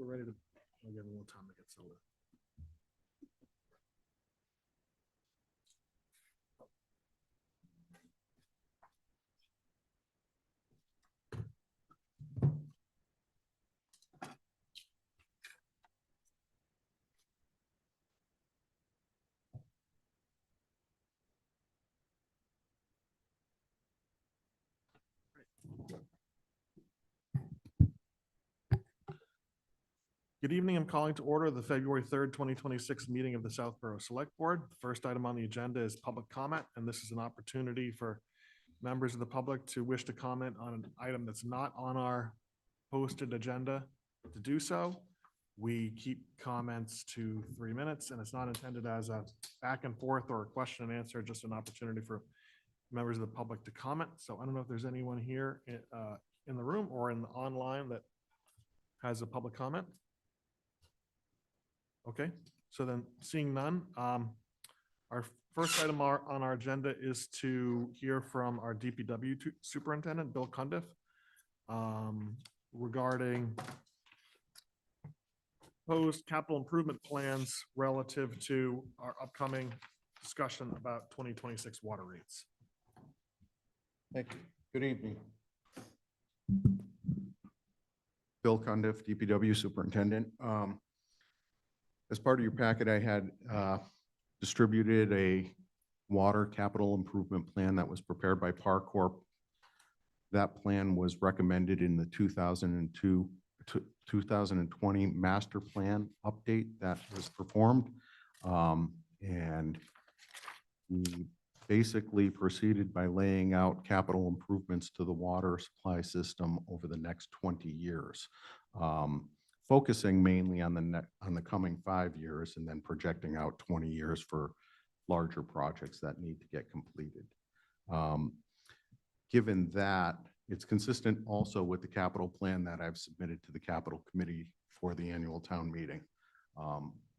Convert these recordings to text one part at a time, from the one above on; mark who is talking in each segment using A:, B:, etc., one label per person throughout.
A: we're ready to, I'll give it a little time to get settled. Good evening. I'm calling to order the February 3rd, 2026 meeting of the Southborough Select Board. The first item on the agenda is public comment, and this is an opportunity for members of the public to wish to comment on an item that's not on our posted agenda to do so. We keep comments to 3 minutes, and it's not intended as a back and forth or a question and answer, just an opportunity for members of the public to comment. So I don't know if there's anyone here in the room or in online that has a public comment. Okay, so then seeing none, our first item on our agenda is to hear from our DPW Superintendent, Bill Cundiff, regarding proposed capital improvement plans relative to our upcoming discussion about 2026 water rates.
B: Thank you. Good evening. Bill Cundiff, DPW Superintendent. As part of your packet, I had distributed a water capital improvement plan that was prepared by Par Corp. That plan was recommended in the 2020 master plan update that was performed. And we basically proceeded by laying out capital improvements to the water supply system over the next 20 years. Focusing mainly on the coming 5 years and then projecting out 20 years for larger projects that need to get completed. Given that, it's consistent also with the capital plan that I've submitted to the capital committee for the annual town meeting.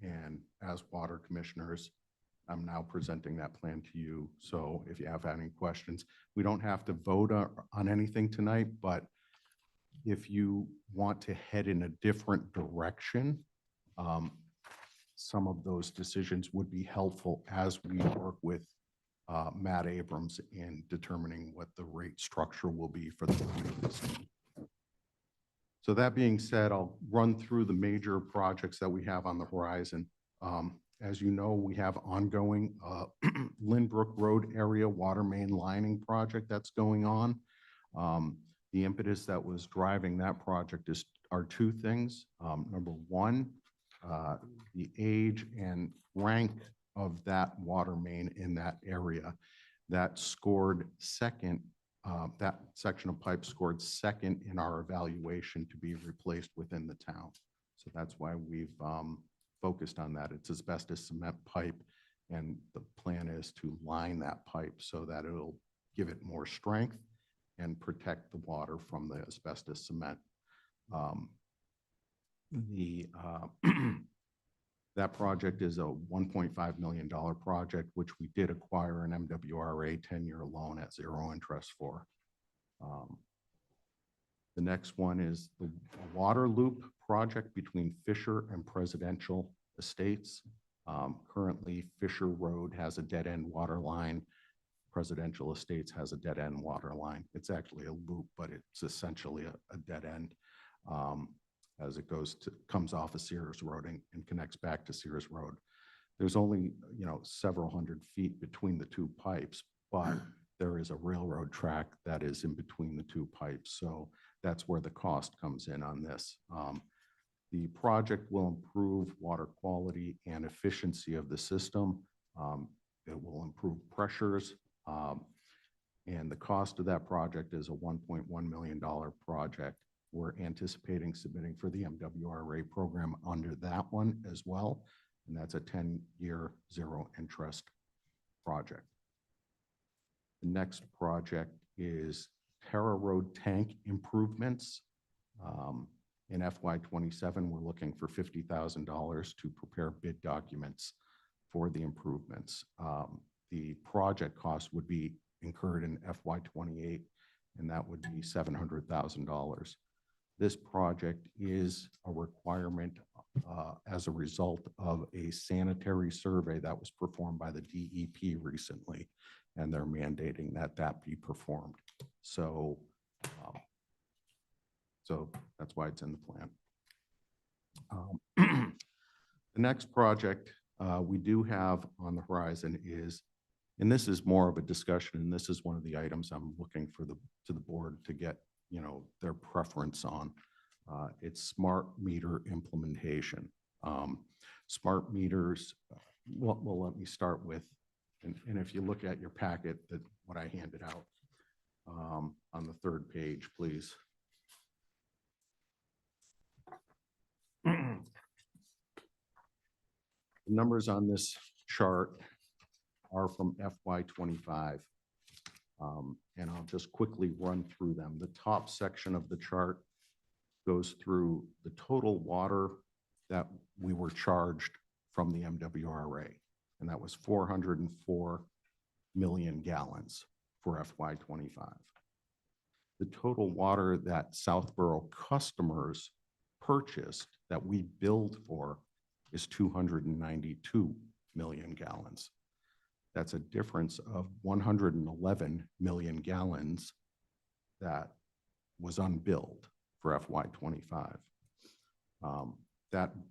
B: And as water commissioners, I'm now presenting that plan to you. So if you have any questions, we don't have to vote on anything tonight, but if you want to head in a different direction, some of those decisions would be helpful as we work with Matt Abrams in determining what the rate structure will be for the system. So that being said, I'll run through the major projects that we have on the horizon. As you know, we have ongoing Lynbrook Road area water main lining project that's going on. The impetus that was driving that project are two things. Number one, the age and rank of that water main in that area that scored second, that section of pipe scored second in our evaluation to be replaced within the town. So that's why we've focused on that. It's asbestos cement pipe, and the plan is to line that pipe so that it'll give it more strength and protect the water from the asbestos cement. That project is a $1.5 million project, which we did acquire an MWRA 10-year loan at 0 interest for. The next one is the water loop project between Fisher and Presidential Estates. Currently, Fisher Road has a dead-end water line. Presidential Estates has a dead-end water line. It's actually a loop, but it's essentially a dead end as it comes off of Sears Road and connects back to Sears Road. There's only, several hundred feet between the two pipes, but there is a railroad track that is in between the two pipes. So that's where the cost comes in on this. The project will improve water quality and efficiency of the system. It will improve pressures. And the cost of that project is a $1.1 million project. We're anticipating submitting for the MWRA program under that one as well. And that's a 10-year 0 interest project. The next project is Terra Road tank improvements. In FY27, we're looking for $50,000 to prepare bid documents for the improvements. The project cost would be incurred in FY28, and that would be $700,000. This project is a requirement as a result of a sanitary survey that was performed by the DEP recently, and they're mandating that that be performed. So, so that's why it's in the plan. The next project we do have on the horizon is, and this is more of a discussion, and this is one of the items I'm looking for to the board to get, you know, their preference on. It's smart meter implementation. Smart meters, well, let me start with, and if you look at your packet, that what I handed out on the third page, please. The numbers on this chart are from FY25. And I'll just quickly run through them. The top section of the chart goes through the total water that we were charged from the MWRA, and that was 404 million gallons for FY25. The total water that Southborough customers purchased that we billed for is 292 million gallons. That's a difference of 111 million gallons that was unbilled for FY25.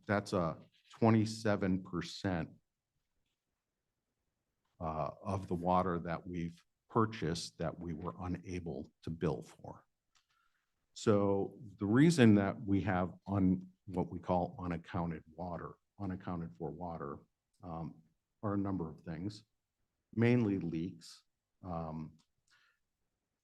B: That's a 27% of the water that we've purchased that we were unable to bill for. So the reason that we have what we call unaccounted for water, are a number of things, mainly leaks.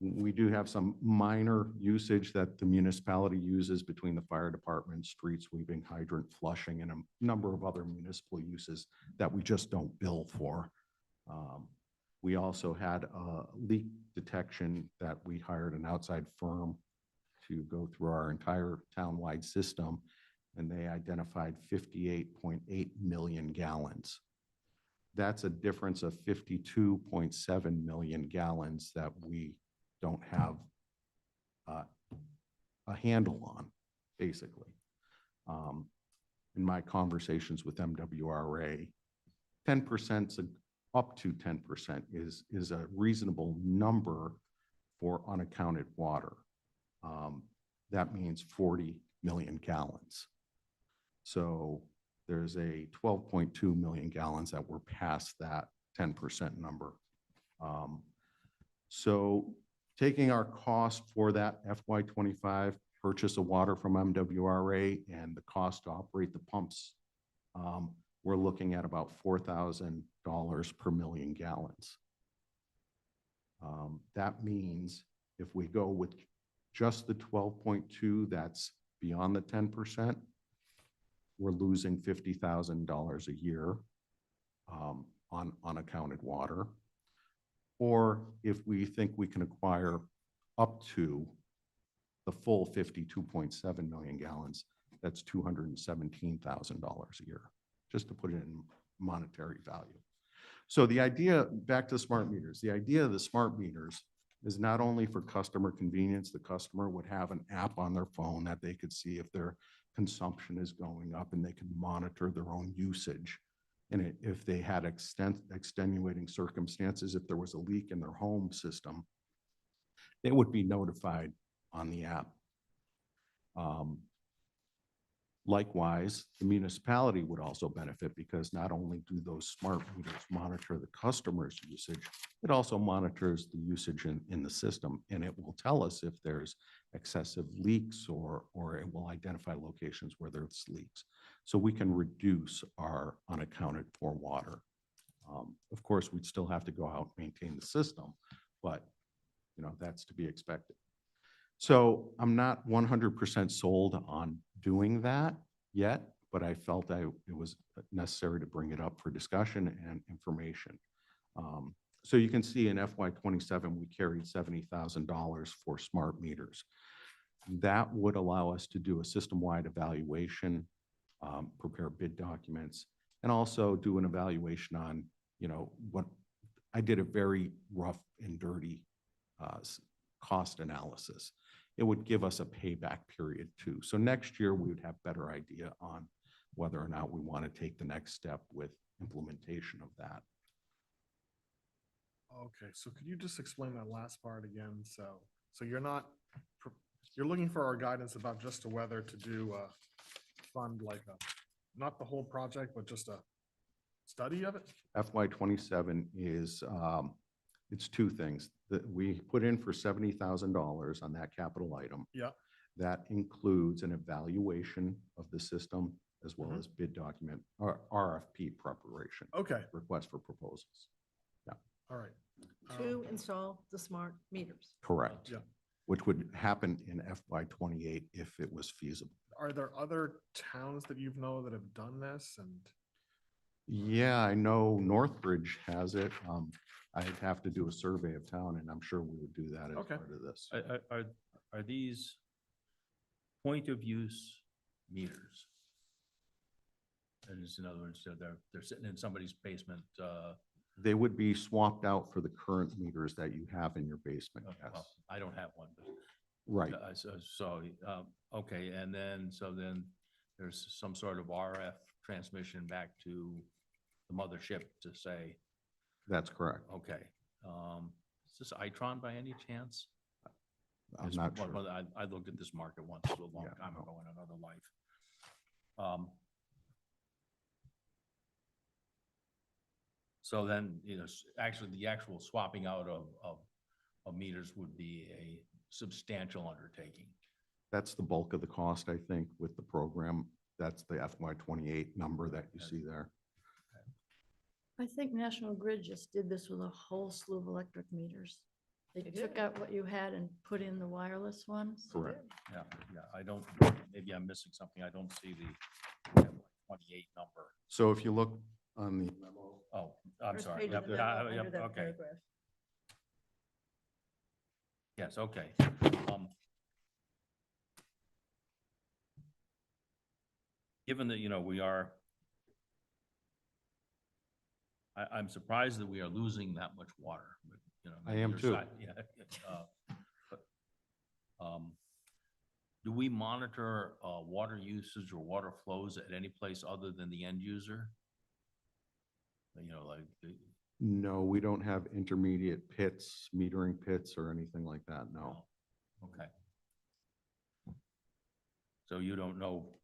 B: We do have some minor usage that the municipality uses between the fire department, street sweeping, hydrant flushing, and a number of other municipal uses that we just don't bill for. We also had a leak detection that we hired an outside firm to go through our entire townwide system, and they identified 58.8 million gallons. That's a difference of 52.7 million gallons that we don't have a handle on, basically. In my conversations with MWRA, 10%, up to 10% is a reasonable number for unaccounted water. That means 40 million gallons. So there's a 12.2 million gallons that were past that 10% number. So taking our cost for that FY25 purchase of water from MWRA and the cost to operate the pumps, we're looking at about $4,000 per million gallons. That means if we go with just the 12.2, that's beyond the 10%, we're losing $50,000 a year on unaccounted water. Or if we think we can acquire up to the full 52.7 million gallons, that's $217,000 a year, just to put it in monetary value. So the idea, back to smart meters, the idea of the smart meters is not only for customer convenience. The customer would have an app on their phone that they could see if their consumption is going up, and they can monitor their own usage. And if they had extenuating circumstances, if there was a leak in their home system, they would be notified on the app. Likewise, the municipality would also benefit, because not only do those smart meters monitor the customer's usage, it also monitors the usage in the system, and it will tell us if there's excessive leaks, or it will identify locations where there's leaks. So we can reduce our unaccounted for water. Of course, we'd still have to go out and maintain the system, but you know, that's to be expected. So I'm not 100% sold on doing that yet, but I felt it was necessary to bring it up for discussion and information. So you can see in FY27, we carried $70,000 for smart meters. That would allow us to do a system-wide evaluation, prepare bid documents, and also do an evaluation on, you know, what I did a very rough and dirty cost analysis. it would give us a payback period too. So next year, we would have better idea on whether or not we want to take the next step with implementation of that.
A: Okay, so could you just explain that last part again? So you're not, you're looking for our guidance about just to whether to do a fund like a, not the whole project, but just a study of it?
B: FY '27 is, it's two things that we put in for $70,000 on that capital item.
A: Yeah,
B: That includes an evaluation of the system as well
A: Mhm.
B: as bid document or RFP preparation,
A: okay,
B: request for proposals.
A: all right.
C: To install the smart meters.
B: Correct.
A: Yeah.
B: Which would happen in FY '28 if it was feasible.
A: Are there other towns that you know that have done this? And,
B: Yeah, I know Northbridge has it. I'd have to do a survey of town and I'm sure we would do that as
A: Okay.
B: part of this.
D: Are these point of use meters? That is, in other words, they're sitting in somebody's basement,
B: They would be swapped out for the current meters that you have in your basement,
D: well,
B: yes.
D: I don't have one, but.
B: Right,
D: Okay, and then, so then there's some sort of RF transmission back to the mothership to say,
B: that's correct.
D: okay, is this Itron by any chance?
B: I'm
D: Just
B: not
D: one-
B: sure.
D: one- I looked at this market once a long
B: Yeah,
D: time
B: no.
D: ago in another life. So then, actually, the actual swapping out of meters would be a substantial undertaking.
B: That's the bulk of the cost, I think, with the program. That's the FY '28 number that you see there.
E: I think National Grid just did this with a whole slew of electric meters. They
C: They
E: took
C: did.
E: out what you had and put in the wireless ones.
B: Correct.
D: Yeah, I don't, maybe I'm missing something. I don't see the 28 number.
B: So if you look on the memo,
D: Oh, I'm
C: First
D: sorry.
C: page of
D: Yep,
C: the memo,
D: yep,
C: under that
D: okay.
C: paragraph.
D: Yes, okay. Given that, we are, I'm surprised that we are losing that much water, but,
B: I am
D: your
B: too.
D: side- Yeah. But, do we monitor water usage or water flows at any place other than the end user? Like,
B: no, we don't have intermediate pits, metering pits or anything like that, no.
D: okay. So you don't know,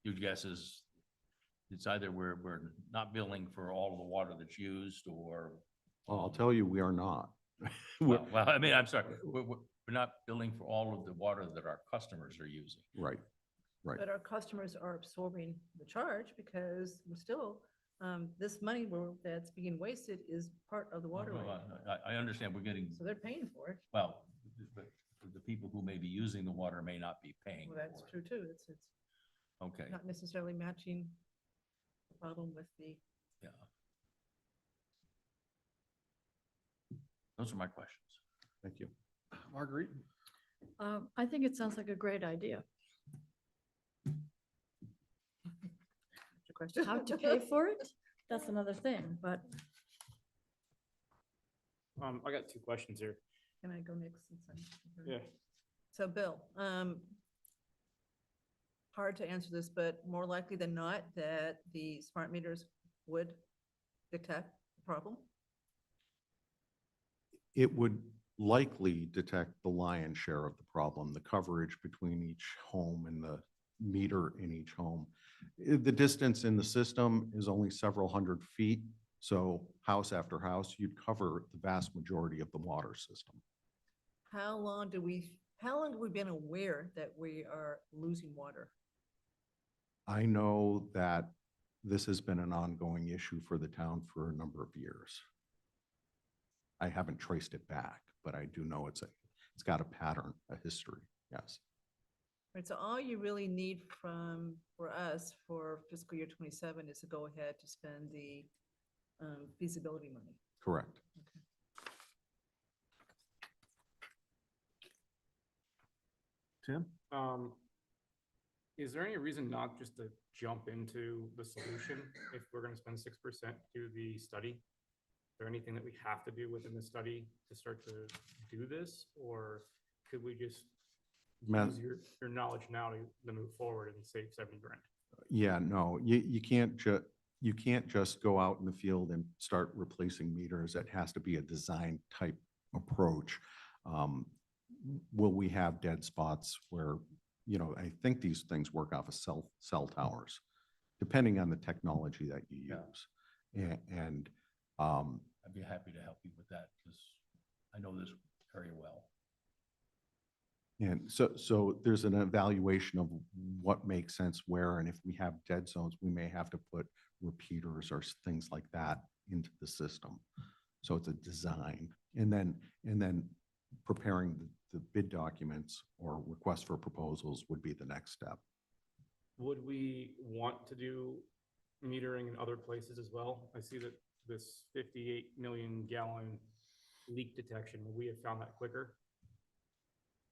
D: your guess is it's either we're not billing for all of the water that's used or.
B: Well, I'll tell you, we are not. We're-
D: Well, I mean, I'm sorry, we're not billing for all of the water that our customers are using.
B: Right, right.
C: But our customers are absorbing the charge because we're still, this money that's being wasted is part of the water rate.
D: I understand we're getting,
C: So they're paying for it.
D: well, but the people who may be using the water may not be paying
C: Well,
D: for
C: that's
D: it.
C: true too. It's
D: Okay,
C: not necessarily matching the problem with the,
D: yeah. Those are my questions.
B: Thank you.
A: Marguerite?
E: I think it sounds like a great idea.
C: the question.
E: How to pay for it? That's another thing, but
F: I got two questions here.
C: Can I go next? since I'm-
F: Yeah.
C: So Bill, hard to answer this, but more likely than not that the smart meters would detect the problem?
B: It would likely detect the lion's share of the problem, the coverage between each home and the meter in each home. The distance in the system is only several hundred feet, so house after house, you'd cover the vast majority of the water system.
C: How long have we been aware that we are losing water?
B: I know that this has been an ongoing issue for the town for a number of years. I haven't traced it back, but I do know it's got a pattern, a history, yes.
C: Right, so all you really need for us for fiscal year 27 is to go ahead to spend the feasibility money.
B: Correct.
A: Tim?
F: Is there any reason not just to jump into the solution if we're gonna spend 6% to the study? Is there anything that we have to do within the study to start to do this, or could we just
B: Ma-
F: use your knowledge now to move forward and save 70 grand.
B: Yeah, no, you can't just go out in the field and start replacing meters. It has to be a design type approach. Will we have dead spots where, I think these things work off of cell towers, depending on the technology that you
D: Yeah.
B: use. And,
D: I'd be happy to help you with that because I know this very well.
B: And so there's an evaluation of what makes sense where, and if we have dead zones, we may have to put repeaters or things like that into the system. So it's a design, and then preparing the bid documents or request for proposals would be the next step.
F: Would we want to do metering in other places as well? I see that this 58 million gallon leak detection, would we have found that quicker?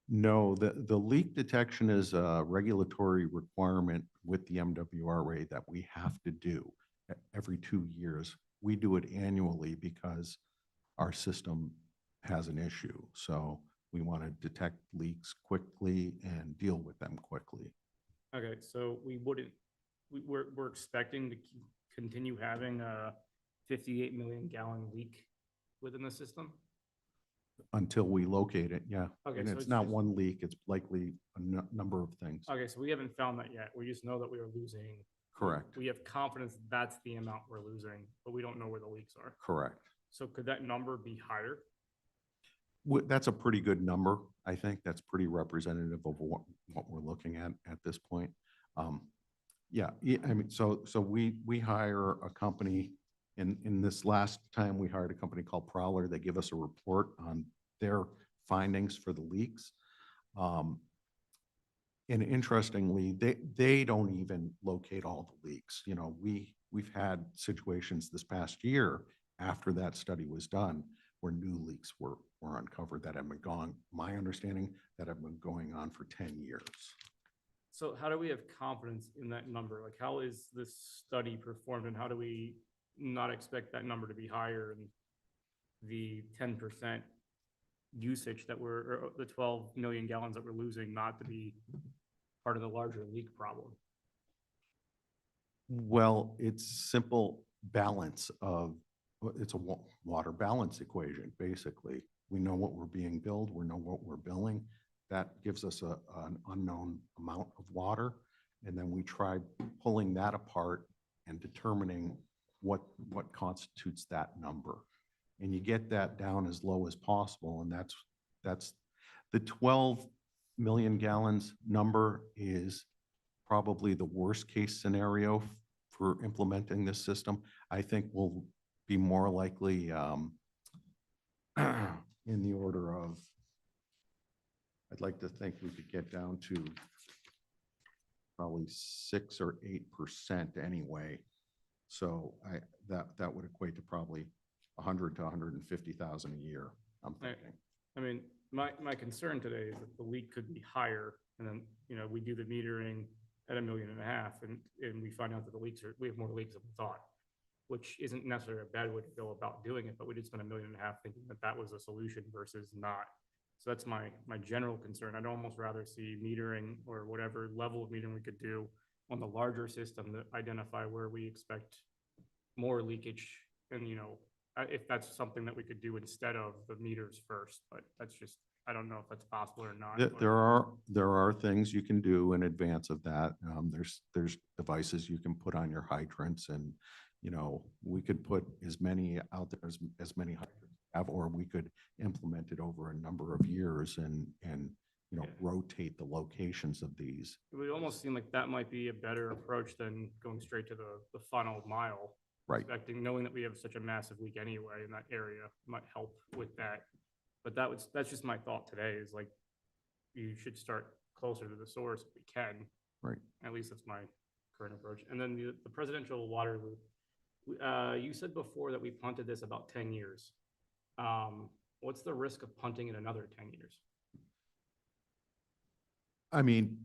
B: No, the leak detection is a regulatory requirement with the MWRA that we have to do every 2 years. We do it annually because our system has an issue. So we want to detect leaks quickly and deal with them quickly.
F: Okay, so we're expecting to continue having a 58 million gallon leak within the system?
B: Until we locate it, yeah.
F: Okay,
B: And
F: so
B: it's
F: it's
B: not
F: just-
B: one leak, it's likely a number of things.
F: Okay, so we haven't found that yet. We just know that we are losing.
B: Correct,
F: We have confidence that's the amount we're losing, but we don't know where the leaks are.
B: correct.
F: So could that number be higher?
B: That's a pretty good number. I think that's pretty representative of what we're looking at this point. Yeah, I mean, so we hire a company, in this last time, we hired a company called Prowler. They give us a report on their findings for the leaks. And interestingly, they don't even locate all the leaks. We've had situations this past year after that study was done where new leaks were uncovered that have been my understanding, that have been going on for 10 years.
F: So how do we have confidence in that number? Like, how is this study performed and how do we not expect that number to be higher and the 10% usage or the 12 million gallons that we're losing not to be part of the larger leak problem?
B: Well, it's simple balance it's a water balance equation, basically. We know what we're being billed, we know what we're billing. That gives us an unknown amount of water. And then we try pulling that apart and determining what constitutes that number. And you get that down as low as possible. And that's the 12 million gallons number is probably the worst case scenario for implementing this system. I think we'll be more likely in the order of, I'd like to think we could get down to probably 6 or 8% anyway. So that would equate to probably 100 to 150,000 a year, I'm
F: Right.
B: thinking.
F: I mean, my concern today is that the leak could be higher and then, we do the metering at 1.5 million and we find out that we have more leaks than we thought, which isn't necessarily a bad way to go about doing it, but we did spend 1.5 million thinking that was a solution versus not. So that's my general concern. I'd almost rather see metering or whatever level of metering we could do on the larger system to identify where we expect more leakage. And, if that's something that we could do instead of the meters first, but that's just, I don't know if that's possible or not. but-
B: There are things you can do in advance of that. There's devices you can put on your hydrants, and we could put as many out there as many hydrants have, or we could implement it over a number of years and
F: Yeah.
B: rotate the locations of these.
F: It would almost seem like that might be a better approach than going straight to the final mile.
B: Right.
F: Knowing that we have such a massive leak anyway in that area might help with that. But that's just my thought today is like, you should start closer to the source if we can.
B: Right.
F: At least that's my current approach. And then the presidential water loop, you said before that we punted this about 10 years. What's the risk of punting it another 10 years?
B: I mean,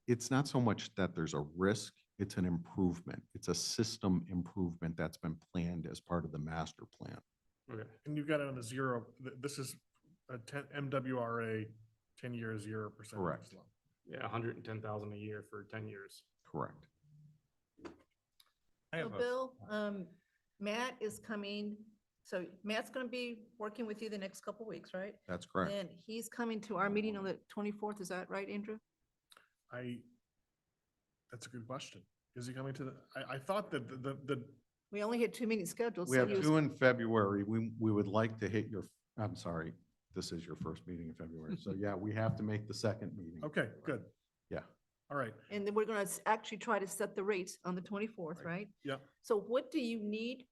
B: it's not so much that there's a risk, it's an improvement. It's a system improvement that's been planned as part of the master plan.
F: Okay.
A: And you've got it on a zero, this is a MWRA 10 years, 0%
B: Correct.
A: tax loan.
F: Yeah, 110,000 a year for 10 years.
B: Correct.
D: I
C: So
D: have a-
C: Bill, Matt is coming, so Matt's gonna be working with you the next couple weeks, right?
B: That's correct.
C: Then he's coming to our meeting on the 24th, is that right, Andrew?
A: That's a good question. Is he coming to I thought that the,
C: We only had 2 meetings scheduled.
B: We
C: so
B: have
C: he was-
B: 2 in February. We would like to hit your, I'm sorry, this is your first meeting in February. So yeah, we have to make the second meeting.
A: okay, good.
B: Yeah.
C: Oh.
A: All right,
C: And then we're gonna actually try to set the rates on the 24th, right?
A: yeah.
C: So what do you need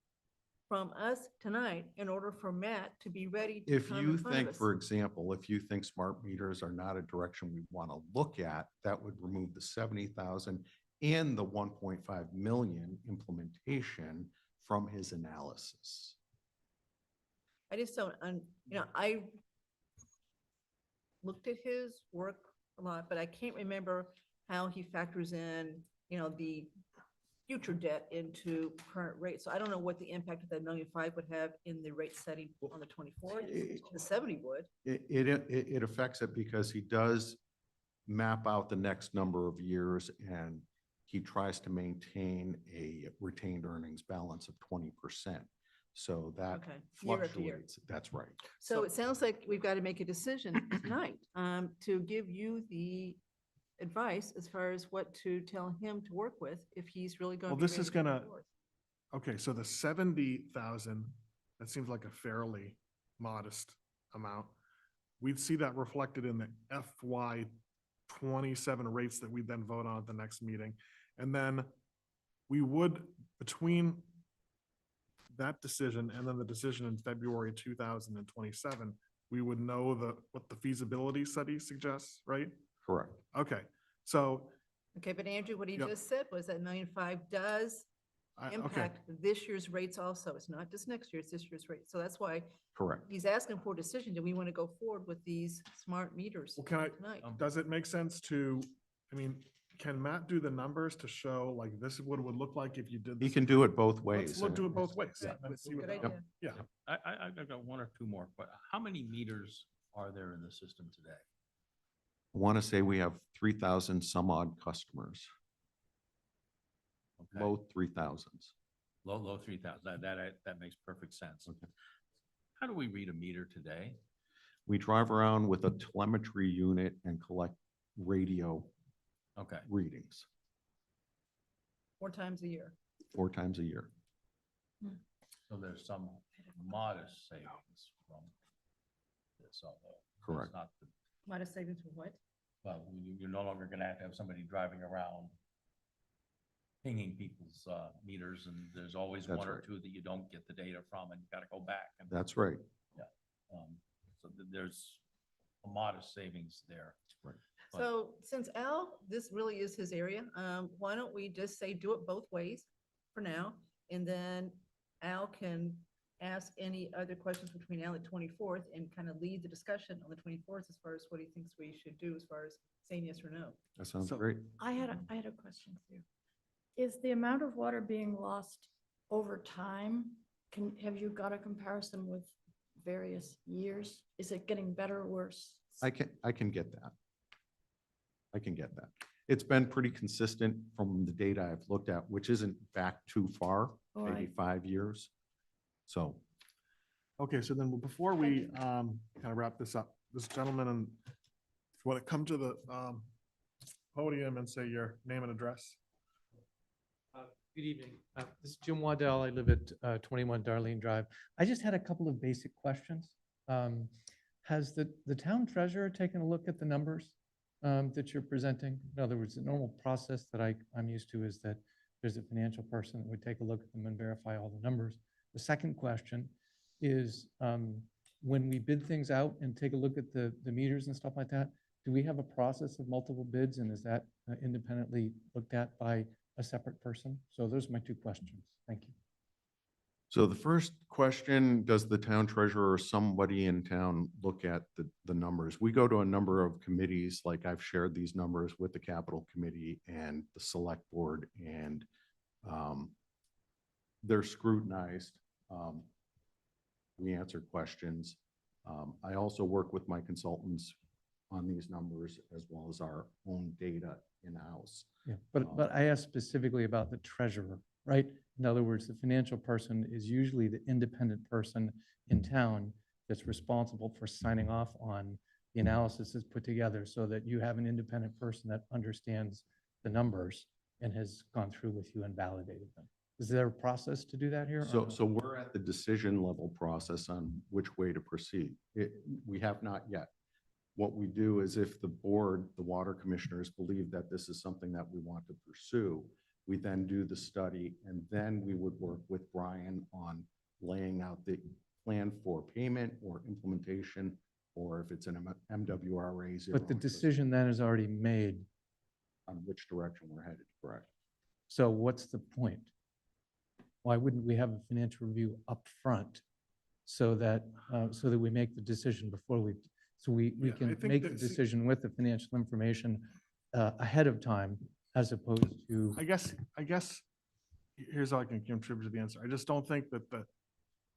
C: from us tonight in order for Matt to be ready to
B: If
C: come
B: you
C: in front of
B: think,
C: us?
B: for example, if you think smart meters are not a direction we want to look at, that would remove the 70,000 and the 1.5 million implementation from his analysis.
C: I just don't, I looked at his work a lot, but I can't remember how he factors in, the future debt into current rates. So I don't know what the impact of that 1.5 million would have in the rate setting on the 24th. The 70 would.
B: It affects it because he does map out the next number of years and he tries to maintain a retained earnings balance of 20%. So that
C: Okay, year after year.
B: fluctuates. That's right.
C: So it sounds like we've got to make a decision tonight, to give you the advice as far as what to tell him to work with if he's really going
A: Well,
C: to be
A: this is
C: ready to
A: gonna-
C: go forth.
A: Okay, so the 70,000, that seems like a fairly modest amount. We'd see that reflected in the FY 27 rates that we then vote on at the next meeting. And then we would, between that decision and then the decision in February 2027, we would know what the feasibility study suggests, right?
B: Correct.
A: Okay, so,
C: Okay, but Andrew, what he
A: Yep.
C: just said was that 1.5 million does
A: okay,
C: impact this year's rates also. It's not just next year, it's this year's rate. So that's why
B: Correct.
C: he's asking for a decision. Do we want to go forward with these smart meters
A: well, can I,
C: tonight?
A: does it make sense to, can Matt do the numbers to show like this is what it would look like if you did
B: He
A: this?
B: can do it both ways.
A: Let's do it both ways.
C: Right.
A: and see what
C: Good
A: happens.
C: idea.
A: Yeah,
D: I've got 1 or 2 more, but how many meters are there in the system today?
B: I want to say we have 3,000 some odd customers,
D: Okay.
B: low 3,000s.
D: Low 3,000. That makes perfect sense.
B: Okay.
D: How do we read a meter today?
B: We drive around with a telemetry unit and collect radio
D: Okay,
B: readings
C: 4 times a year.
B: 4 times a year.
D: so there's some modest savings from this, although. it's
B: Correct.
D: Not the,
C: Modest savings for what?
D: well, you're no longer gonna have somebody driving around pinging people's meters, and there's always
B: That's
D: 1 or
B: right.
D: 2 that you don't get the data from, and you gotta go back. And
B: That's right.
D: So there's a modest savings there.
B: Right.
D: But-
C: So since Al, this really is his area, why don't we just say do it both ways for now? And then Al can ask any other questions between now and the 24th and kind of lead the discussion on the 24th as far as what he thinks we should do as far as saying yes or no.
B: That sounds
A: So-
B: great.
E: I had a question for you. Is the amount of water being lost over time, have you got a comparison with various years? Is it getting better or worse?
B: I can get that. I can get that. It's been pretty consistent from the data I've looked at, which isn't back too far,
E: All
B: maybe
E: right.
B: 5 years. So
A: okay, so then before we kind of wrap this up, this gentleman, and if you want to come to the podium and say your name and address.
G: Good evening. This is Jim Waddell. I live at 21 Darlene Drive. I just had a couple of basic questions. Has the town treasurer taken a look at the numbers that you're presenting? In other words, the normal process that I'm used to is that there's a financial person that would take a look at them and verify all the numbers. The second question is, when we bid things out and take a look at the meters and stuff like that, do we have a process of multiple bids, and is that independently looked at by a separate person? So those are my 2 questions. Thank you.
B: So the first question, does the town treasurer or somebody in town look at the numbers? We go to a number of committees, like I've shared these numbers with the capital committee and the select board, and they're scrutinized. We answer questions. I also work with my consultants on these numbers as well as our own data in-house.
G: Yeah, but I asked specifically about the treasurer, right? In other words, the financial person is usually the independent person in town that's responsible for signing off on the analysis that's put together so that you have an independent person that understands the numbers and has gone through with you and validated them. Is there a process to do that here? or
B: So,
G: no?
B: so we're at the decision level process on which way to proceed. We have not yet. What we do is if the board, the water commissioners believe that this is something that we want to pursue, we then do the study and then we would work with Brian on laying out the plan for payment or implementation, or if it's an MWRA.
G: But the decision then is already made.
B: On which direction we're headed, correct?
G: So what's the point? Why wouldn't we have a financial review up front so that we make the decision before we
A: Yeah, I
G: can
A: think
G: make the
A: that-
G: decision with the financial information ahead of time as opposed to,
A: I guess, here's how I can contribute to the answer. I just don't think that the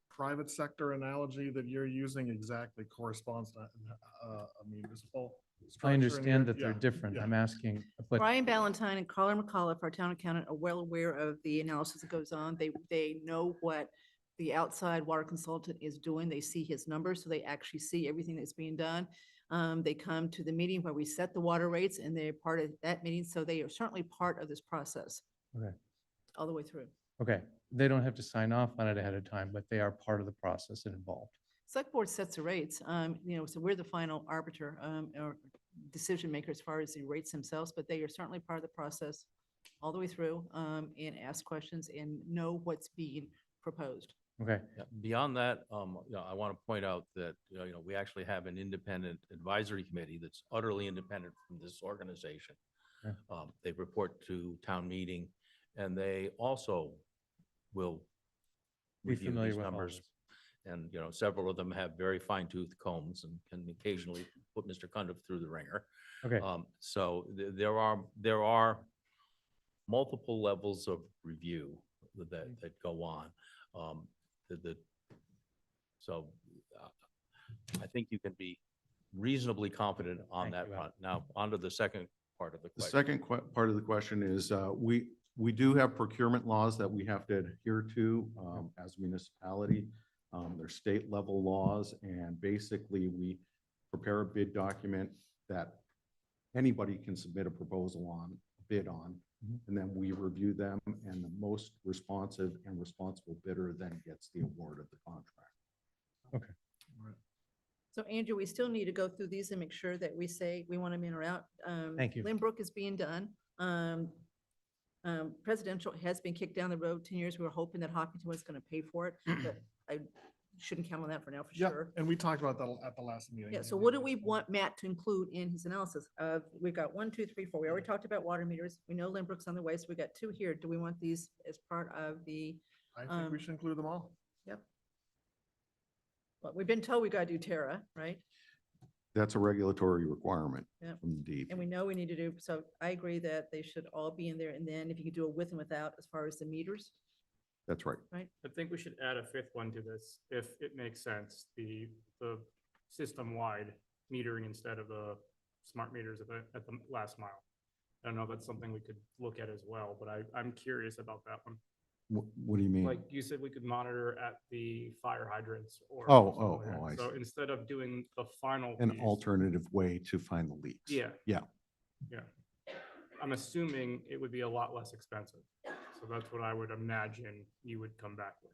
A: private sector analogy that you're using exactly corresponds to a municipal structure.
G: I
A: and
G: understand
A: you're-
G: that they're
A: yeah,
G: different.
A: yeah.
G: I'm asking, but
C: Brian Ballantyne and Carla McAuliffe, our town accountant, are well aware of the analysis that goes on. They know what the outside water consultant is doing. They see his numbers, so they actually see everything that's being done. They come to the meeting where we set the water rates and they're part of that meeting, so they are certainly part of this process
G: okay,
C: all the way through.
G: okay. They don't have to sign off on it ahead of time, but they are part of the process and involved.
C: Select board sets the rates, so we're the final arbiter, or decision maker as far as the rates themselves, but they are certainly part of the process all the way through, and ask questions and know what's being proposed.
G: Okay,
D: Yeah, beyond that, I want to point out that, we actually have an independent advisory committee that's utterly independent from this organization.
G: Yeah.
D: They report to town meeting and they also will
G: be
D: review
G: familiar
D: these
G: with all
D: numbers.
G: this.
D: And, several of them have very fine tooth combs and can occasionally put Mr. Cundiff through the ringer.
G: Okay,
D: So there are multiple levels of review that go on. So I think you can be reasonably confident on
G: Thank
D: that
G: you, Al.
D: front. Now, on to the second part of the
B: The
D: question.
B: second part of the question is, we do have procurement laws that we have to adhere to as a municipality. They're state level laws, and basically we prepare a bid document that anybody can submit a proposal on, bid on,
G: Mhm.
B: and then we review them, and the most responsive and responsible bidder then gets the award of the contract.
C: So Andrew, we still need to go through these and make sure that we say we want them in or out.
G: Thank you.
C: Lynbrook is being done. Presidential has been kicked down the road 10 years. We were hoping that Hopkinton was going to pay for it, but I shouldn't count on that for now, for
A: Yeah,
C: sure.
A: and we talked about that at the last meeting.
C: Yeah, so what do we want Matt to include in his analysis of, we've got 1, 2, 3, 4. We already talked about water meters. We know Lynbrook's on the way, so we got 2 here. Do we want these as part of the,
A: I think we should include them all.
C: well, we've been told we got to do Terra, right?
B: That's a regulatory requirement
C: Yeah.
B: from the DEP.
C: And we know we need to do, so I agree that they should all be in there. And then if you could do a with and without as far as the meters,
B: That's right.
F: I think we should add a fifth one to this, if it makes sense, the system-wide metering instead of the smart meters at the last mile. I don't know if that's something we could look at as well, but I'm curious about that one.
B: What do you mean?
F: Like you said, we could monitor at the fire hydrants or.
B: Oh,
F: something
B: oh,
F: like that.
B: oh, I
F: So
B: see.
F: instead of doing the final.
B: An
F: piece-
B: alternative way to find the leaks.
F: Yeah.
B: Yeah.
F: Yeah. I'm assuming it would be a lot less expensive. So that's what I would imagine you would come back with.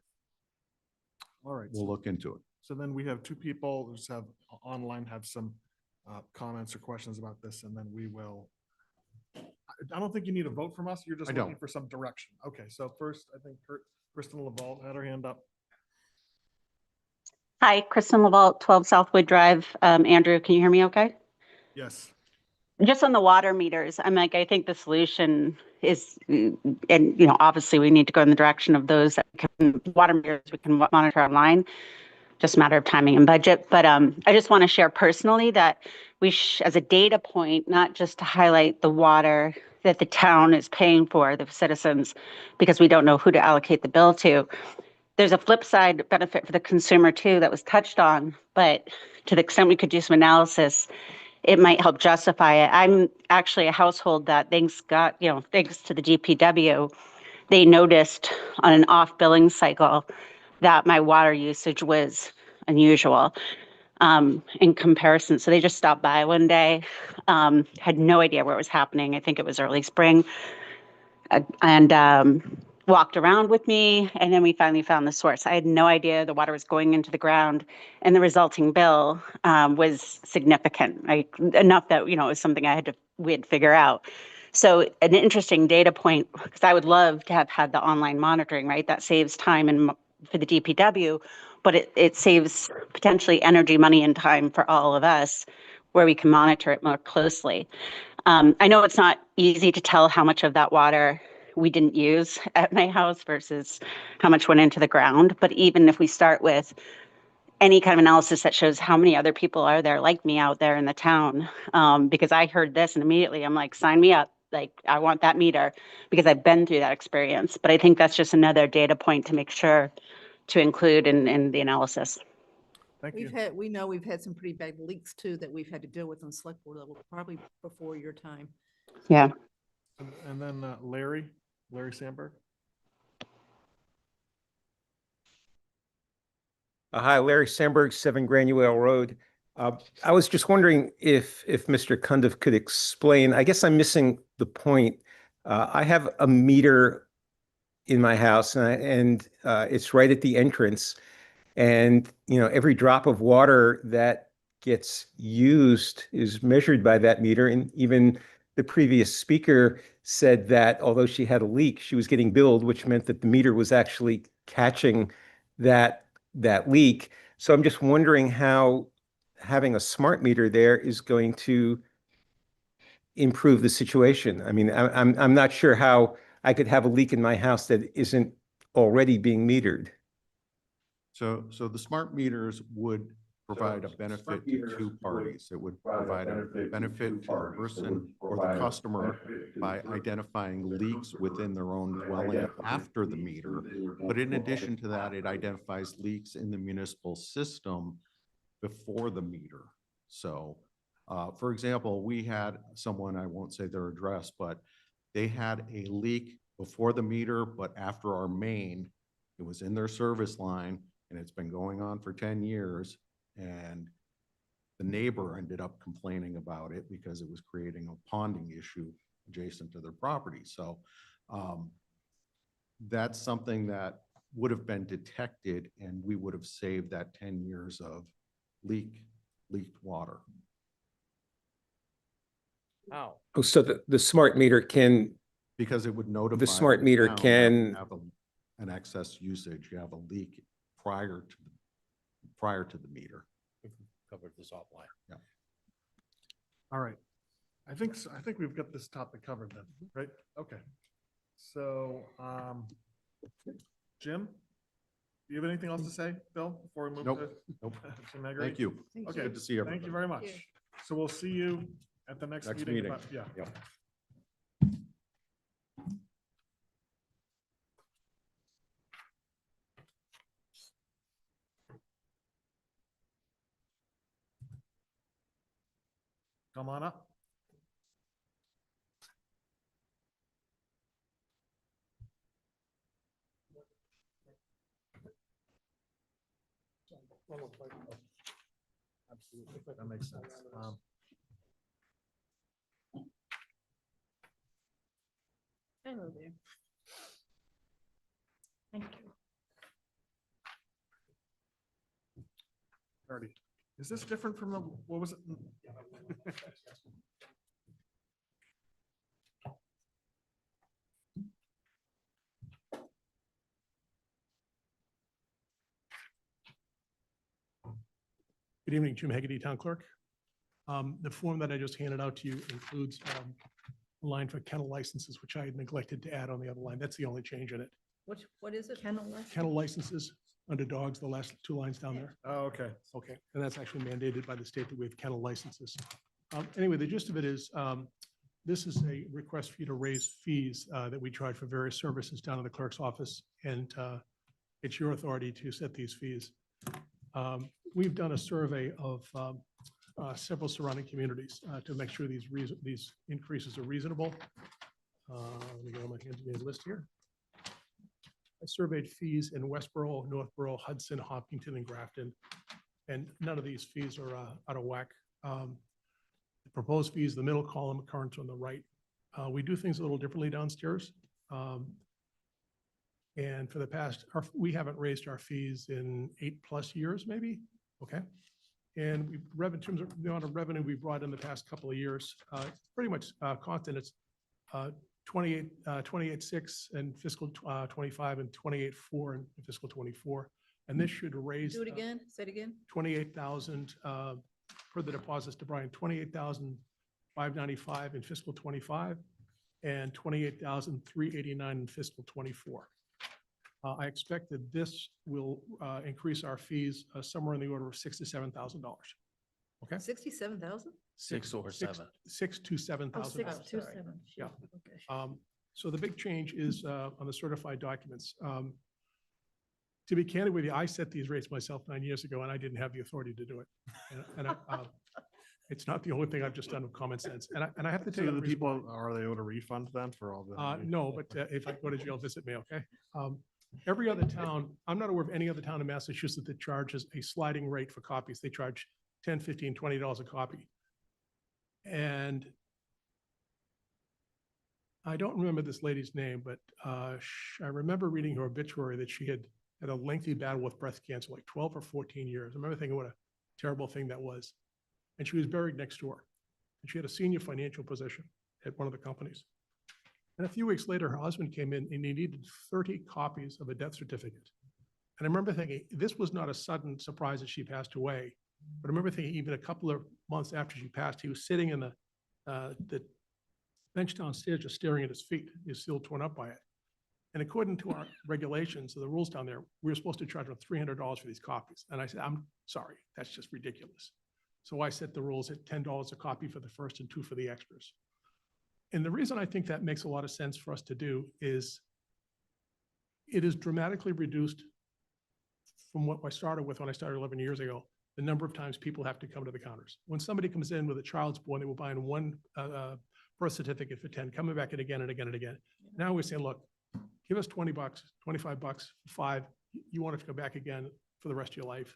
A: All right.
B: We'll look into it.
A: So then we have 2 people who just have online have some comments or questions about this, and then we will. I don't think you need a vote from us. You're just
B: I
A: looking
B: don't.
A: for some direction. Okay, so first, I think Kristen Laval had her hand up.
H: Hi, Kristen Laval, 12 Southwood Drive. Andrew, can you hear me okay?
A: Yes.
H: Just on the water meters, I think the solution is, and, obviously we need to go in the direction of those that can, water meters we can monitor online, just a matter of timing and budget. But I just want to share personally that we, as a data point, not just to highlight the water that the town is paying for, the citizens, because we don't know who to allocate the bill to. There's a flip side benefit for the consumer too that was touched on, but to the extent we could do some analysis, it might help justify it. I'm actually a household that thanks to the DPW, they noticed on an off billing cycle that my water usage was unusual in comparison. So they just stopped by one day, had no idea what was happening. I think it was early spring, and walked around with me. And then we finally found the source. I had no idea the water was going into the ground, and the resulting bill was significant, like enough that, it was something we had to figure out. So an interesting data point, because I would love to have had the online monitoring, right? That saves time and for the DPW, but it saves potentially energy, money, and time for all of us, where we can monitor it more closely. I know it's not easy to tell how much of that water we didn't use at my house versus how much went into the ground. But even if we start with any kind of analysis that shows how many other people are there like me out there in the town, because I heard this and immediately I'm like, sign me up. Like, I want that meter because I've been through that experience. But I think that's just another data point to make sure to include in the analysis.
A: Thank you.
C: We know we've had some pretty bad leaks too that we've had to deal with on select board level, probably before your time.
H: Yeah.
A: And then Larry Sandberg.
I: Hi, Larry Sandberg, 7 Granuel Road. I was just wondering if Mr. Cundiff could explain, I guess I'm missing the point. I have a meter in my house and it's right at the entrance. And, every drop of water that gets used is measured by that meter. And even the previous speaker said that although she had a leak, she was getting billed, which meant that the meter was actually catching that leak. So I'm just wondering how having a smart meter there is going to improve the situation. I mean, I'm not sure how I could have a leak in my house that isn't already being metered.
B: So the smart meters would provide a benefit to two parties. It would provide a benefit to the person or the customer by identifying leaks within their own dwelling after the meter. But in addition to that, it identifies leaks in the municipal system before the meter. So, for example, we had someone, I won't say their address, but they had a leak before the meter, but after our main, it was in their service line, and it's been going on for 10 years. And the neighbor ended up complaining about it because it was creating a ponding issue adjacent to their property. So that's something that would have been detected, and we would have saved that 10 years of leaked water.
F: Wow.
I: Oh, so the smart meter can,
B: Because it would notify.
I: the smart meter
B: town that
I: can,
B: you have an excess usage, you have a leak prior to the meter.
D: Covered this offline.
B: Yeah.
A: All right. I think we've got this topic covered then, right? Okay. So, Jim, do you have anything else to say, Bill, before we move
B: Nope.
A: to?
B: Nope.
A: to Marguerite?
B: Thank you.
A: Okay.
B: Good to see everybody.
A: Thank you very much.
C: Thank you.
A: So we'll see you at the next
B: Next
A: meeting.
B: meeting.
A: Yeah.
B: Yep.
A: Come on up. Absolutely. That makes sense.
E: Hello there. Thank you.
A: Alrighty. Is this different from the, what was it?
J: Good evening, Jim Hegarty, Town Clerk. The form that I just handed out to you includes a line for kennel licenses, which I had neglected to add on the other line. That's the only change in it.
C: What is it?
E: Kennel license?
J: Kennel licenses under dogs, the last two lines down there.
A: Oh, okay.
J: Okay, and that's actually mandated by the state that we have kennel licenses. Anyway, the gist of it is, this is a request for you to raise fees that we charge for various services down in the clerk's office, and it's your authority to set these fees. We've done a survey of several surrounding communities to make sure these increases are reasonable. Let me go on my handy list here. I surveyed fees in Westboro, Northborough, Hudson, Hopkinton, and Grafton, and none of these fees are out of whack. The proposed fees, the middle column, current on the right. We do things a little differently downstairs. And for the past, we haven't raised our fees in 8+ years, maybe, okay? And in terms of the amount of revenue we brought in the past couple of years, pretty much constant. It's 28.6 in fiscal 25 and 28.4 in fiscal 24. And this should raise.
C: Do it again, say it again.
J: 28,000 per the deposits to Brian, 28,595 in fiscal 25 and 28,389 in fiscal 24. I expect that this will increase our fees somewhere in the order of $6,000 to $7,000. Okay?
C: 67,000?
D: 6 or 7.
J: 6 to 7,000.
E: 627.
J: Yeah.
E: Okay.
J: So the big change is on the certified documents. To be candid with you, I set these rates myself 9 years ago, and I didn't have the authority to do it. And it's not the only thing I've just done with common sense. And I have to tell
A: So
J: you,
A: the people, are they owed a refund then for all the?
J: no, but if I go to jail, visit me, okay? Every other town, I'm not aware of any other town in Massachusetts that charges a sliding rate for copies. They charge $10, $15, $20 a copy. And I don't remember this lady's name, but I remember reading her obituary that she had a lengthy battle with breast cancer, like 12 or 14 years. I remember thinking what a terrible thing that was. And she was buried next door. And she had a senior financial position at one of the companies. And a few weeks later, her husband came in and he needed 30 copies of a death certificate. And I remember thinking, this was not a sudden surprise that she passed away. But I remember thinking even a couple of months after she passed, he was sitting in the bench downstairs just staring at his feet. He was still torn up by it. And according to our regulations, the rules down there, we were supposed to charge them $300 for these copies. And I said, I'm sorry, that's just ridiculous. So I set the rules at $10 a copy for the first and $2 for the extras. And the reason I think that makes a lot of sense for us to do is it is dramatically reduced from what I started with when I started 11 years ago, the number of times people have to come to the counters. When somebody comes in with a child's born, they were buying one birth certificate for 10, coming back again and again and again. Now we're saying, look, give us $20, $25 for 5. You want it to go back again for the rest of your life.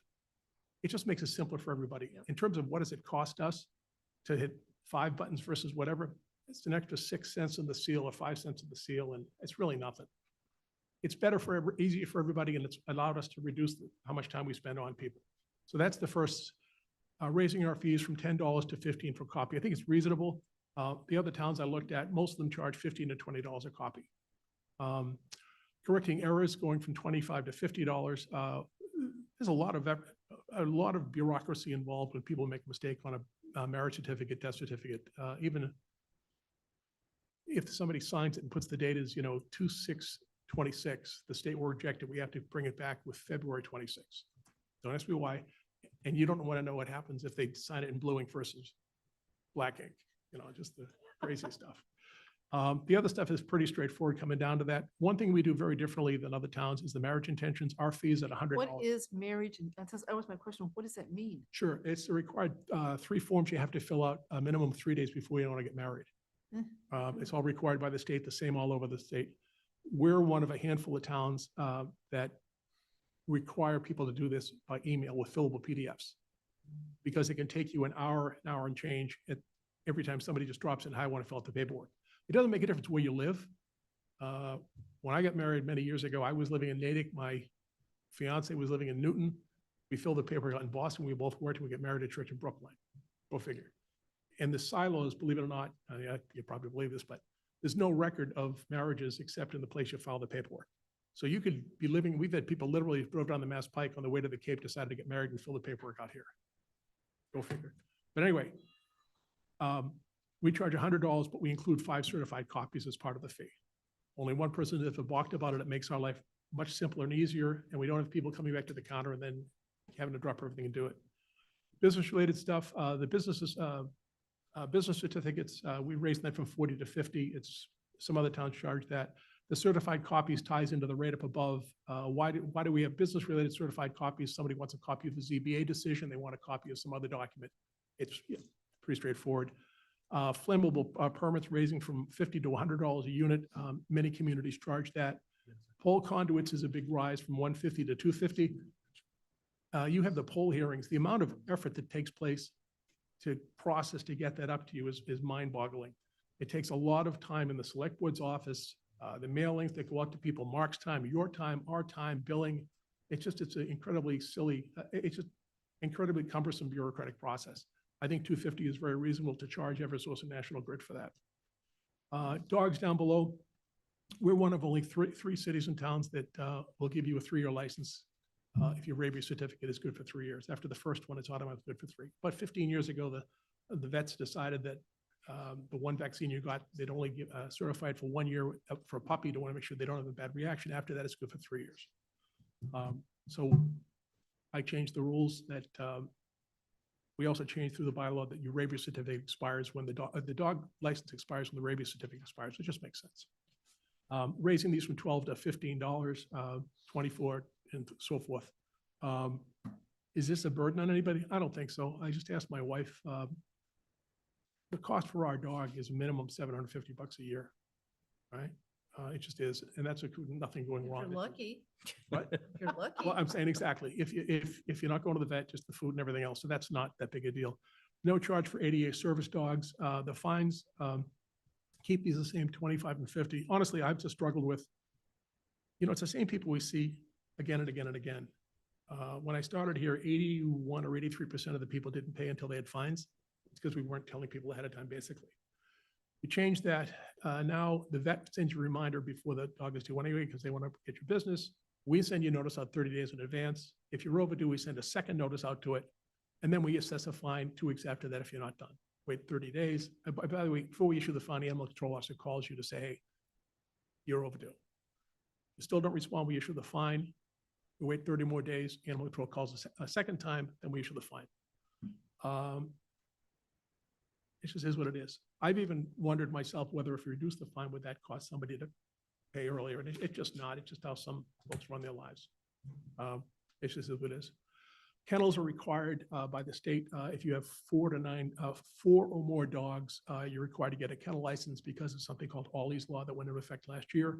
J: It just makes it simpler for everybody. In terms of what does it cost us to hit 5 buttons versus whatever, it's an extra 6 cents in the seal or 5 cents in the seal, and it's really nothing. It's better easier for everybody, and it's allowed us to reduce how much time we spend on people. So that's the first, raising our fees from $10 to $15 per copy. I think it's reasonable. The other towns I looked at, most of them charge $15 to $20 a copy. Correcting errors going from $25 to $50. There's a lot of bureaucracy involved when people make a mistake on a marriage certificate, death certificate. Even if somebody signs it and puts the date as 2/6/26, the state will reject it. We have to bring it back with February 26. Don't ask me why. And you don't want to know what happens if they sign it in blue ink versus black ink. Just the crazy stuff. The other stuff is pretty straightforward coming down to that. One thing we do very differently than other towns is the marriage intentions. Our fees at $100.
C: What is marriage? That was my question. What does that mean?
J: Sure. It's a required 3 forms you have to fill out a minimum of 3 days before you want to get married. It's all required by the state, the same all over the state. We're one of a handful of towns that require people to do this by email with fillable PDFs because it can take you an hour and change every time somebody just drops in, "Hi, I want to fill out the paperwork." It doesn't make a difference where you live. When I got married many years ago, I was living in Natick. My fiance was living in Newton. We filled the paperwork out in Boston. We both worked and we got married at church in Brooklyn. Go figure. And the silos, believe it or not, you probably believe this, but there's no record of marriages except in the place you file the paperwork. So you could be living, we've had people literally drove down the Mass Pike on the way to the Cape, decided to get married and fill the paperwork out here. Go figure. But anyway, we charge $100, but we include 5 certified copies as part of the fee. Only one person has balked about it. It makes our life much simpler and easier, and we don't have people coming back to the counter and then having to drop everything and do it. Business-related stuff, the businesses, business certificates, we raised that from 40 to 50. Some other towns charge that. The certified copies ties into the rate up above. Why do we have business-related certified copies? Somebody wants a copy of the ZBA decision. They want a copy of some other document. It's pretty straightforward. Flammable permits raising from $50 to $100 a unit. Many communities charge that. Pole conduits is a big rise from $150 to $250. You have the poll hearings. The amount of effort that takes place to process to get that up to you is mind-boggling. It takes a lot of time in the select board's office, the mailings that go out to people, Mark's time, your time, our time, billing. It's an incredibly silly, it's just incredibly cumbersome bureaucratic process. I think $250 is very reasonable to charge Eversource and National Grid for that. Dogs down below, we're one of only three cities and towns that will give you a 3-year license if your rabies certificate is good for 3 years. After the first one, it's automatically good for 3. But 15 years ago, the vets decided that the one vaccine you got, they'd only give certified for 1 year for a puppy to want to make sure they don't have a bad reaction. After that, it's good for 3 years. So I changed the rules that we also changed through the bylaw that your rabies certificate expires when the dog license expires when the rabies certificate expires. It just makes sense. Raising these from $12 to $15, $24, and so forth. Is this a burden on anybody? I don't think so. I just asked my wife. The cost for our dog is a minimum $750 a year, right? It just is, and that's nothing going
C: If
J: wrong.
C: you're lucky.
J: What?
C: If you're lucky.
J: Well, I'm saying exactly. If you're not going to the vet, just the food and everything else. So that's not that big a deal. No charge for ADA service dogs. The fines, keep these the same, 25 and 50. Honestly, I've just struggled with, it's the same people we see again and again and again. When I started here, 81 or 83% of the people didn't pay until they had fines. It's because we weren't telling people ahead of time, basically. We changed that. Now the vet sends you a reminder before the dog is due anyway, because they want to get your business. We send you notice out 30 days in advance. If you're overdue, we send a second notice out to it. And then we assess a fine 2 weeks after that if you're not done. Wait 30 days. By the way, before we issue the fine, the animal control officer calls you to say, hey, you're overdue. You still don't respond, we issue the fine. We wait 30 more days, animal control calls us a second time, then we issue the fine. It just is what it is. I've even wondered myself whether if we reduce the fine, would that cost somebody to pay earlier? And it's just not. It's just how some folks run their lives. It just is what it is. Kennels are required by the state. If you have 4 or more dogs, you're required to get a kennel license because of something called Ollie's Law that went into effect last year.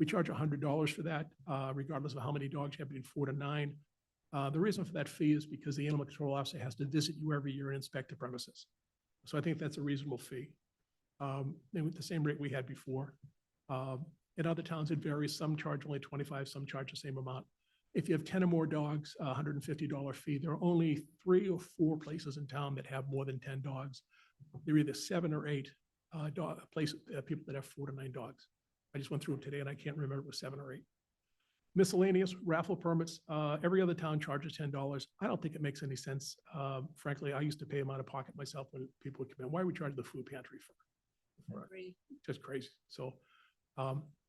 J: We charge $100 for that, regardless of how many dogs you have between 4 to 9. The reason for that fee is because the animal control officer has to visit you every year and inspect the premises. So I think that's a reasonable fee. And with the same rate we had before. In other towns, it varies. Some charge only 25, some charge the same amount. If you have 10 or more dogs, $150 fee. There are only 3 or 4 places in town that have more than 10 dogs. There are either 7 or 8 people that have 4 to 9 dogs. I just went through them today and I can't remember if it was 7 or 8. Miscellaneous raffle permits. Every other town charges $10. I don't think it makes any sense. Frankly, I used to pay them out of pocket myself when people would come in. Why are we charging the food pantry for?
C: Agree.
J: Just crazy. So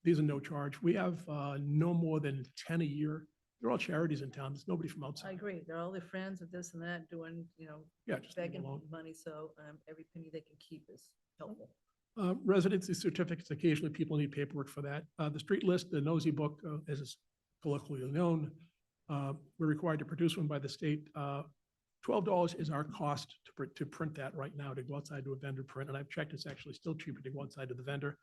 J: these are no charge. We have no more than 10 a year. They're all charities in town. There's nobody from outside.
C: I agree. They're all their friends of this and that doing,
J: Yeah, just leave it
C: begging
J: alone.
C: for money. So every penny they can keep is helpful.
J: Residency certificates, occasionally people need paperwork for that. The street list, the nosy book, as it's colloquially known, we're required to produce one by the state. $12 is our cost to print that right now, to go outside to a vendor print. And I've checked, it's actually still cheaper to go outside to the vendor.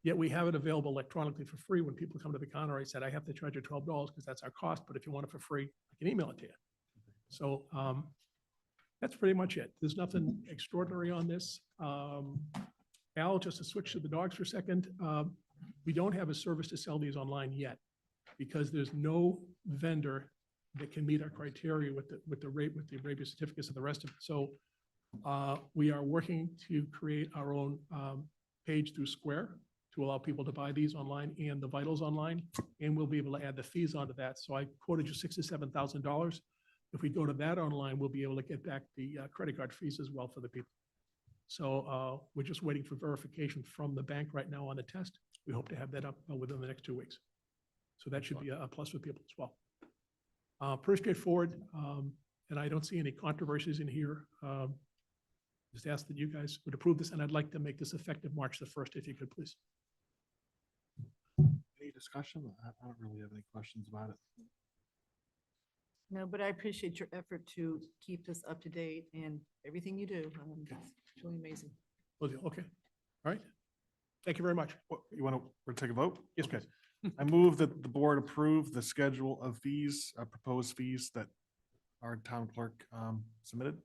J: Yet we have it available electronically for free. When people come to the counter, I said, I have to charge you $12 because that's our cost. But if you want it for free, I can email it to you. So that's pretty much it. There's nothing extraordinary on this. Al, just to switch to the dogs for a second, we don't have a service to sell these online yet because there's no vendor that can meet our criteria with the rabies certificates and the rest of it. So we are working to create our own page through Square to allow people to buy these online and the vitals online, and we'll be able to add the fees onto that. So I quoted you $6,000 to $7,000. If we go to that online, we'll be able to get back the credit card fees as well for the people. So we're just waiting for verification from the bank right now on the test. We hope to have that up within the next 2 weeks. So that should be a plus for people as well. Pretty straightforward, and I don't see any controversies in here. Just ask that you guys would approve this, and I'd like to make this effective March the 1st, if you could, please.
A: Any discussion? I don't really have any questions about it.
C: No, but I appreciate your effort to keep this up to date and everything you do. It's truly amazing.
J: Will do. Okay. All right. Thank you very much.
A: You want to take a vote?
J: Yes,
A: Okay.
J: please.
A: I move that the board approve the schedule of fees, proposed fees that our town clerk submitted.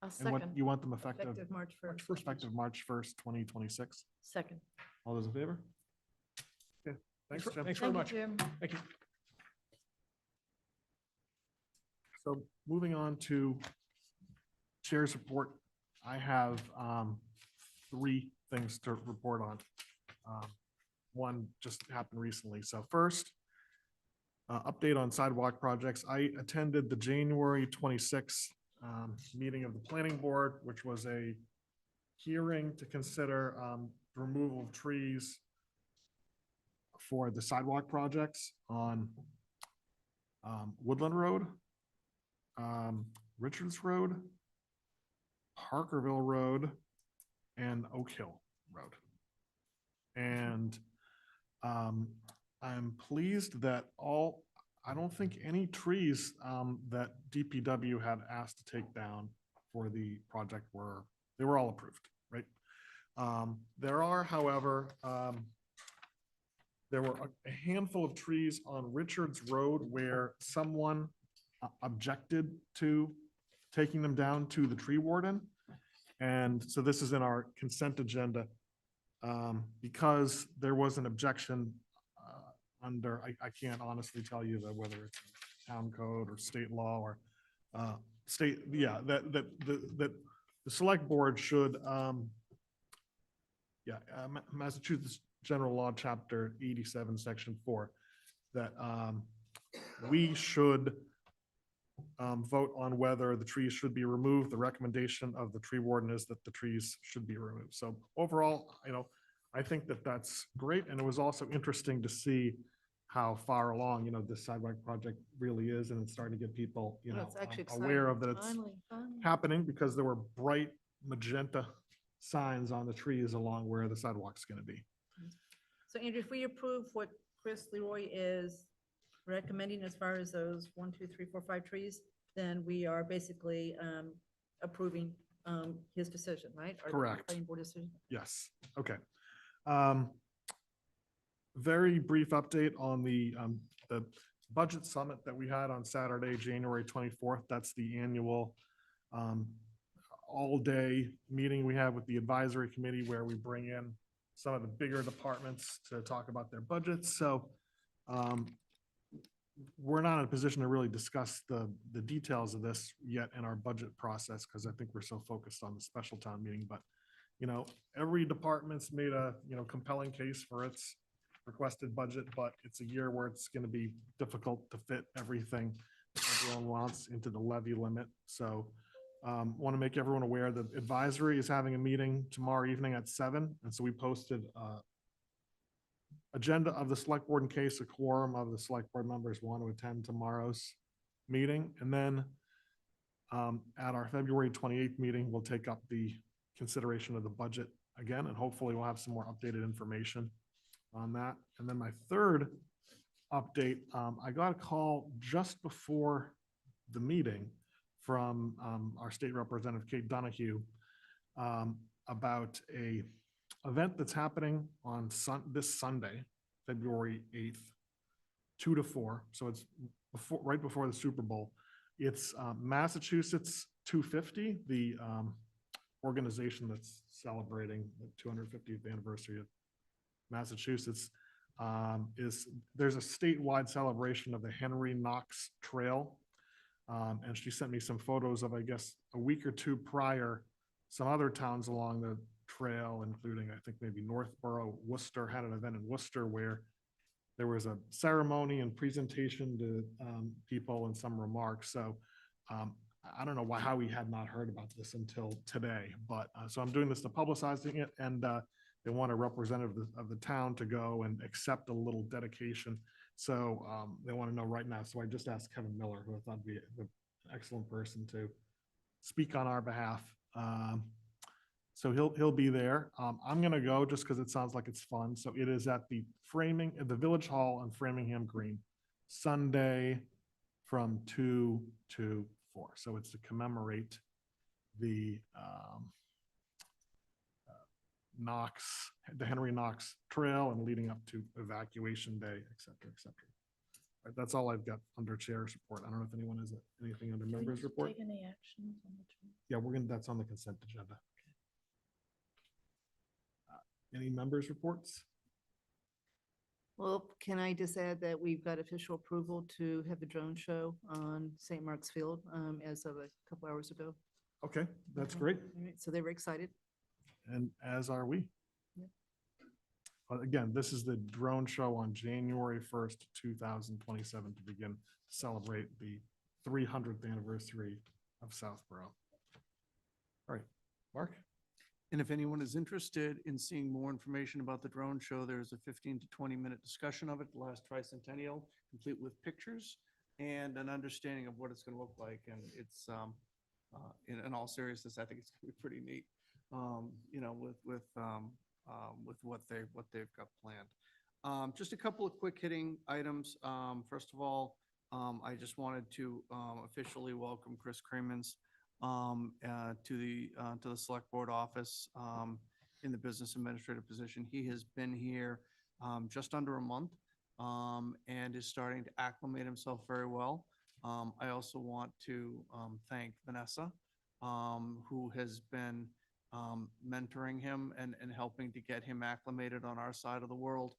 E: A
A: And what,
E: second,
A: you want them effective,
C: Effective March 1st.
A: effective March 1st, 2026?
E: second.
A: All those in favor? Okay, thanks, Jim.
J: Thanks very
E: Thank you,
J: much.
E: Jim.
J: Thank you.
A: So moving on to chair's report, I have three things to report on. One just happened recently. So first, update on sidewalk projects. I attended the January 26th meeting of the planning board, which was a hearing to consider removal of trees for the sidewalk projects on Woodland Road, Richards Road, Parkerville Road, and Oak Hill Road. And I'm pleased that I don't think any trees that DPW had asked to take down for the project they were all approved, right? There are, however, there were a handful of trees on Richards Road where someone objected to taking them down to the tree warden. And so this is in our consent agenda because there was an objection under, I can't honestly tell you that whether it's town code or state law or state, yeah, that the select board should, Massachusetts General Law, Chapter 87, Section 4, that we should vote on whether the trees should be removed. The recommendation of the tree warden is that the trees should be removed. So overall, I think that that's great. And it was also interesting to see how far along, this sidewalk project really is. And it's starting to get people,
C: Yeah, it's actually
A: aware
C: exciting.
A: of that it's
E: Finally, finally.
A: happening because there were bright magenta signs on the trees along where the sidewalk's going to be.
C: So Andrew, if we approve what Chris Leroy is recommending as far as those 1, 2, 3, 4, 5 trees, then we are basically approving his decision, right? Or the
A: Correct.
C: planning board decision.
A: Yes, okay. Very brief update on the budget summit that we had on Saturday, January 24th. That's the annual all-day meeting we have with the advisory committee where we bring in some of the bigger departments to talk about their budgets. So we're not in a position to really discuss the details of this yet in our budget process because I think we're so focused on the special town meeting. But, every department's made a, compelling case for its requested budget, but it's a year where it's going to be difficult to fit everything that everyone wants into the levy limit. So want to make everyone aware that advisory is having a meeting tomorrow evening at 7. And so we posted agenda of the select board in case a quorum of the select board members want to attend tomorrow's meeting. And then at our February 28th meeting, we'll take up the consideration of the budget again, and hopefully we'll have some more updated information on that. And then my third update, I got a call just before the meeting from our state representative, Kate Donahue, about a event that's happening on this Sunday, February 8th, 2 to 4. So it's right before the Super Bowl. It's Massachusetts 250, the organization that's celebrating the 250th anniversary of Massachusetts. There's a statewide celebration of the Henry Knox Trail. And she sent me some photos of, I guess, a week or two prior, some other towns along the trail, including, I think, maybe Northborough, Worcester, had an event in Worcester where there was a ceremony and presentation to people and some remarks. So I don't know how we had not heard about this until today, but so I'm doing this to publicizing it, and they want a representative of the town to go and accept a little dedication. So they want to know right now. So I just asked Kevin Miller, who I thought would be an excellent person to speak on our behalf. So he'll be there. I'm going to go just because it sounds like it's fun. So it is at the Village Hall on Framingham Green, Sunday, from 2 to 4. So it's to commemorate the the Henry Knox Trail and leading up to Evacuation Day, et cetera, et cetera. Right, that's all I've got under chair's report. I don't know if anyone has anything under
E: Do we
A: members
E: need to
A: report.
E: Take any actions on the tree?
A: Yeah, that's on the consent agenda. Any members reports?
C: Well, can I just add that we've got official approval to have a drone show on St. Mark's Field as of a couple hours ago.
A: Okay, that's great.
C: All right, so they were excited.
A: And as are we.
C: Yep.
A: But again, this is the drone show on January 1st, 2027 to begin to celebrate the 300th anniversary of Southborough. All right, Mark?
K: And if anyone is interested in seeing more information about the drone show, there's a 15 to 20-minute discussion of it, the last tricentennial, complete with pictures and an understanding of what it's going to look like. And it's, in all seriousness, I think it's going to be pretty neat, you know, with what they've got planned. Just a couple of quick hitting items. First of all, I just wanted to officially welcome Chris Cremans to the select board office in the business administrative position. He has been here just under a month and is starting to acclimate himself very well. I also want to thank Vanessa, who has been mentoring him and helping to get him acclimated on our side of the world.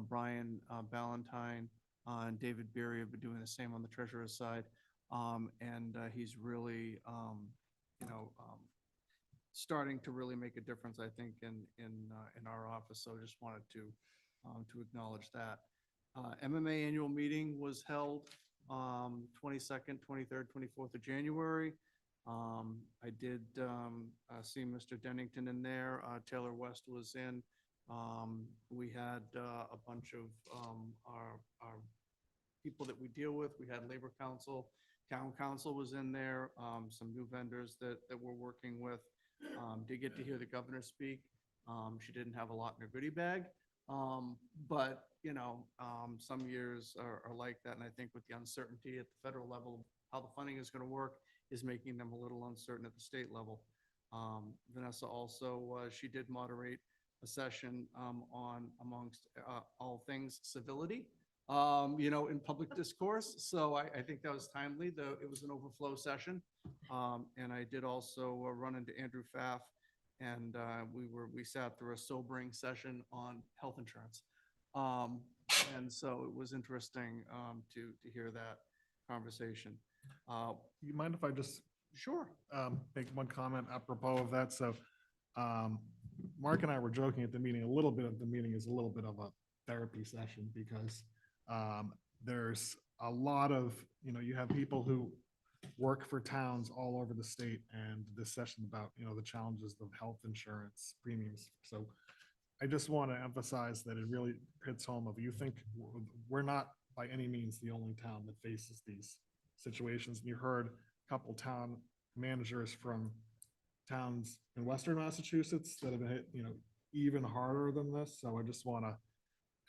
K: Brian Ballantyne and David Beery have been doing the same on the treasurer's side. And he's really, you know, starting to really make a difference, I think, in our office. So just wanted to acknowledge that. MMA annual meeting was held 22nd, 23rd, 24th of January. I did see Mr. Dennington in there. Taylor West was in. We had a bunch of our people that we deal with. We had Labor Council. Town Council was in there, some new vendors that we're working with. Did get to hear the governor speak. She didn't have a lot in her goodie bag, but you know, some years are like that. And I think with the uncertainty at the federal level, how the funding is going to work is making them a little uncertain at the state level. Vanessa also, she did moderate a session on amongst all things civility. You know, in public discourse. So I think that was timely, though it was an overflow session. And I did also run into Andrew Pfaff, and we sat through a sobering session on health insurance. And so it was interesting to hear that conversation.
A: You mind if I just
K: Sure.
A: make one comment apropos of that? So Mark and I were joking at the meeting, a little bit of the meeting is a little bit of a therapy session because there's a lot of, you know, you have people who work for towns all over the state, and this session about, you know, the challenges of health insurance premiums. So I just want to emphasize that it really hits home of, you think we're not by any means the only town that faces these situations. And you heard a couple town managers from towns in Western Massachusetts that have been hit, you know, even harder than this. So I just want to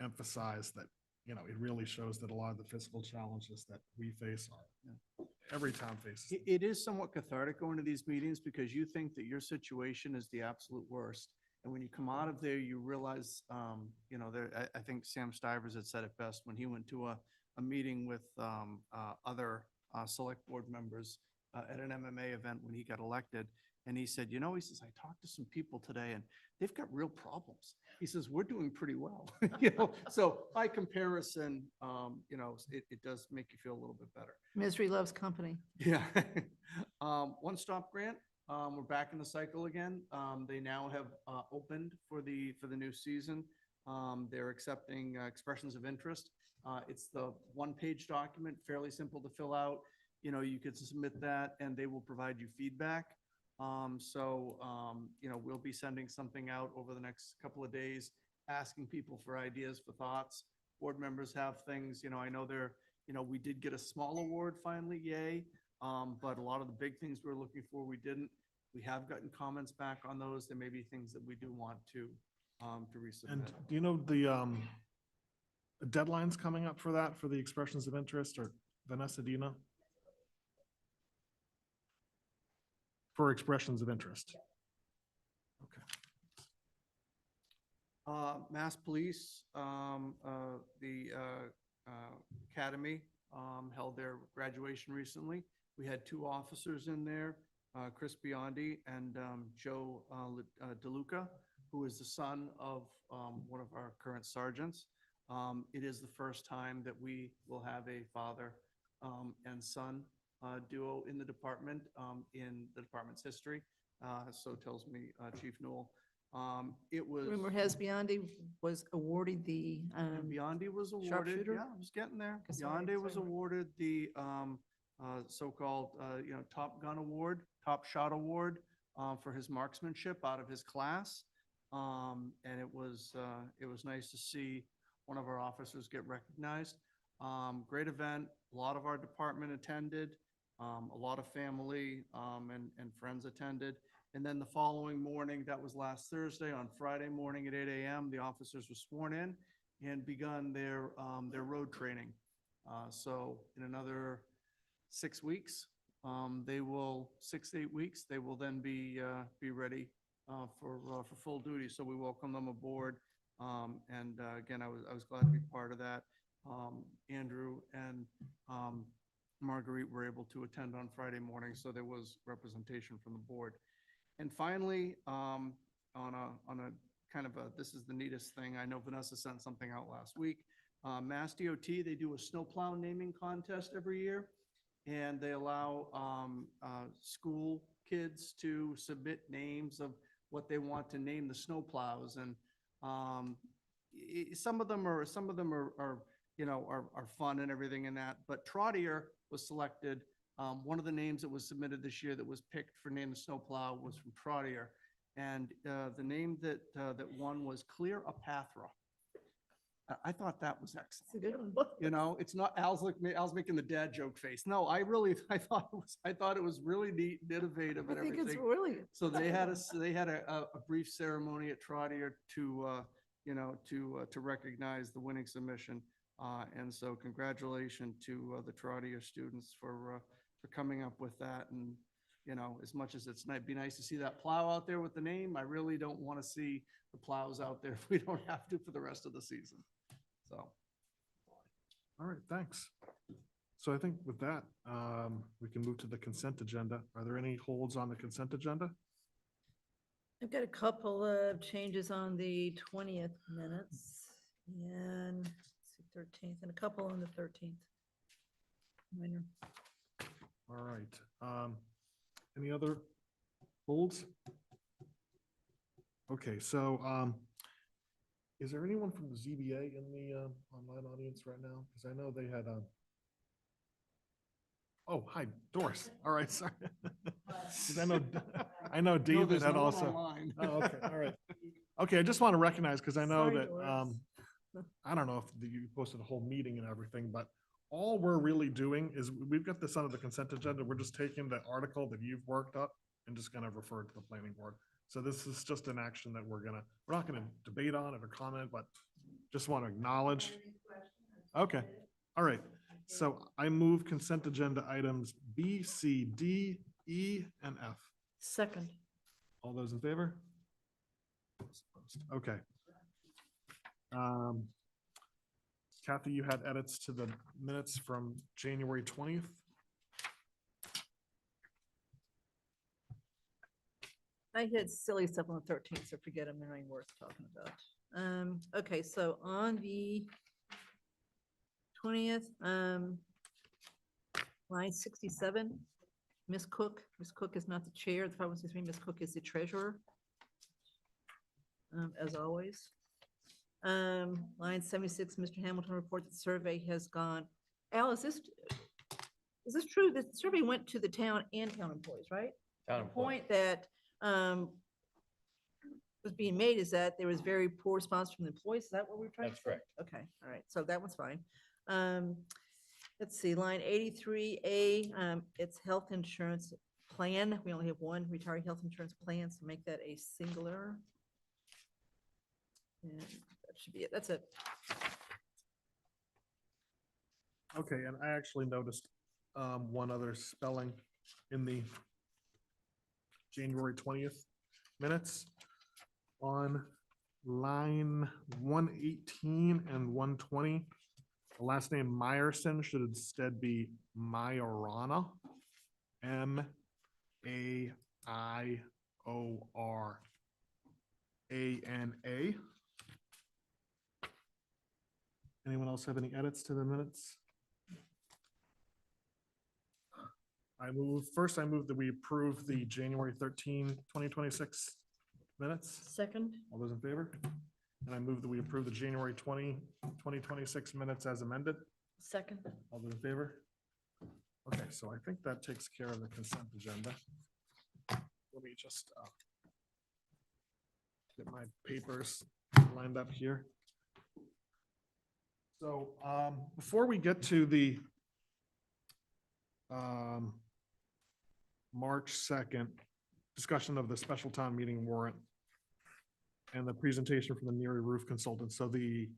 A: emphasize that, you know, it really shows that a lot of the fiscal challenges that we face are, every town faces.
K: It is somewhat cathartic going to these meetings because you think that your situation is the absolute worst. And when you come out of there, you realize, you know, I think Sam Stivers had said it best when he went to a meeting with other select board members at an MMA event when he got elected. And he said, you know, he says, I talked to some people today and they've got real problems. He says, we're doing pretty well. You know, so by comparison, you know, it does make you feel a little bit better.
C: Misery loves company.
K: Yeah. One Stop Grant, we're back in the cycle again. They now have opened for the new season. They're accepting expressions of interest. It's the one-page document, fairly simple to fill out. You know, you could submit that and they will provide you feedback. You know, we'll be sending something out over the next couple of days, asking people for ideas, for thoughts. Board members have things, you know, I know you know, we did get a small award finally, yay. But a lot of the big things we were looking for, we didn't. We have gotten comments back on those. There may be things that we do want to resubmit.
A: And do you know the deadline's coming up for that, for the expressions of interest, or Vanessa, do you know? For expressions of interest. Okay.
K: Mass Police, the Academy held their graduation recently. We had two officers in there, Chris Biondi and Joe DeLuca, who is the son of one of our current sergeants. It is the first time that we will have a father and son duo in the department, in the department's history. So tells me Chief Newell. It was.
C: Rumor has Biondi was awarded the,
K: Biondi was awarded,
C: sharpshooter?
K: yeah, I was getting there.
C: Sorry,
K: Biondi was
C: sorry.
K: awarded the so-called, Top Gun Award, Top Shot Award for his marksmanship out of his class. And it was nice to see one of our officers get recognized. Great event. A lot of our department attended. A lot of family and friends attended. And then the following morning, that was last Thursday, on Friday morning at 8 a.m., the officers were sworn in and begun their road training. So in another 6 weeks, 6 to 8 weeks, they will then be ready for full duty. So we welcome them aboard. And again, I was glad to be part of that. Andrew and Marguerite were able to attend on Friday morning, so there was representation from the board. And finally, on a kind of this is the neatest thing. I know Vanessa sent something out last week. Mass DOT, they do a snowplow naming contest every year, and they allow school kids to submit names of what they want to name the snowplows. And some of them are fun and everything in that. But Trottier was selected. One of the names that was submitted this year that was picked for name the snowplow was from Trottier. And the name that won was Clear Apathra. I thought that was excellent.
C: It's a good one.
K: It's not Al's making the dad joke face. No, I thought it was really neat, and innovative,
C: I
K: and
C: think
K: everything.
C: it's really.
K: So they had a brief ceremony at Trottier to recognize the winning submission. And so congratulations to the Trottier students for coming up with that. And, as much as be nice to see that plow out there with the name, I really don't want to see the plows out there if we don't have to for the rest of the season. So.
A: All right, thanks. So I think with that, we can move to the consent agenda. Are there any holds on the consent agenda?
C: I've got a couple of changes on the 20th minutes and 13th, and a couple on the 13th. Minor.
A: All right. Any other holds? Okay, so is there anyone from the ZBA in the online audience right now? Because I know they had oh, hi, Doris. All right, sorry. 'Cause I know David
K: there's
A: had
K: no one
A: also.
K: online.
A: Oh, okay, all right. Okay, I just want to recognize, because I know
C: Sorry,
A: that,
C: Doris.
A: I don't know if you posted a whole meeting and everything, but all we're really doing is we've got this under the consent agenda. We're just taking the article that you've worked up and just gonna refer it to the planning board. So this is just an action that we're not gonna debate on it or comment, but just want to acknowledge. Okay, all right. So I move consent agenda items B, C, D, E, and F.
E: Second.
A: All those in favor? Okay. Kathy, you had edits to the minutes from January 20th.
C: I had silly stuff on the 13th, so forget them, they're not worth talking about. Okay, so on the 20th, line 67, Ms. Cook. Ms. Cook is not the chair of the 5163. Ms. Cook is the treasurer, as always. Line 76, Mr. Hamilton reports the survey has gone. Al, is this true? The survey went to the town and town employees, right?
D: Town
C: The
D: employees.
C: point that was being made is that there was very poor response from the employees. Is that what we're trying to
D: That's
C: say?
D: correct.
C: Okay, all right. So that one's fine. Let's see, line 83A, it's health insurance plan. We only have one retiree health insurance plan, so make that a singular. And that should be it. That's it.
A: Okay, and I actually noticed one other spelling in the January 20th minutes on line 118 and 120. The last name Meyerson should instead be Majorana. Maiorana. Anyone else have any edits to the minutes? I move that we approve the January 13, 2026 minutes.
E: Second,
A: All those in favor? And I move that we approve the January 2026 minutes as amended.
E: second.
A: All those in favor? Okay, so I think that takes care of the consent agenda. Let me just get my papers lined up here. So before we get to the March 2nd discussion of the special town meeting warrant and the presentation from the Neary Roof Consultant. So the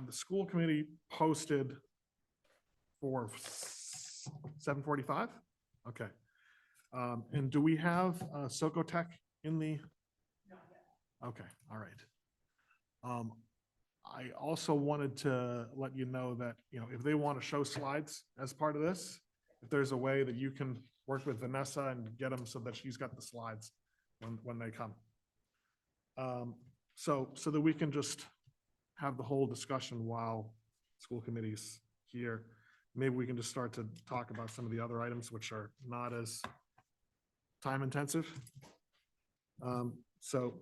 A: school committee posted for 7:45? Okay. And do we have Socotec in the? Okay, all right. I also wanted to let you know that, if they want to show slides as part of this, if there's a way that you can work with Vanessa and get them so that she's got the slides when they come. So that we can just have the whole discussion while school committee's here. Maybe we can just start to talk about some of the other items which are not as time intensive. So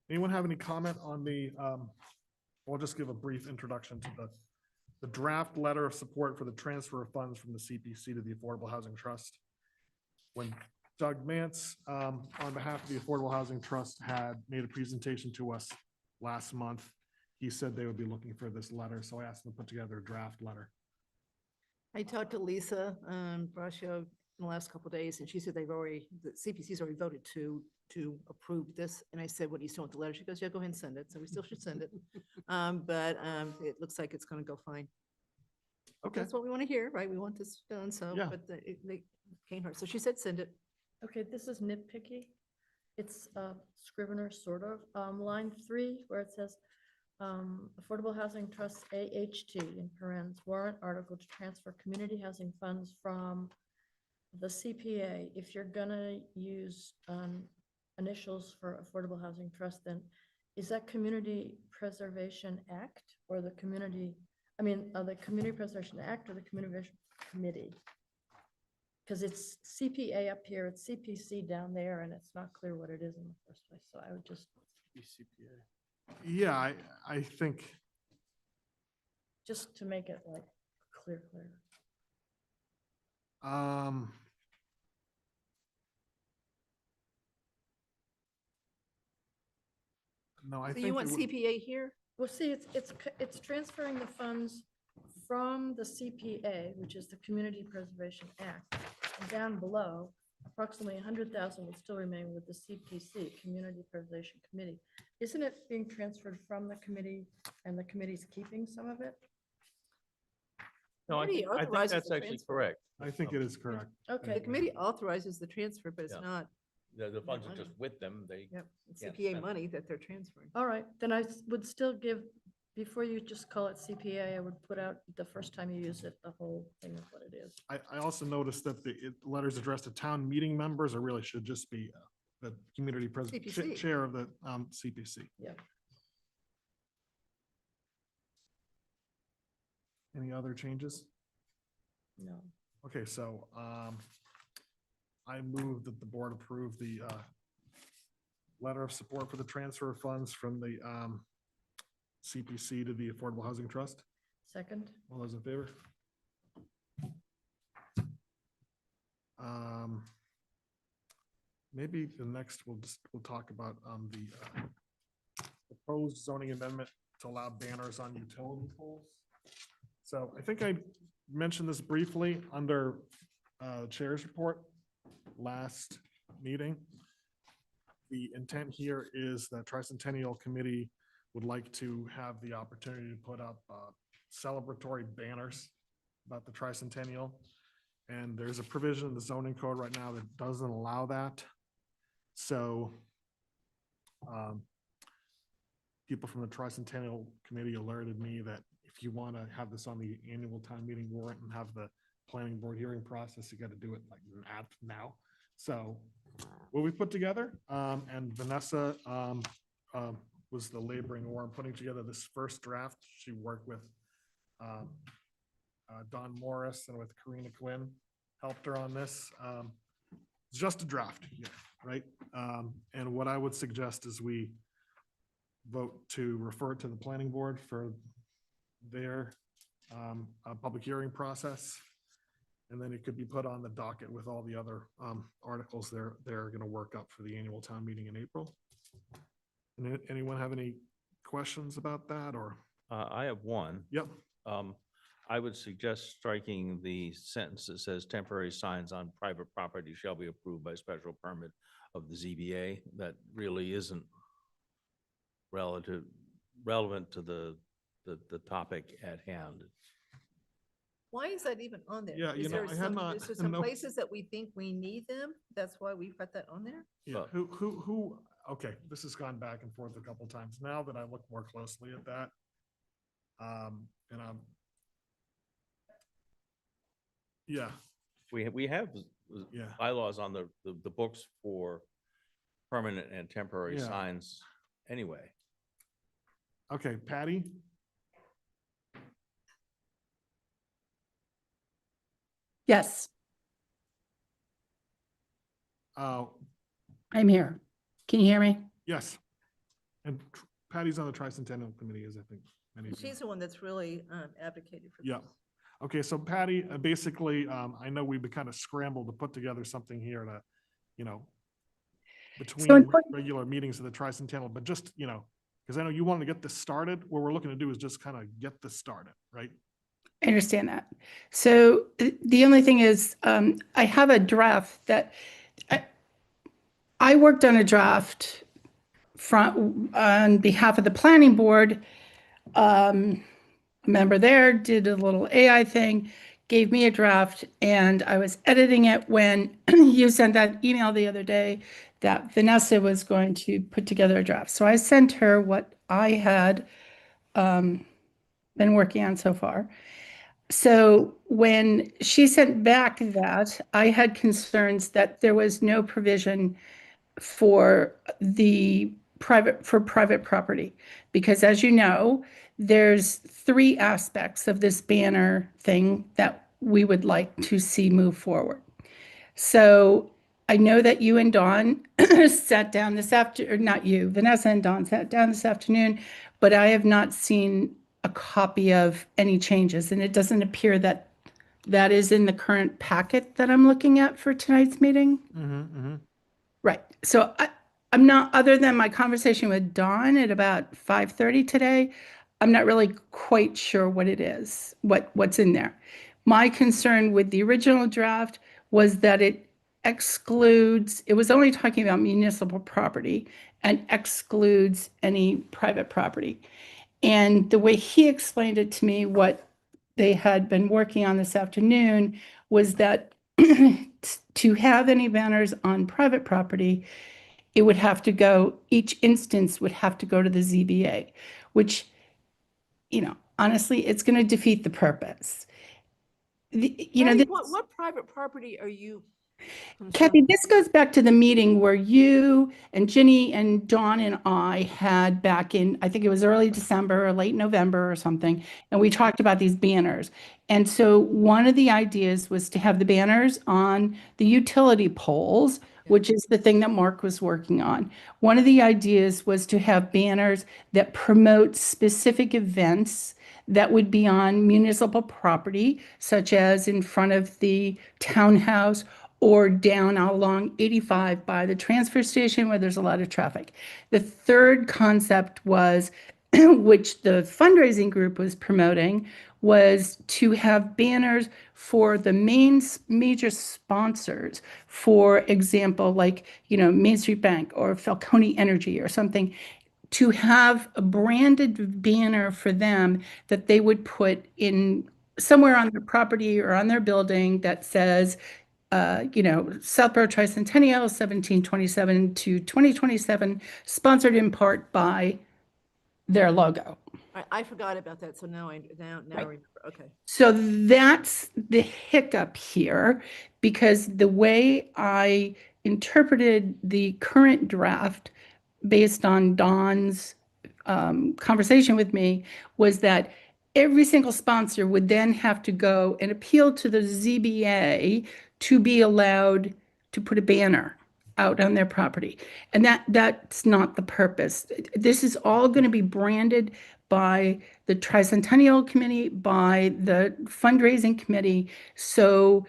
A: anyone have any comment on the, I'll just give a brief introduction to the draft letter of support for the transfer of funds from the CPC to the Affordable Housing Trust. When Doug Mance, on behalf of the Affordable Housing Trust, had made a presentation to us last month, he said they would be looking for this letter, so I asked them to put together a draft letter.
C: I talked to Lisa Braccio in the last couple of days, and she said the CPC's already voted to approve this. And I said, what do you still want the letter? She goes, yeah, go ahead and send it. So we still should send it. But it looks like it's going to go fine.
A: Okay,
C: That's what we want to hear, right? We want this done, so,
A: Yeah.
C: but they can't hurt. So she said, send it.
E: Okay, this is nitpicky. It's Scrivener, sort of. Line 3, where it says, Affordable Housing Trust, AHT, in parens, warrant article to transfer community housing funds from the CPA. If you're gonna use initials for Affordable Housing Trust, then is that Community Preservation Act or the Community Preservation Act or the Community Committee? Because it's CPA up here, it's CPC down there, and it's not clear what it is in the first place. So I would just,
A: yeah, I think,
E: just to make it like clear.
A: no, I
C: So
A: think.
C: you want
A: it would-
C: CPA here?
E: Well, see, it's transferring the funds from the CPA, which is the Community Preservation Act. And down below, approximately 100,000 would still remain with the CPC, Community Preservation Committee. Isn't it being transferred from the committee and the committee's keeping some of it?
D: No, I
C: Committee
D: think
C: authorizes
D: that's
C: the
D: actually
C: transfer.
D: correct.
A: I think it is correct.
C: The
E: Okay,
C: committee authorizes the transfer, but it's
D: Yeah.
C: not,
D: The funds are
C: money.
D: just with them. They,
C: yep, it's
D: Yeah,
C: CPA
D: and-
C: money that they're transferring.
E: all right, then I would still give, before you just call it CPA, I would put out the first time you use it, the whole thing of what it is.
A: I also noticed that the letters addressed to town meeting members, or really should just be the community president,
C: CPC.
A: chair of the CPC.
E: Yeah.
A: Any other changes?
E: No.
A: Okay, so I move that the board approve the letter of support for the transfer of funds from the CPC to the Affordable Housing Trust.
E: Second,
A: All those in favor? Maybe the next, we'll talk about the proposed zoning amendment to allow banners on utility poles. So I think I mentioned this briefly under Chair's report last meeting. The intent here is that Tricentennial Committee would like to have the opportunity to put up celebratory banners about the tricentennial. And there's a provision in the zoning code right now that doesn't allow that. So people from the Tricentennial Committee alerted me that if you want to have this on the annual town meeting warrant and have the planning board hearing process, you got to do it like now. So what we put together, and Vanessa was the laboring oar in putting together this first draft. She worked with Don Morris and with Karina Quinn, helped her on this. It's just a draft here, right? And what I would suggest is we vote to refer it to the planning board for their public hearing process. And then it could be put on the docket with all the other articles they're going to work up for the annual town meeting in April. And anyone have any questions about that or?
D: I have one.
A: Yep.
D: I would suggest striking the sentence that says temporary signs on private property shall be approved by special permit of the ZBA. That really isn't relevant to the topic at hand.
C: Why is that even on there?
A: Yeah,
C: Is there
A: I had
C: some-
A: not.
C: Is there some
A: no-
C: places that we think we need them? That's why we've got that on there?
A: Yeah, who, okay, this has gone back and forth a couple times. Now that I look more closely at that, and yeah,
D: We have
A: yeah,
D: bylaws on the books for permanent and temporary
A: Yeah.
D: signs anyway.
A: okay, Patty?
L: Yes,
A: Oh,
L: I'm here. Can you hear me?
A: yes. And Patty's on the Tricentennial Committee, as I think many of you know.
C: She's the one that's really advocated for
A: Yeah.
C: this.
A: Okay, so Patty, basically, I know we've been kind of scrambled to put together something here to, between
L: in put-
A: regular meetings of the Tricentennial, but just, because I know you wanted to get this started. What we're looking to do is just kind of get this started, right?
L: I understand that. So the only thing is, I have a draft that I worked on a draft on behalf of the planning board. A member there did a little AI thing, gave me a draft, and I was editing it when you sent that email the other day that Vanessa was going to put together a draft. So I sent her what I had been working on so far. So when she sent back that, I had concerns that there was no provision for private property. Because as you know, there's 3 aspects of this banner thing that we would like to see move forward. So I know that you and Dawn sat down this afternoon, not you, Vanessa and Dawn sat down this afternoon, but I have not seen a copy of any changes, and it doesn't appear that that is in the current packet that I'm looking at for tonight's meeting. Right. So I'm not, other than my conversation with Dawn at about 5:30 today, I'm not really quite sure what it is, what's in there. My concern with the original draft was that it was only talking about municipal property and excludes any private property. And the way he explained it to me, what they had been working on this afternoon was that to have any banners on private property, it would have to go, each instance would have to go to the ZBA, which, honestly, it's going to defeat the purpose.
C: Patty, what private property are you?
L: Kathy, this goes back to the meeting where you and Ginny and Dawn and I had back in, I think it was early December or late November or something, and we talked about these banners. And so one of the ideas was to have the banners on the utility poles, which is the thing that Mark was working on. One of the ideas was to have banners that promote specific events that would be on municipal property, such as in front of the townhouse or down along 85 by the transfer station where there's a lot of traffic. The third concept was, which the fundraising group was promoting, was to have banners for the major sponsors, for example, like, Main Street Bank or Falcone Energy or something, to have a branded banner for them that they would put in somewhere on their property or on their building that says, Southborough Tricentennial 1727 to 2027, sponsored in part by their logo.
C: I forgot about that, so now I
L: Right.
C: remember, okay.
L: So that's the hiccup here, because the way I interpreted the current draft based on Dawn's conversation with me was that every single sponsor would then have to go and appeal to the ZBA to be allowed to put a banner out on their property. And that's not the purpose. This is all going to be branded by the Tricentennial Committee, by the fundraising committee. So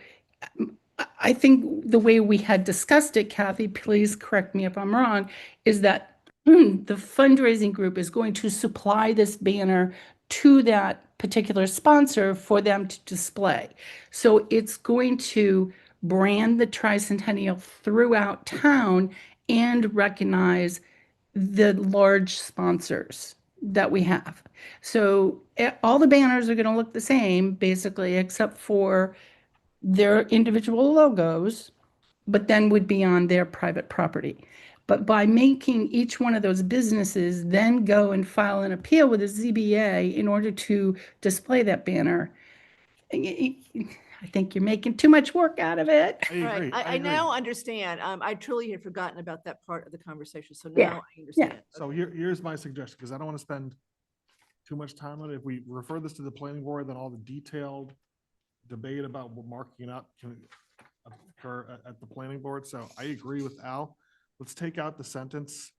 L: I think the way we had discussed it, Kathy, please correct me if I'm wrong, is that the fundraising group is going to supply this banner to that particular sponsor for them to display. So it's going to brand the Tricentennial throughout town and recognize the large sponsors that we have. So all the banners are going to look the same, basically, except for their individual logos, but then would be on their private property. But by making each one of those businesses then go and file an appeal with the ZBA in order to display that banner, I think you're making too much work out of it.
A: I
C: All right,
A: agree.
C: I
A: agree.
C: now understand. I truly had forgotten about that part of the conversation, so
L: Yeah,
C: now I understand.
A: So here's my suggestion, because I don't want to spend too much time on it. If we refer this to the planning board, then all the detailed debate about what marking up can occur at the planning board. So I agree with Al. Let's take out the sentence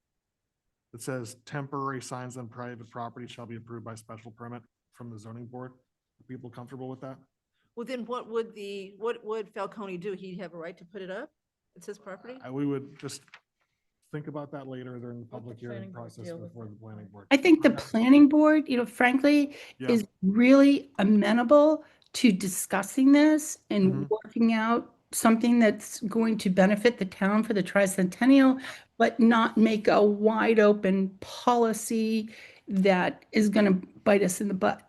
A: that says temporary signs on private property shall be approved by special permit from the zoning board. Are people comfortable with that?
C: Well, then what would Falcone do? He'd have a right to put it up? It's his property?
A: We would just think about that later during the
E: Let the
A: public hearing
E: planning board
A: process
E: deal with
A: before
E: it.
A: the planning board.
L: I think the planning board, frankly,
A: Yeah.
L: is really amenable to discussing this and
A: Mhm.
L: working out something that's going to benefit the town for the tricentennial, but not make a wide open policy that is going to bite us in the butt.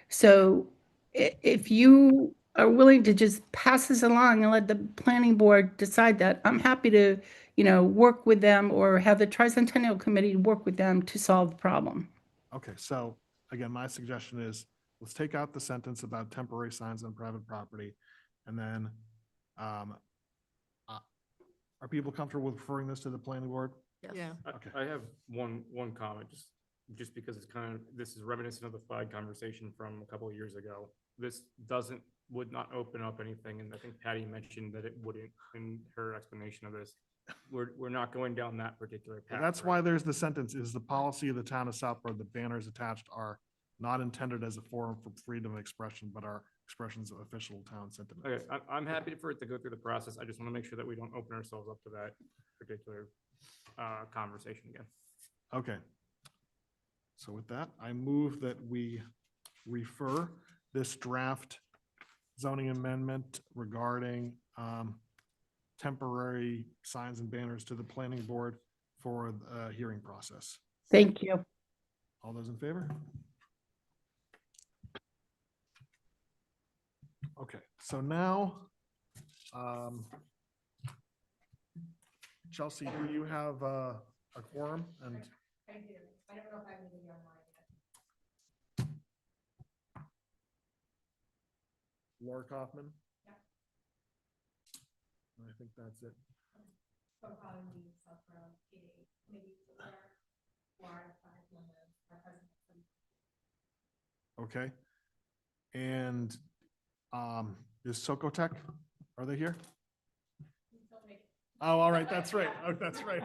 L: So if you are willing to just pass this along and let the planning board decide that, I'm happy to, work with them or have the tricentennial committee work with them to solve the problem.
A: Okay, so again, my suggestion is, let's take out the sentence about temporary signs on private property. And then, are people comfortable with referring this to the planning board?
C: Yeah.
A: Okay.
F: I have one comment, just because it's this is reminiscent of the flag conversation from a couple of years ago. This would not open up anything, and I think Patty mentioned that it wouldn't in her explanation of this. We're not going down that particular path.
A: That's why there's the sentence, is the policy of the town of Southborough, the banners attached are not intended as a forum for freedom of expression, but are expressions of official town sentiment.
F: Okay, I'm happy for it to go through the process. I just want to make sure that we don't open ourselves up to that particular conversation again.
A: Okay. So with that, I move that we refer this draft zoning amendment regarding temporary signs and banners to the planning board for the hearing process.
L: Thank you.
A: All those in favor? Okay, so now, Chelsea, do you have a quorum? And
L: I do. I don't know if I'm going to be online.
A: Laura Kaufman? Yeah. I think that's it. Okay. And is Socotec, are they here? Oh, all right, that's right. Oh, that's right.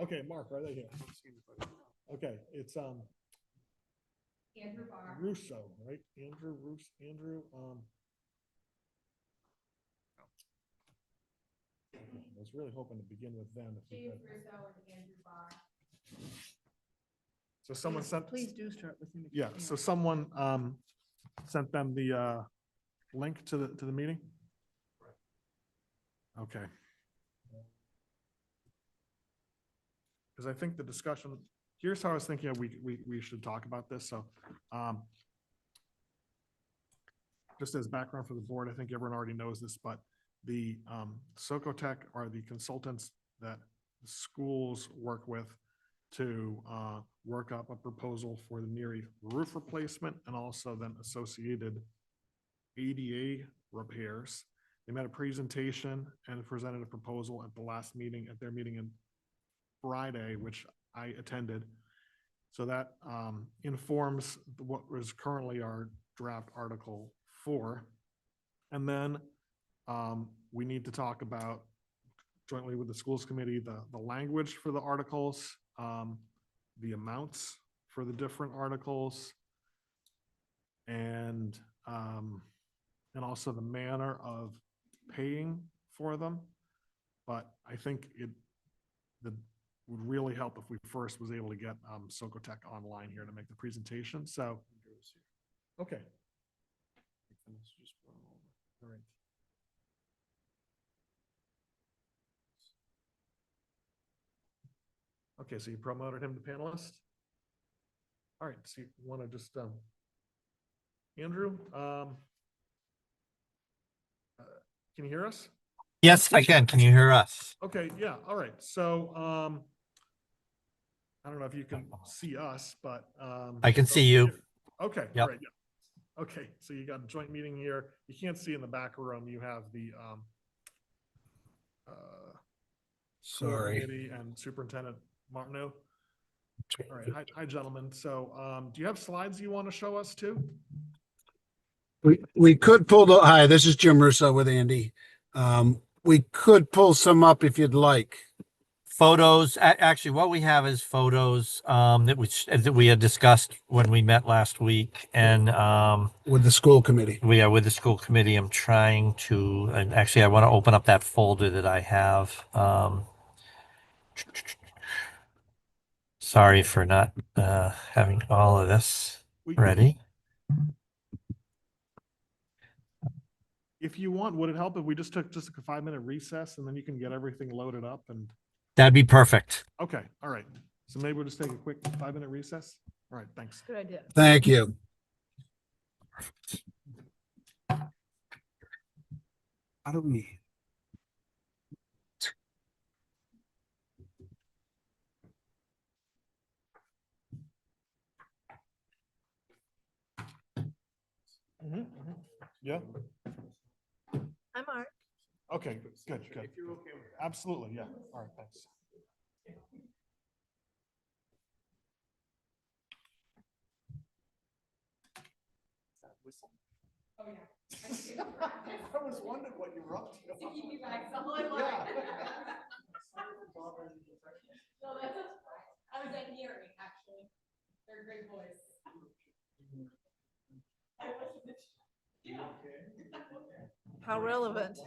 A: Okay, Mark, are they here? Okay, it's
L: Andrew Barr.
A: Russo, right? Andrew. I was really hoping to begin with them. If we could.
L: Russo and Andrew Barr.
A: So someone sent.
C: Please do start with me.
A: Yeah, so someone sent them the link to the meeting? Okay. Because I think the discussion here's how I was thinking we should talk about this. So, just as background for the board, I think everyone already knows this, but the Socotec are the consultants that the schools work with to work up a proposal for the Neary roof replacement and also then associated ADA repairs. They made a presentation and presented a proposal at the last meeting, at their meeting in Friday, which I attended. So that informs what is currently our draft Article 4. And then we need to talk about jointly with the schools committee, the language for the articles, the amounts for the different articles, and also the manner of paying for them. But I think it would really help if we first was able to get Socotec online here to make the presentation. So, okay. All right. Okay, so you promoted him to panelist? All right, so you want to just, Andrew, can you hear us?
M: Yes, I can. Can you hear us?
A: Okay, yeah, all right. So, I don't know if you can see us, but.
M: I can see you.
A: Okay, all
M: Yep.
A: right, yeah. Okay, so you got a joint meeting here. You can't see in the back room. You have the, school
M: Sorry.
A: committee and Superintendent Martineau. All right, hi, gentlemen. So, do you have slides you want to show us too?
N: We could pull the, hi, this is Jim Russo with Andy. We could pull some up if you'd like.
M: Photos, actually, what we have is photos that we had discussed when we met last week, and
N: With the school committee.
M: we are with the school committee. I'm trying to, and actually, I want to open up that folder that I have. Sorry for not having all of this ready.
A: If you want, would it help if we just took just a 5-minute recess and then you can get everything loaded up and,
M: That'd be perfect.
A: okay, all right. So maybe we'll just take a quick 5-minute recess. All right, thanks.
C: Good idea.
N: Thank you. How do we?
A: Yeah,
C: Hi, Mark.
A: okay, good. Absolutely, yeah. All right, thanks. Oh, yeah. I was wondering what you were up to. To keep me back, so I'm like.
E: No, that's, I was at Neary, actually. They're a great boys.
C: How relevant.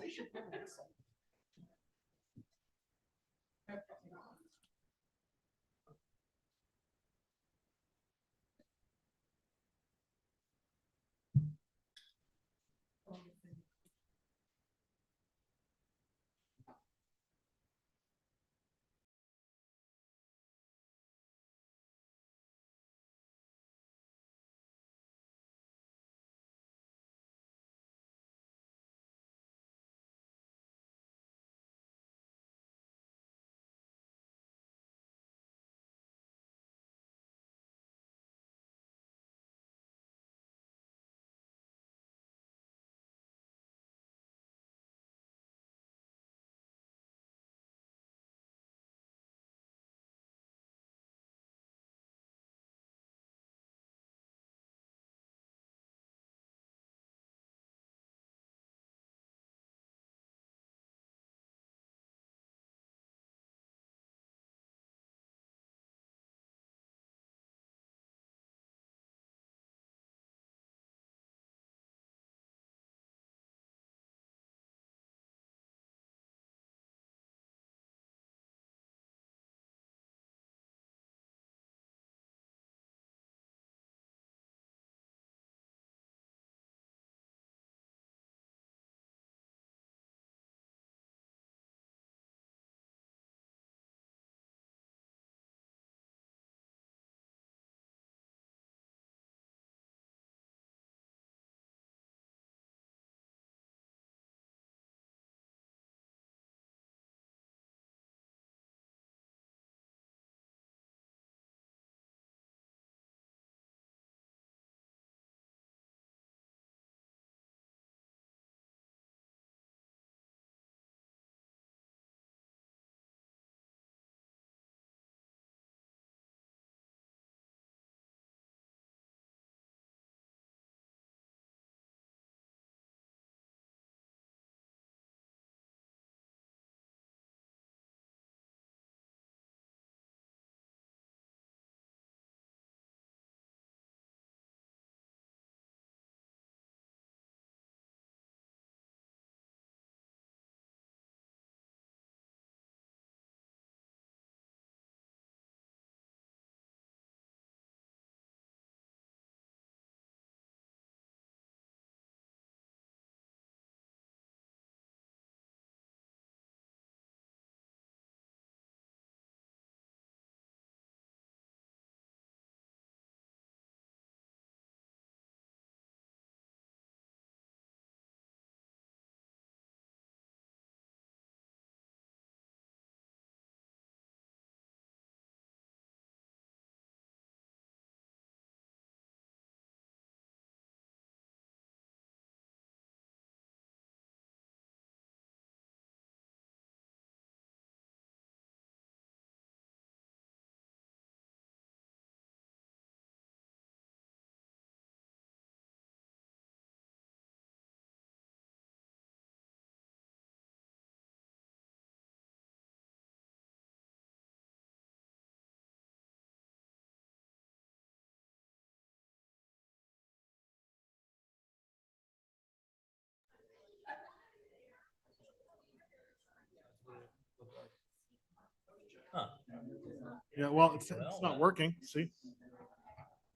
A: Yeah, well, it's not working. See?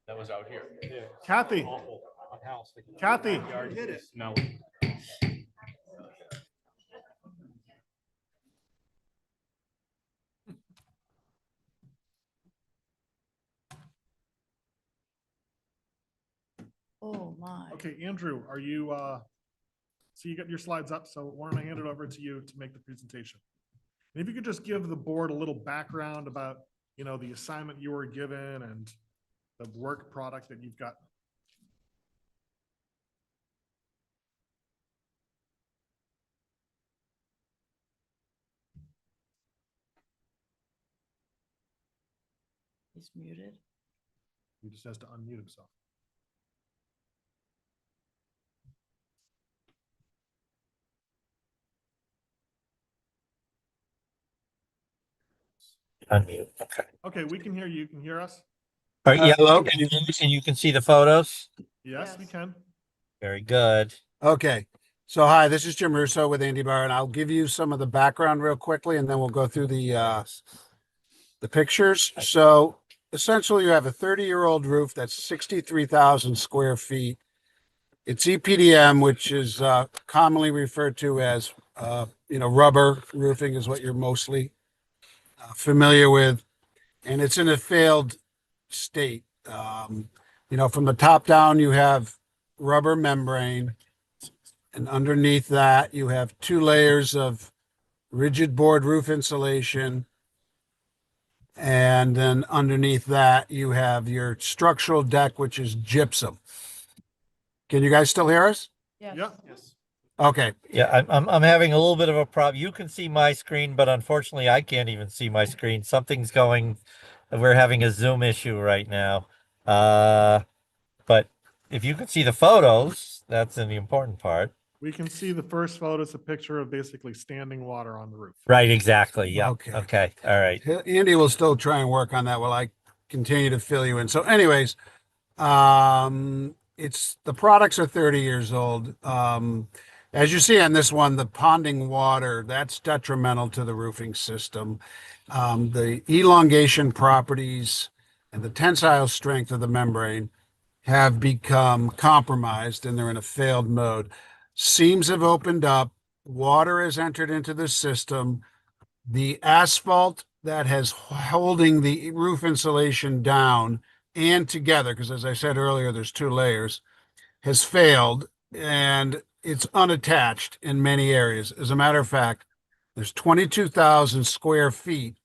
D: That was out here.
A: Kathy, Kathy.
F: Hit it.
D: No.
E: Oh, my.
A: Okay, Andrew, are you, so you got your slides up, so why don't I hand it over to you to make the presentation? And if you could just give the board a little background about, the assignment you were given and the work product that you've got.
E: He's muted.
A: He just has to unmute himself.
M: Unmute. Okay.
A: Okay, we can hear you. You can hear us?
M: All right, yeah,
N: Hello?
M: and you can see the photos?
A: Yes, we can.
M: Very good.
N: Okay. So hi, this is Jim Russo with Andy Barr, and I'll give you some of the background real quickly, and then we'll go through the pictures. So essentially, you have a 30-year-old roof that's 63,000 square feet. It's EPDM, which is commonly referred to as, rubber roofing is what you're mostly familiar with, and it's in a failed state. From the top down, you have rubber membrane, and underneath that, you have 2 layers of rigid board roof insulation. And then underneath that, you have your structural deck, which is gypsum. Can you guys still hear us?
E: Yes.
A: Yeah.
K: Yes.
N: Okay.
M: Yeah, I'm having a little bit of a problem. You can see my screen, but unfortunately I can't even see my screen. Something's going, we're having a Zoom issue right now. But if you can see the photos, that's the important part.
A: We can see the first photo. It's a picture of basically standing water on the roof.
M: Right, exactly. Yeah.
N: Okay.
M: Okay. All right.
N: Andy will still try and work on that while I continue to fill you in. So anyways, it's the products are 30 years old. As you see on this one, the ponding water, that's detrimental to the roofing system. The elongation properties and the tensile strength of the membrane have become compromised and they're in a failed mode. Seams have opened up, water has entered into the system. The asphalt that has holding the roof insulation down and together, because as I said earlier, there's 2 layers, has failed and it's unattached in many areas. As a matter of fact, there's 22,000 square feet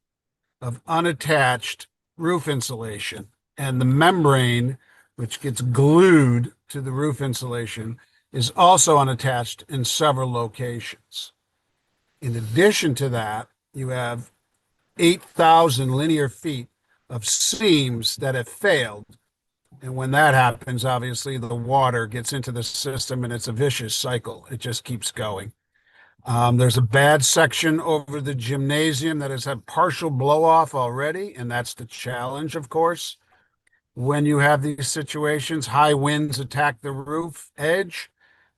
N: of unattached roof insulation, and the membrane, which gets glued to the roof insulation, is also unattached in several locations. In addition to that, you have 8,000 linear feet of seams that have failed. And when that happens, obviously the water gets into the system and it's a vicious cycle. It just keeps going. There's a bad section over the gymnasium that has had partial blow off already. And that's the challenge, of course. When you have these situations, high winds attack the roof edge.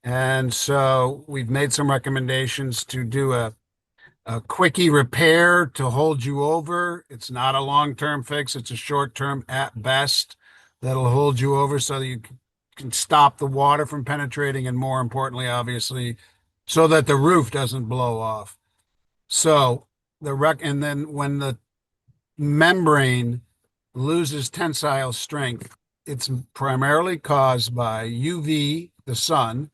N: And so we've made some recommendations to do a quickie repair to hold you over. It's not a long-term fix. It's a short-term at best that'll hold you over so that you can stop the water from penetrating, and more importantly, obviously, so that the roof doesn't blow off. So and then when the membrane loses tensile strength, it's primarily caused by UV, the sun,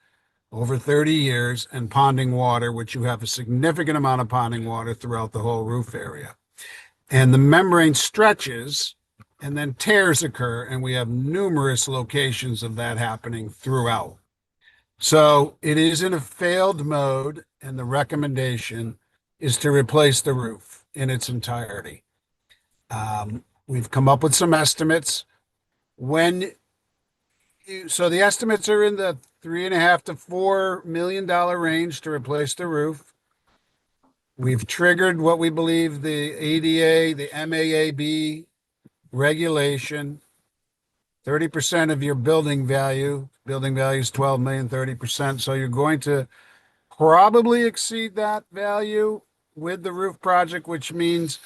N: over 30 years, and ponding water, which you have a significant amount of ponding water throughout the whole roof area. And the membrane stretches and then tears occur, and we have numerous locations of that happening throughout. So it is in a failed mode, and the recommendation is to replace the roof in its entirety. We've come up with some estimates. So the estimates are in the $3.5 to $4 million range to replace the roof. We've triggered what we believe the ADA, the MAAB regulation, 30% of your building value is 12 million, 30%. So you're going to probably exceed that value with the roof project, which means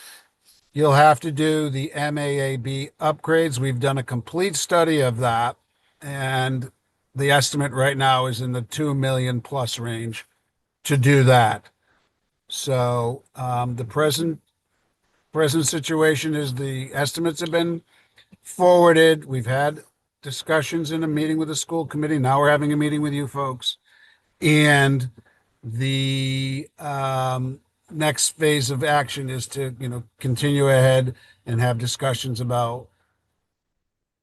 N: you'll have to do the MAAB upgrades. We've done a complete study of that. And the estimate right now is in the 2 million plus range to do that. So the present situation is the estimates have been forwarded. We've had discussions in a meeting with the school committee. Now we're having a meeting with you folks. And the next phase of action is to, continue ahead and have discussions about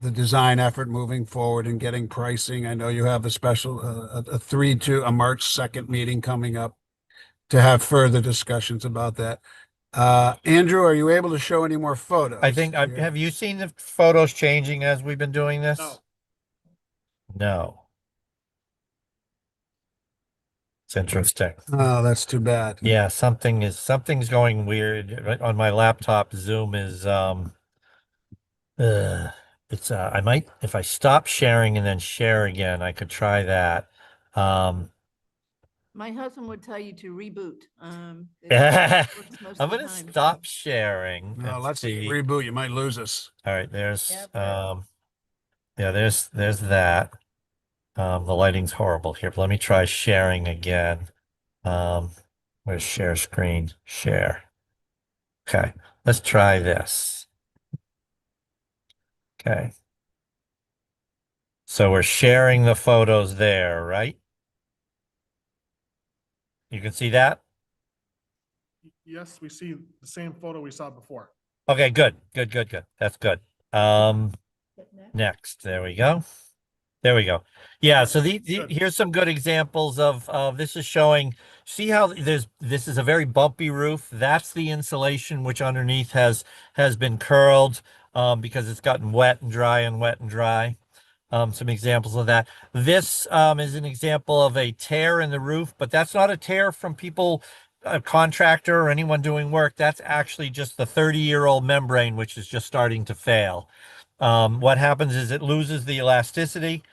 N: the design effort moving forward and getting pricing. I know you have a special, a March 2nd meeting coming up to have further discussions about that. Andrew, are you able to show any more photos?
M: I think, have you seen the photos changing as we've been doing this?
A: No.
M: No. It's interesting.
N: Oh, that's too bad.
M: Yeah, something's going weird. Right on my laptop, Zoom is I might, if I stop sharing and then share again, I could try that.
C: My husband would tell you to reboot.
M: I'm
C: Works most of the
M: gonna
C: time.
M: stop sharing.
N: No, let's
M: see.
N: reboot. You might lose us.
M: All right, there's
C: Yep.
M: yeah, there's that. The lighting's horrible here, but let me try sharing again. Where's share screen? Share. Okay, let's try this. Okay. So we're sharing the photos there, right? You can see that?
A: Yes, we see the same photo we saw before.
M: Okay, good. That's good. Next, there we go. Yeah, so
A: Good.
M: here's some good examples of this is showing, see how this is a very bumpy roof. That's the insulation which underneath has been curled because it's gotten wet and dry and wet and dry. Some examples of that. This is an example of a tear in the roof, but that's not a tear from people, a contractor or anyone doing work. That's actually just the 30-year-old membrane, which is just starting to fail. What happens is it loses the elasticity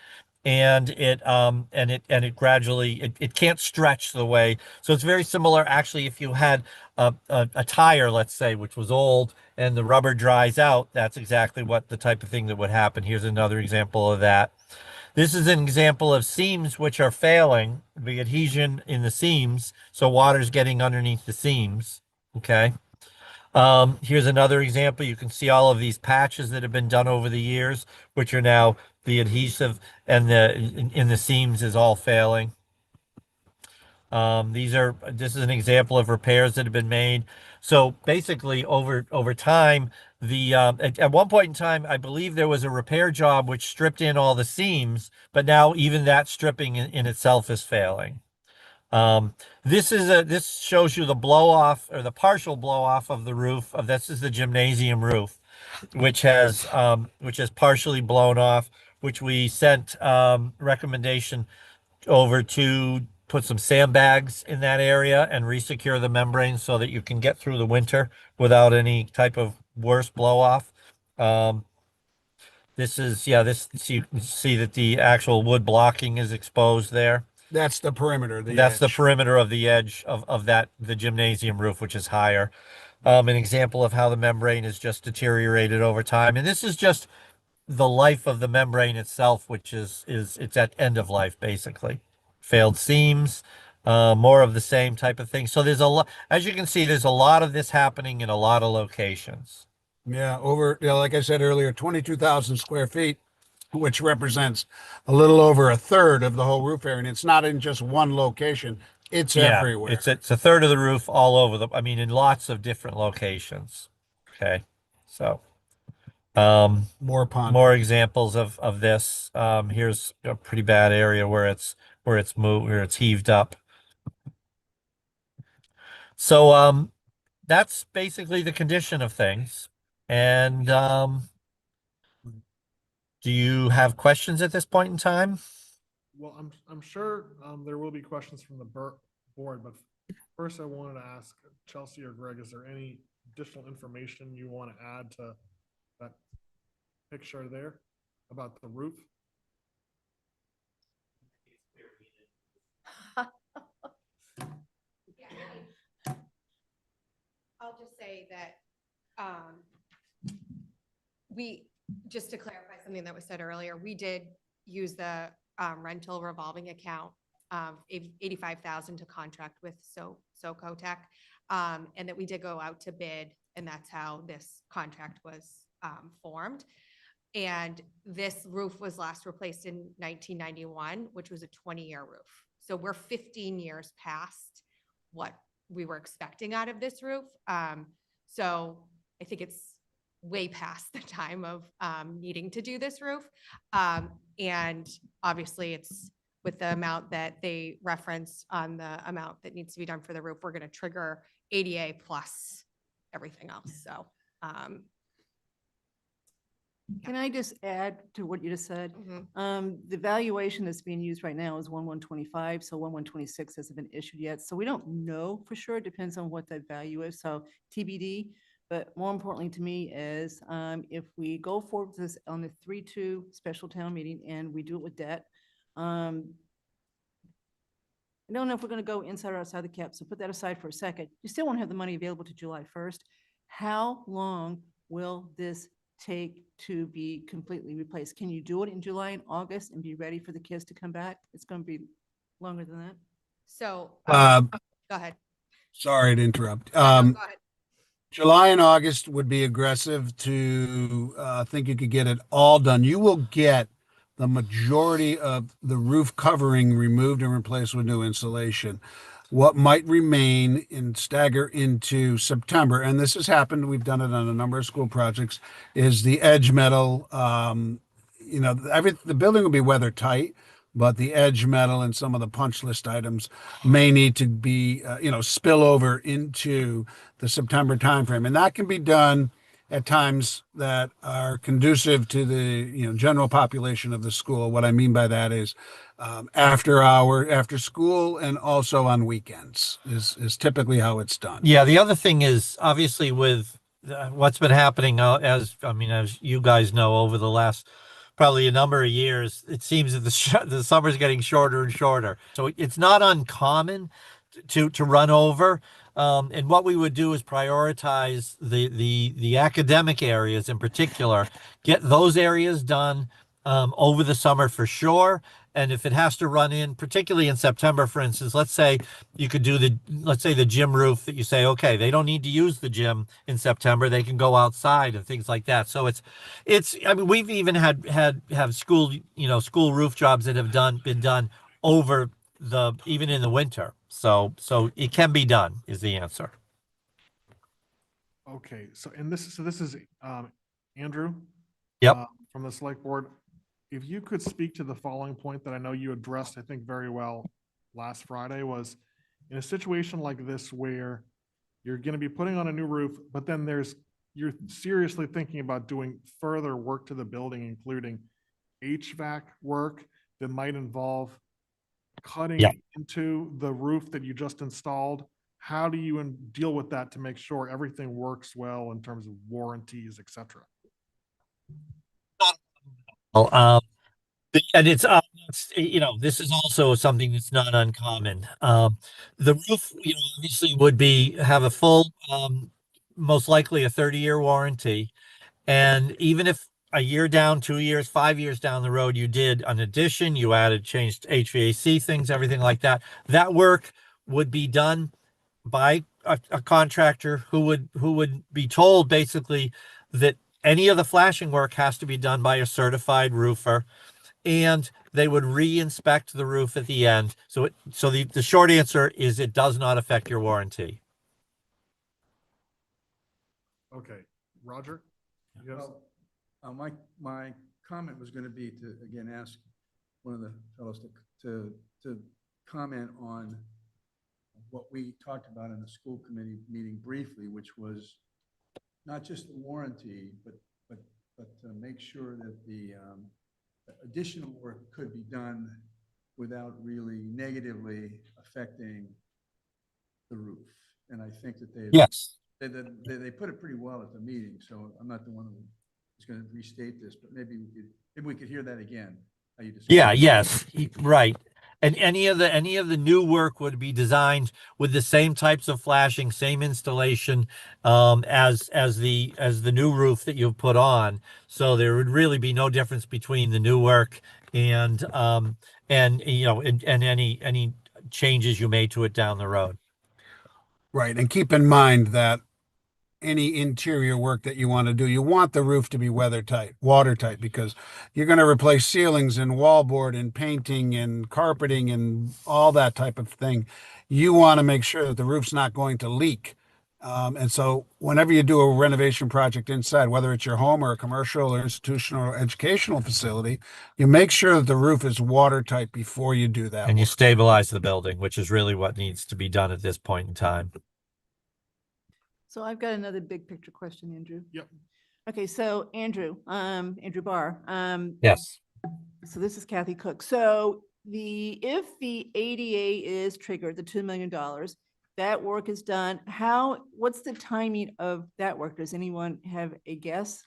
M: and it gradually, it can't stretch the way. So it's very similar. Actually, if you had a tire, let's say, which was old and the rubber dries out, that's exactly what the type of thing that would happen. Here's another example of that. This is an example of seams which are failing, the adhesion in the seams. So water's getting underneath the seams. Okay. Here's another example. You can see all of these patches that have been done over the years, which are now the adhesive and in the seams is all failing. This is an example of repairs that have been made. So basically over time, at one point in time, I believe there was a repair job which stripped in all the seams, but now even that stripping in itself is failing. This shows you the blow off or the partial blow off of the roof of this is the gymnasium roof, which has partially blown off, which we sent recommendation over to put some sandbags in that area and resecure the membrane so that you can get through the winter without any type of worse blow off. This is, yeah, so you can see that the actual wood blocking is exposed there.
N: That's the perimeter.
M: That's the perimeter of the edge of the gymnasium roof, which is higher. An example of how the membrane is just deteriorated over time. And this is just the life of the membrane itself, which is it's at end of life, basically. Failed seams, more of the same type of thing. So there's a lot, as you can see, there's a lot of this happening in a lot of locations.
N: Yeah, like I said earlier, 22,000 square feet, which represents a little over a third of the whole roof area. And it's not in just one location. It's everywhere.
M: It's a third of the roof all over in lots of different locations. Okay. So, more examples of this. Here's a pretty bad area where it's heaved up. So, that's basically the condition of things. And, do you have questions at this point in time?
A: Well, I'm sure there will be questions from the board, but first I wanted to ask Chelsea or Greg, is there any additional information you want to add to that picture there about the roof?
O: I'll just say that we, just to clarify something that was said earlier, we did use the rental revolving account of 85,000 to contract with SoCo Tech. And that we did go out to bid, and that's how this contract was formed. And this roof was last replaced in 1991, which was a 20-year roof. So we're 15 years past what we were expecting out of this roof. So I think it's way past the time of needing to do this roof. And obviously it's with the amount that they reference on the amount that needs to be done for the roof, we're going to trigger ADA plus everything else. So
C: Can I just add to what you just said?
O: mhm.
C: The valuation that's being used right now is 1125, so 1126 hasn't been issued yet. So we don't know for sure. It depends on what that value is. So TBD. But more importantly to me is if we go forward with this on the 3-2 special town meeting and we do it with debt, I don't know if we're going to go inside or outside the cap. So put that aside for a second. You still won't have the money available to July 1st. How long will this take to be completely replaced? Can you do it in July and August and be ready for the kids to come back? It's going to be longer than that.
O: So
N: Uh,
O: go ahead.
N: Sorry to interrupt.
O: No, go ahead.
N: July and August would be aggressive to think you could get it all done. You will get the majority of the roof covering removed and replaced with new insulation. What might remain and stagger into September, and this has happened, we've done it on a number of school projects, is the edge metal. The building will be weather tight, but the edge metal and some of the punch list items may need to be, spill over into the September timeframe. And that can be done at times that are conducive to the, general population of the school. What I mean by that is after school, and also on weekends is typically how it's done.
M: Yeah, the other thing is obviously with what's been happening as you guys know, over the last probably a number of years, it seems that the summer's getting shorter and shorter. So it's not uncommon to run over. And what we would do is prioritize the academic areas in particular, get those areas done over the summer for sure. And if it has to run in, particularly in September, for instance, let's say you could do the gym roof that you say, okay, they don't need to use the gym in September. They can go outside and things like that. So we've even have school roof jobs that have been done over even in the winter. So it can be done is the answer.
A: Okay, so this is Andrew.
M: Yep.
A: From the select board. If you could speak to the following point that I know you addressed, I think very well last Friday, was in a situation like this where you're going to be putting on a new roof, but then you're seriously thinking about doing further work to the building, including HVAC work that might involve cutting into the roof that you just installed. How do you deal with that to make sure everything works well in terms of warranties, et cetera?
M: And it's this is also something that's not uncommon. The roof, obviously would have a full, most likely a 30-year warranty. And even if a year down, 2 years, 5 years down the road, you did an addition, you changed HVAC things, everything like that, that work would be done by a contractor who would be told basically that any of the flashing work has to be done by a certified roofer, and they would re-inspect the roof at the end. So the short answer is it does not affect your warranty.
A: Okay, Roger? Yes.
P: Well, my comment was going to be to, again, ask one of the fellows to comment on what we talked about in the school committee meeting briefly, which was not just the warranty, but to make sure that the additional work could be done without really negatively affecting the roof. And I think that they put it pretty well at the meeting, so I'm not the one who's going to restate this, but maybe we could hear that again. How you describe it.
M: Yes, right. And any of the new work would be designed with the same types of flashing, same installation, as the new roof that you've put on. So there would really be no difference between the new work and you know, and any changes you made to it down the road.
N: Right, and keep in mind that any interior work that you want to do, you want the roof to be weather tight, watertight, because you're going to replace ceilings and wallboard and painting and carpeting and all that type of thing. You want to make sure that the roof's not going to leak. And so whenever you do a renovation project inside, whether it's your home or a commercial or institutional or educational facility, you make sure that the roof is watertight before you do that.
M: And you
N: work.
M: stabilize the building, which is really what needs to be done at this point in time.
C: So I've got another big picture question, Andrew.
A: Yep.
C: Okay, so Andrew Barr,
M: Yes.
C: so this is Kathy Cook. So if the ADA is triggered, the $2 million, that work is done, what's the timing of that work? Does anyone have a guess?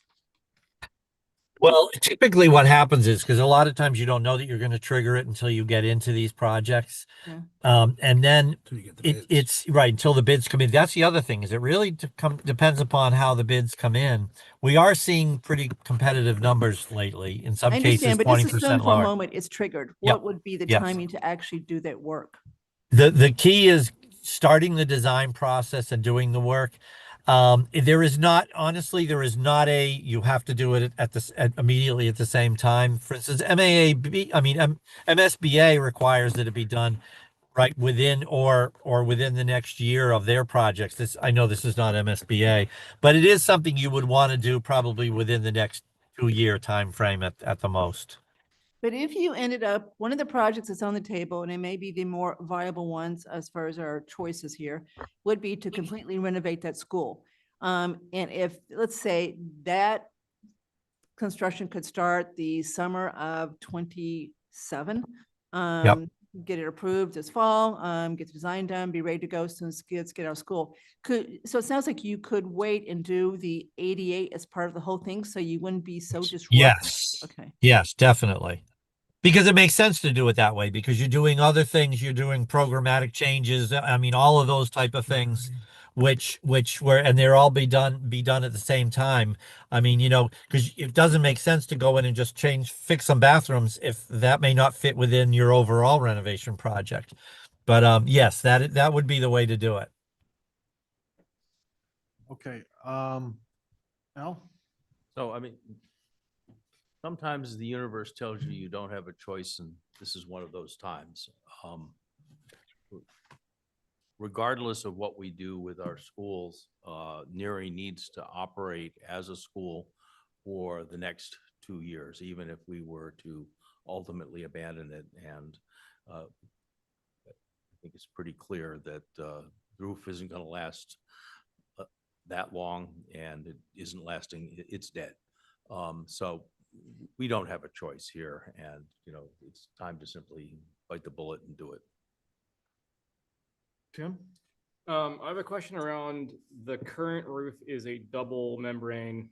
M: Well, typically what happens is, because a lot of times you don't know that you're going to trigger it until you get into these projects.
C: Yeah.
M: And then
N: Till you get the bids.
M: it's right until the bids come in. That's the other thing, is it really depends upon how the bids come in. We are seeing pretty competitive numbers lately, in some
C: I
M: cases,
C: understand, but just assume
M: 20%
C: for a
M: lower.
C: moment it's triggered.
M: Yep.
C: What would be the
M: Yes.
C: timing to actually do that work?
M: The key is starting the design process and doing the work. There is not you have to do it immediately at the same time. For instance, MSBA requires that it be done right within or within the next year of their projects. I know this is not MSBA, but it is something you would want to do probably within the next 2-year time frame at the most.
C: But if you ended up, one of the projects that's on the table, and it may be the more viable ones as far as our choices here, would be to completely renovate that school. And if, let's say, that construction could start the summer of 27, get it approved this fall, get the design done, be ready to go as soon as kids get out of school. So it sounds like you could wait and do the ADA as part of the whole thing, so you wouldn't be so disrupted.
M: Yes.
C: Okay.
M: Yes, definitely. Because it makes sense to do it that way, because you're doing other things, you're doing programmatic changes. I mean, all of those type of things, which and they're all be done at the same time. I mean, you know, because it doesn't make sense to go in and just fix some bathrooms if that may not fit within your overall renovation project. But yes, that would be the way to do it.
A: Okay, Al?
D: So, I mean, sometimes the universe tells you you don't have a choice, and this is one of those times. Regardless of what we do with our schools, Neary needs to operate as a school for the next 2 years, even if we were to ultimately abandon it. And I think it's pretty clear that the roof isn't going to last that long, and it isn't lasting, it's dead. So we don't have a choice here, and, you know, it's time to simply bite the bullet and do it.
A: Tim?
F: I have a question around the current roof is a double membrane.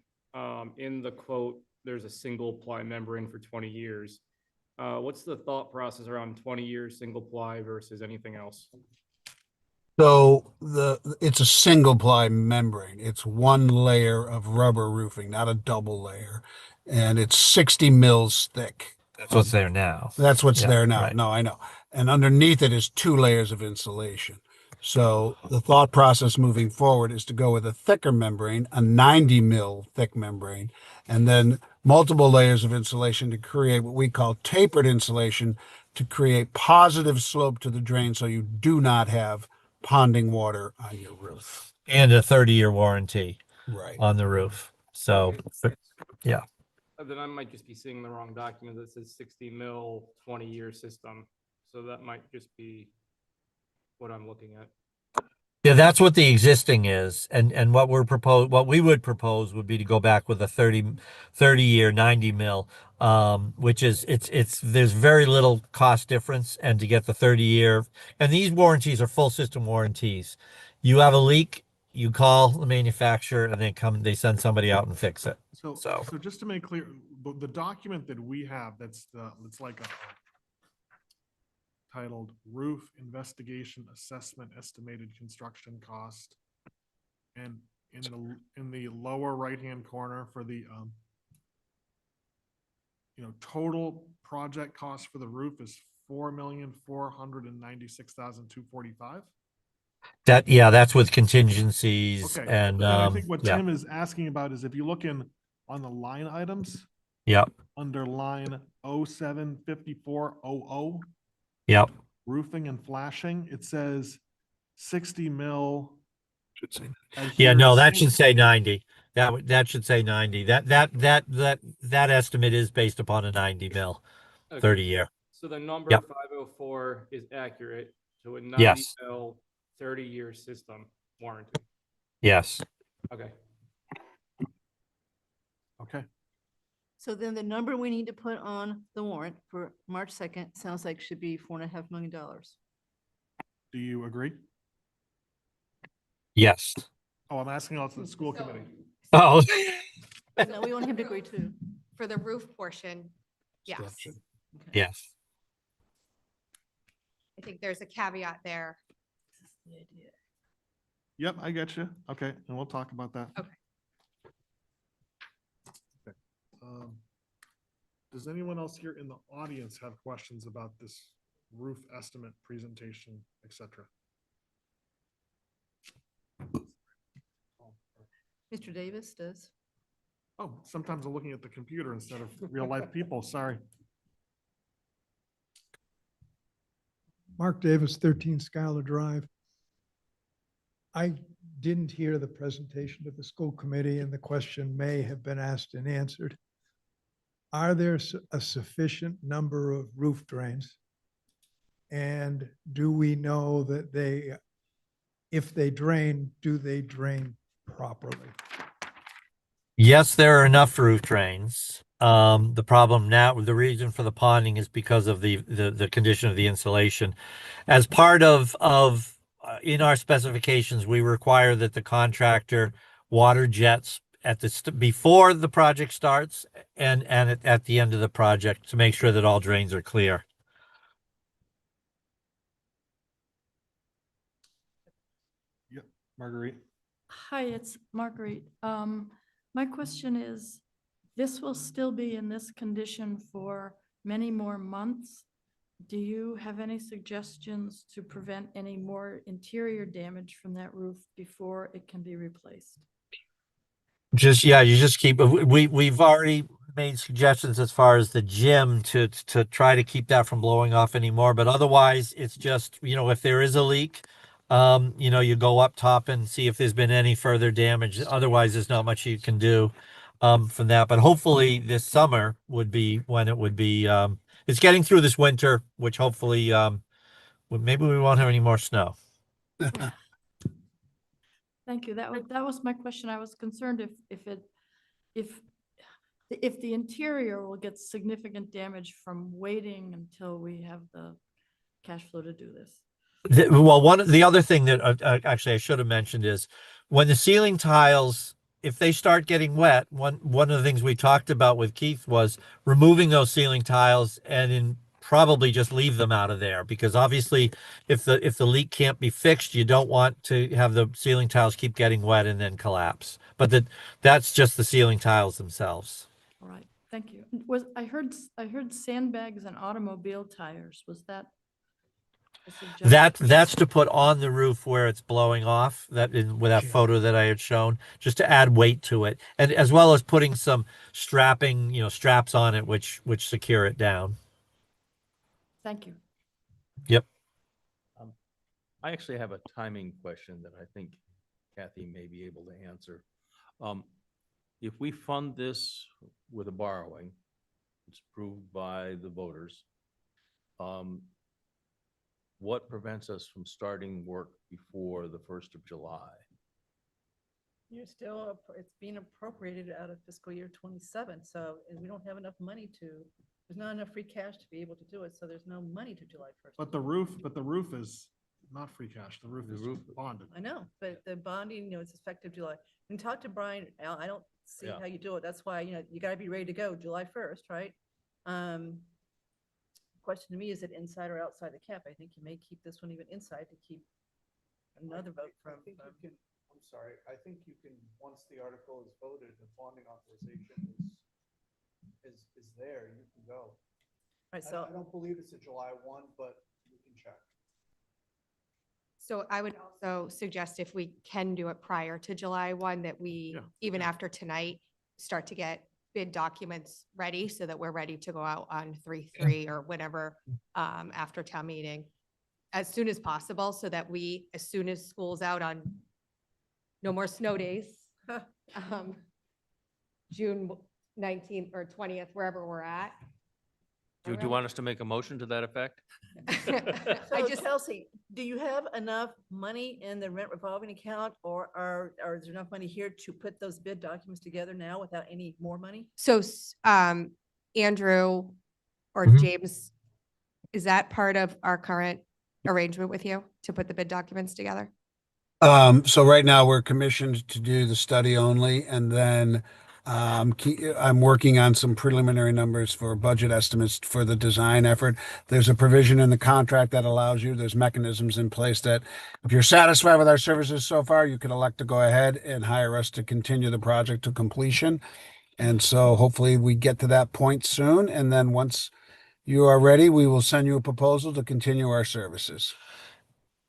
F: In the quote, there's a single ply membrane for 20 years. What's the thought process around 20 years single ply versus anything else?
N: So it's a single ply membrane. It's one layer of rubber roofing, not a double layer. And it's 60 mils thick.
M: That's what's there now.
N: That's what's
M: Yeah,
N: there now.
M: right.
N: No, I know. And underneath it is 2 layers of insulation. So the thought process moving forward is to go with a thicker membrane, a 90 mil thick membrane, and then multiple layers of insulation to create what we call tapered insulation, to create positive slope to the drain so you do not have ponding water on your roof.
M: And a 30-year warranty
N: Right.
M: on the roof. So, yeah.
F: Then I might just be seeing the wrong document that says 60 mil 20-year system. So that might just be what I'm looking at.
M: Yeah, that's what the existing is. And what we would propose would be to go back with a 30-year 90 mil, which is there's very little cost difference, and to get the 30-year, and these warranties are full system warranties. You have a leak, you call the manufacturer, and they send somebody out and fix it.
A: So just to make clear, the document that we have, it's like a titled Roof Investigation Assessment Estimated Construction Cost. And in the lower right-hand corner for the, total project cost for the roof is $4,496,245.
M: Yeah, that's with contingencies
A: Okay.
M: and,
A: But then I think what
M: yeah,
A: Tim is asking about is if you look on the line items,
M: yep,
A: under line 075400,
M: yep.
A: roofing and flashing, it says 60 mil.
N: Should say.
M: Yeah, no, that
A: adherence-
M: should say 90. That should say 90. That estimate is based upon a 90 mil,
F: Okay.
M: 30 year.
F: So the number
M: Yep.
F: 504 is accurate to a 90
M: Yes.
F: mil, 30-year system warranty.
M: Yes.
F: Okay.
A: Okay.
C: So then the number we need to put on the warrant for March 2nd sounds like should be $4.5 million.
A: Do you agree?
M: Yes.
A: Oh, I'm asking also the school committee.
M: Oh,
C: No, we want him to agree too.
O: For the roof portion, yes.
N: Construction.
M: yes.
O: I think there's a caveat there.
A: Yep, I get you. Okay, and we'll talk about that.
O: Okay.
A: Okay. Does anyone else here in the audience have questions about this roof estimate presentation, et cetera?
C: Mr. Davis does.
A: Oh, sometimes I'm looking at the computer instead of real life people, sorry.
Q: Mark Davis, 13 Schuyler Drive. I didn't hear the presentation to the school committee, and the question may have been asked and answered. Are there a sufficient number of roof drains? And do we know that if they drain, do they drain properly?
M: Yes, there are enough roof drains. The problem now, the reason for the ponding is because of the condition of the insulation. As part of in our specifications, we require that the contractor water jets before the project starts and at the end of the project to make sure that all drains are clear.
A: Yep, Marguerite.
E: Hi, it's Marguerite. My question is, this will still be in this condition for many more months. Do you have any suggestions to prevent any more interior damage from that roof before it can be replaced?
M: You just keep, we've already made suggestions as far as the gym to try to keep that from blowing off anymore, but otherwise it's just, if there is a leak, you go up top and see if there's been any further damage. Otherwise, there's not much you can do from that, but hopefully this summer would be when it would be, it's getting through this winter, which hopefully, maybe we won't have any more snow.
E: Thank you. That was my question. I was concerned if the interior will get significant damage from waiting until we have the cash flow to do this.
M: The other thing that actually I should have mentioned is when the ceiling tiles, if they start getting wet, one of the things we talked about with Keith was removing those ceiling tiles and probably just leave them out of there, because obviously if the leak can't be fixed, you don't want to have the ceiling tiles keep getting wet and then collapse. But that's just the ceiling tiles themselves.
E: All right, thank you. I heard sandbags and automobile tires. Was that a suggestion?
M: That's to put on the roof where it's blowing off, with that photo that I had shown, just to add weight to it, and as well as putting some straps on it which secure it down.
E: Thank you.
M: Yep.
D: I actually have a timing question that I think Kathy may be able to answer. If we fund this with a borrowing, it's approved by the voters, what prevents us from starting work before the 1st of July?
C: It's being appropriated out of fiscal year 27. So, and we don't have enough money there's not enough free cash to be able to do it. So there's no money to July 1st.
A: But the roof is not free cash. The roof is bonded.
C: I know, but the bonding, it's effective July. When you talk to Brian, Al, I don't see
D: Yeah.
C: how you do it. That's why, you gotta be ready to go July 1st, right? question to me, is it inside or outside the cap? I think you may keep this one even inside to keep another vote from.
K: I think you can, I'm sorry, I think you can, once the article is voted, the bonding authorization is there, you can go.
C: Right,
K: I
C: so,
K: don't believe it's a July 1, but you can check.
O: So I would also suggest if we can do it prior to July 1, that we,
A: Yeah,
O: even
A: yeah.
O: after tonight, start to get bid documents ready so that we're ready to go out on 3/3 or whenever, after town meeting as soon as possible, so that we, as soon as school's out on no more snow days, June 19th or 20th, wherever we're at.
D: Do you want us to make a motion to that effect?
C: so Chelsea, do you have enough money in the rent revolving account, or is there enough money here to put those bid documents together now without any more money?
O: So, Andrew or
N: Mhm.
O: James, is that part of our current arrangement with you to put the bid documents together?
N: So right now we're commissioned to do the study only, and then I'm working on some preliminary numbers for budget estimates for the design effort. There's a provision in the contract that allows you, there's mechanisms in place that if you're satisfied with our services so far, you can elect to go ahead and hire us to continue the project to completion. And so hopefully we get to that point soon. And then once you are ready, we will send you a proposal to continue our services.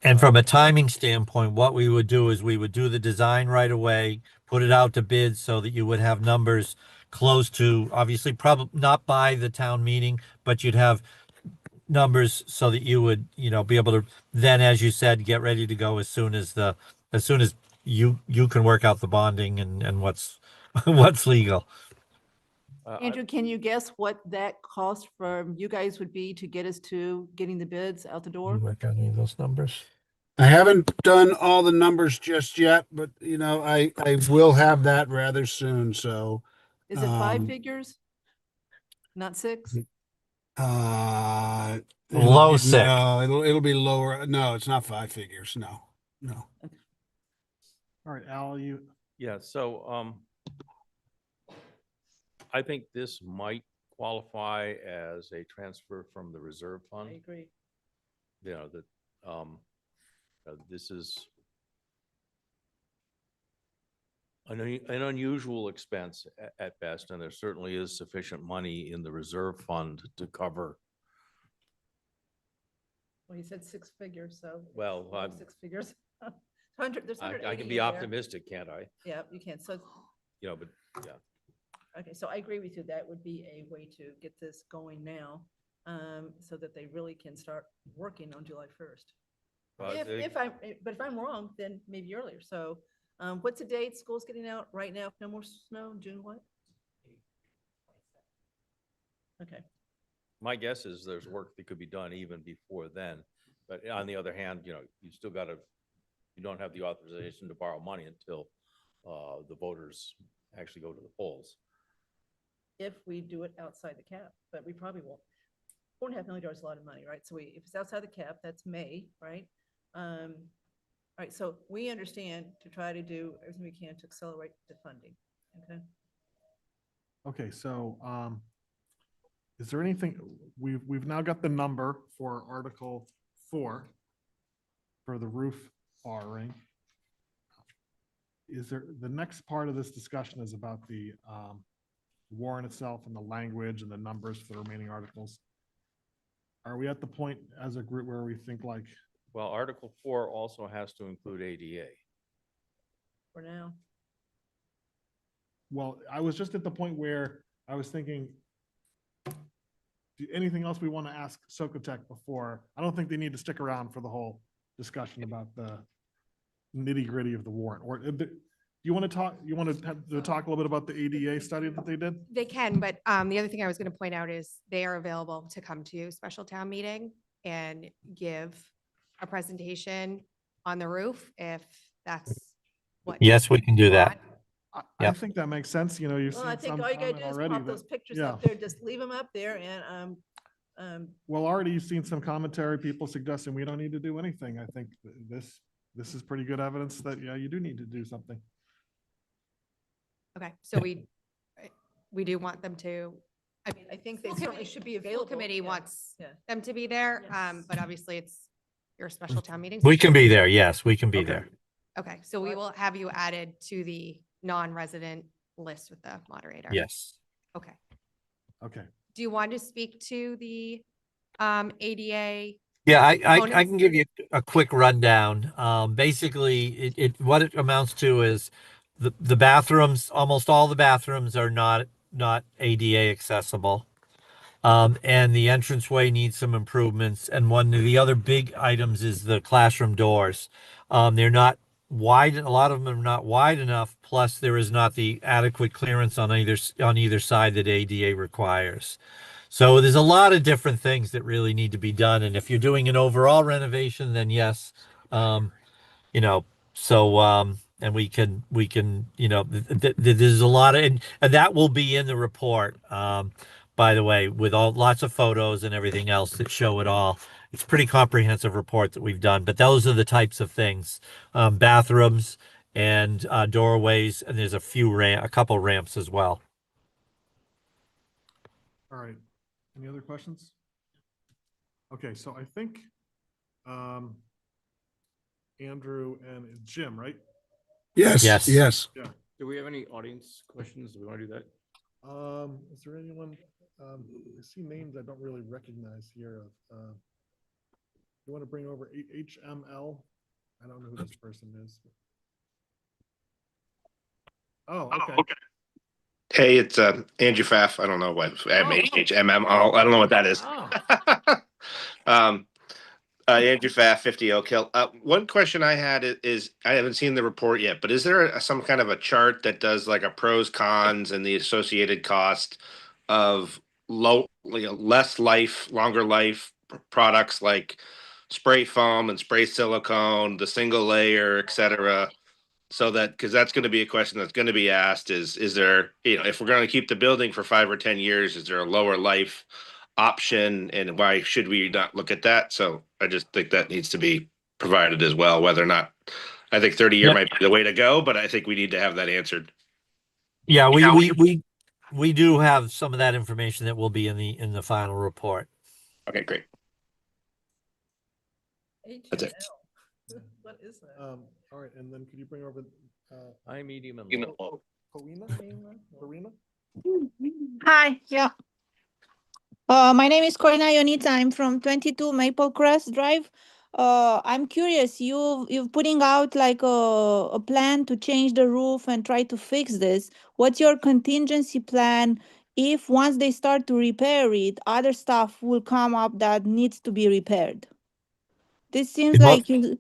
M: And from a timing standpoint, what we would do is we would do the design right away, put it out to bid so that you would have numbers close to, obviously, probably not by the town meeting, but you'd have numbers so that you would, be able to then, as you said, get ready to go as soon as you can work out the bonding and what's what's legal.
C: Andrew, can you guess what that cost from you guys would be to get us to getting the bids out the door?
M: Work on any of those numbers.
N: I haven't done all the numbers just yet, but I will have that rather soon. So
C: Is it 5
N: Um,
C: figures? Not 6?
N: Low
M: Low six.
N: No, it'll be lower. No, it's not 5 figures. No, no.
A: All right, Al,
D: Yeah, so, I think this might qualify as a transfer from the reserve
C: I
D: fund.
C: agree.
D: This is an unusual expense at best, and there certainly is sufficient money in the reserve fund to cover.
C: Well, he said 6 figures, so.
D: Well,
C: Well, 6 figures. 100, there's
D: I
C: 180
D: can be
C: in there.
D: optimistic, can't I?
C: Yeah, you can. So,
D: But yeah.
C: okay, so I agree with you. That would be a way to get this going now, so that they really can start working on July 1st. But if I'm wrong, then maybe earlier. So, what's the date? School's getting out right now. If no more snow, June what? Okay.
D: My guess is there's work that could be done even before then. But on the other hand, you still you don't have the authorization to borrow money until the voters actually go to the polls.
C: If we do it outside the cap, but we probably won't. $4.5 million is a lot of money, right? So if it's outside the cap, that's May, right? All right, so we understand to try to do everything we can to accelerate the funding, okay?
A: okay, so, is there anything, we've now got the number for Article 4 for the roof R-ring. Is there, the next part of this discussion is about the warrant itself and the language and the numbers for the remaining articles. Are we at the point as a group where we think like,
D: Well, Article 4 also has to include ADA.
C: For now.
A: well, I was just at the point where I was thinking, anything else we want to ask Socotec before? I don't think they need to stick around for the whole discussion about the nitty gritty of the warrant. Or do you want to talk, talk a little bit about the ADA study that they did?
O: They can, but the other thing I was going to point out is they are available to come to special town meeting and give a presentation on the roof if that's what.
M: Yes, we can do that.
A: I think that makes sense. You've
C: Well, I
A: seen
C: think
A: some
C: all you gotta
A: comment
C: do is
A: already
C: pop those
A: that,
C: pictures
A: yeah.
C: up there, just leave them up there and,
A: Well, already you've seen some commentary, people suggesting we don't need to do anything. I think this is pretty good evidence that, yeah, you do need to do something.
O: Okay, so we do want them to I mean,
C: I think they
O: School
C: certainly
O: committee-
C: should be
O: School
C: available.
O: committee
C: yeah,
O: wants
C: yeah.
O: them to be there,
C: Yes.
O: but obviously it's your special town meeting.
M: We can be there. Yes, we can be
A: Okay.
M: there.
O: Okay, so we will have you added to the non-resident list with the moderator.
M: Yes.
O: Okay.
A: Okay.
O: Do you want to speak to the ADA?
M: Yeah, I
O: Components?
M: can give you a quick rundown. Basically, what it amounts to is the bathrooms, almost all the bathrooms are not ADA accessible. And the entranceway needs some improvements. And one of the other big items is the classroom doors. They're not wide, a lot of them are not wide enough, plus there is not the adequate clearance on either side that ADA requires. So there's a lot of different things that really need to be done. And if you're doing an overall renovation, then yes, you know, so, and we can, there's a lot of, and that will be in the report. By the way, with lots of photos and everything else that show it all. It's a pretty comprehensive report that we've done, but those are the types of things, bathrooms and, doorways, and there's a couple ramps as well.
A: All right. Any other questions? Okay, so I think Andrew and Jim, right?
N: Yes,
M: Yes.
N: yes.
A: Yeah.
F: Do we have any audience questions? Do we want to do that?
A: Is there anyone, I see names I don't really recognize here. You want to bring over HML? I don't know who this person is. Oh, okay.
R: Hey, it's Andrew Pfaff. I don't know what HMM. I don't know what that is. Andrew Pfaff, 50 Oak Hill. One question I had is I haven't seen the report yet, but is there some kind of a chart that does like a pros, cons, and the associated cost of less life, longer life products like spray foam and spray silicone, the single layer, et cetera? So that, because that's going to be a question that's going to be asked is there, if we're going to keep the building for 5 or 10 years, is there a lower life option, and why should we not look at that? So I just think that needs to be provided as well, whether or not, I think 30-year might be the way to go, but I think we need to have that answered.
M: Yeah, we do have some of that information that will be in the final report.
R: Okay, great. That's it.
C: What is that?
A: All right, and then could you bring over
D: High, medium, and
R: You
D: low.
R: know,
A: Karina?
S: Hi, yeah. My name is Corina Ionita. I'm from 22 Maple Crest Drive. I'm curious, you're putting out like a plan to change the roof and try to fix this. What's your contingency plan if once they start to repair it, other stuff will come up that needs to be repaired? This seems like I'm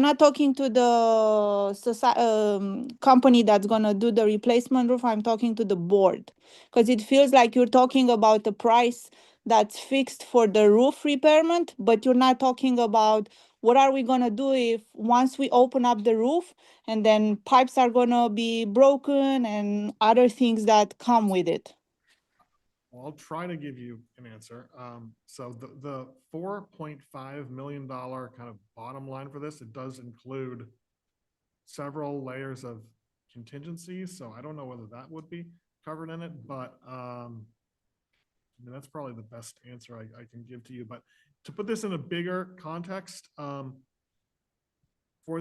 S: not talking to the company that's gonna do the replacement roof. I'm talking to the board, because it feels like you're talking about the price that's fixed for the roof repairment, but you're not talking about what are we gonna do if once we open up the roof and then pipes are gonna be broken and other things that come with it.
A: Well, I'll try to give you an answer. So the $4.5 million kind of bottom line for this, it does include several layers of contingencies. So I don't know whether that would be covered in it, but I mean, that's probably the best answer I can give to you. But to put this in a bigger context, for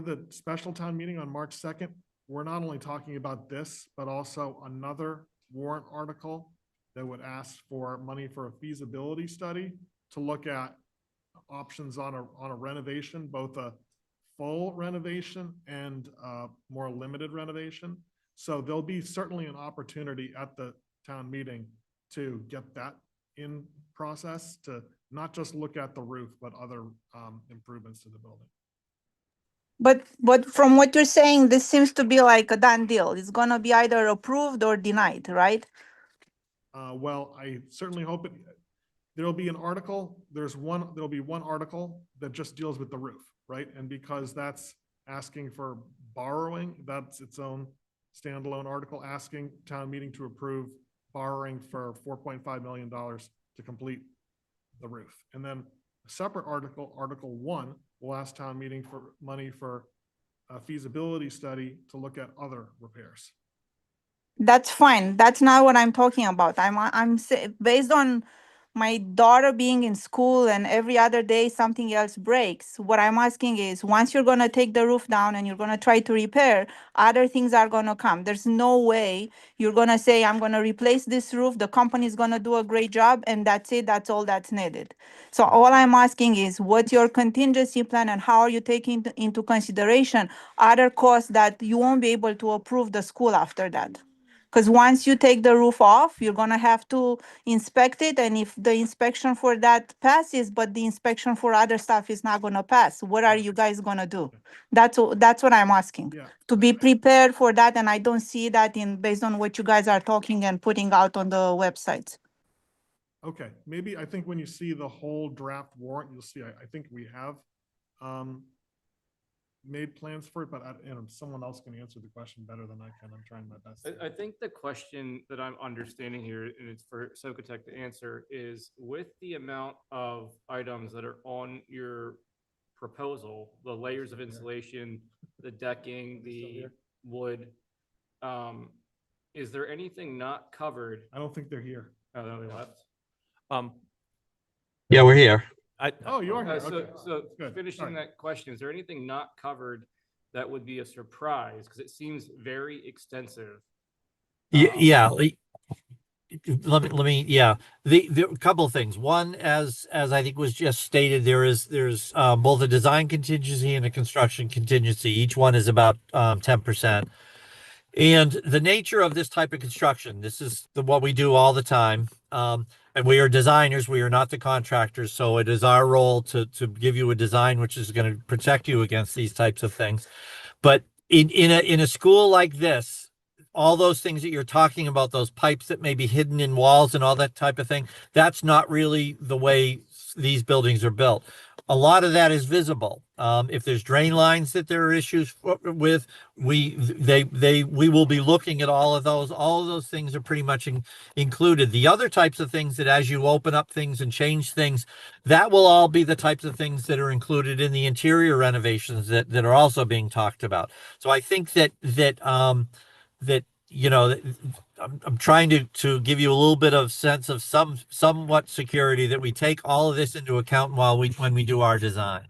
A: the special town meeting on March 2nd, we're not only talking about this, but also another warrant article that would ask for money for a feasibility study to look at options on a renovation, both a full renovation and more limited renovation. So there'll be certainly an opportunity at the town meeting to get that in process, to not just look at the roof, but other improvements to the building.
S: But from what you're saying, this seems to be like a done deal. It's gonna be either approved or denied, right?
A: Well, I certainly hope there'll be an article. There'll be one article that just deals with the roof, right? And because that's asking for borrowing, that's its own standalone article asking town meeting to approve borrowing for $4.5 million to complete the roof. And then a separate article, Article 1, will ask town meeting for money for a feasibility study to look at other repairs.
S: That's fine. That's not what I'm talking about. Based on my daughter being in school and every other day something else breaks. What I'm asking is, once you're gonna take the roof down and you're gonna try to repair, other things are gonna come. There's no way you're gonna say, I'm gonna replace this roof, the company's gonna do a great job, and that's it, that's all that's needed. So all I'm asking is, what's your contingency plan and how are you taking into consideration other costs that you won't be able to approve the school after that? Because once you take the roof off, you're gonna have to inspect it, and if the inspection for that passes, but the inspection for other stuff is not gonna pass, what are you guys gonna do? That's what I'm asking.
A: Yeah.
S: To be prepared for that, and I don't see that based on what you guys are talking and putting out on the websites.
A: Okay, maybe, I think when you see the whole draft warrant, you'll see, I think we have made plans for it, but someone else can answer the question better than I can. I'm trying my best.
F: I think the question that I'm understanding here, and it's for Socotec to answer, is with the amount of items that are on your proposal, the layers of insulation, the decking, the wood, is there anything not covered?
A: I don't think they're here.
F: Oh, no, they left.
M: Yeah, we're here.
A: Oh, you are here.
F: So,
A: Okay.
F: so
A: Good.
F: finishing
A: Sorry.
F: that question, is there anything not covered that would be a surprise? Because it seems very extensive.
M: Yeah. Let me, yeah, the couple of things. One, as I think was just stated, there's both a design contingency and a construction contingency. Each one is about 10%. And the nature of this type of construction, this is what we do all the time. And we are designers, we are not the contractors. So it is our role to give you a design which is going to protect you against these types of things. But in a school like this, all those things that you're talking about, those pipes that may be hidden in walls and all that type of thing, that's not really the way these buildings are built. A lot of that is visible. If there's drain lines that there are issues with, we will be looking at all of those. All of those things are pretty much included. The other types of things that as you open up things and change things, that will all be the types of things that are included in the interior renovations that are also being talked about. So I think that you know, I'm trying to give you a little bit of sense of somewhat security that we take all of this into account when we do our design.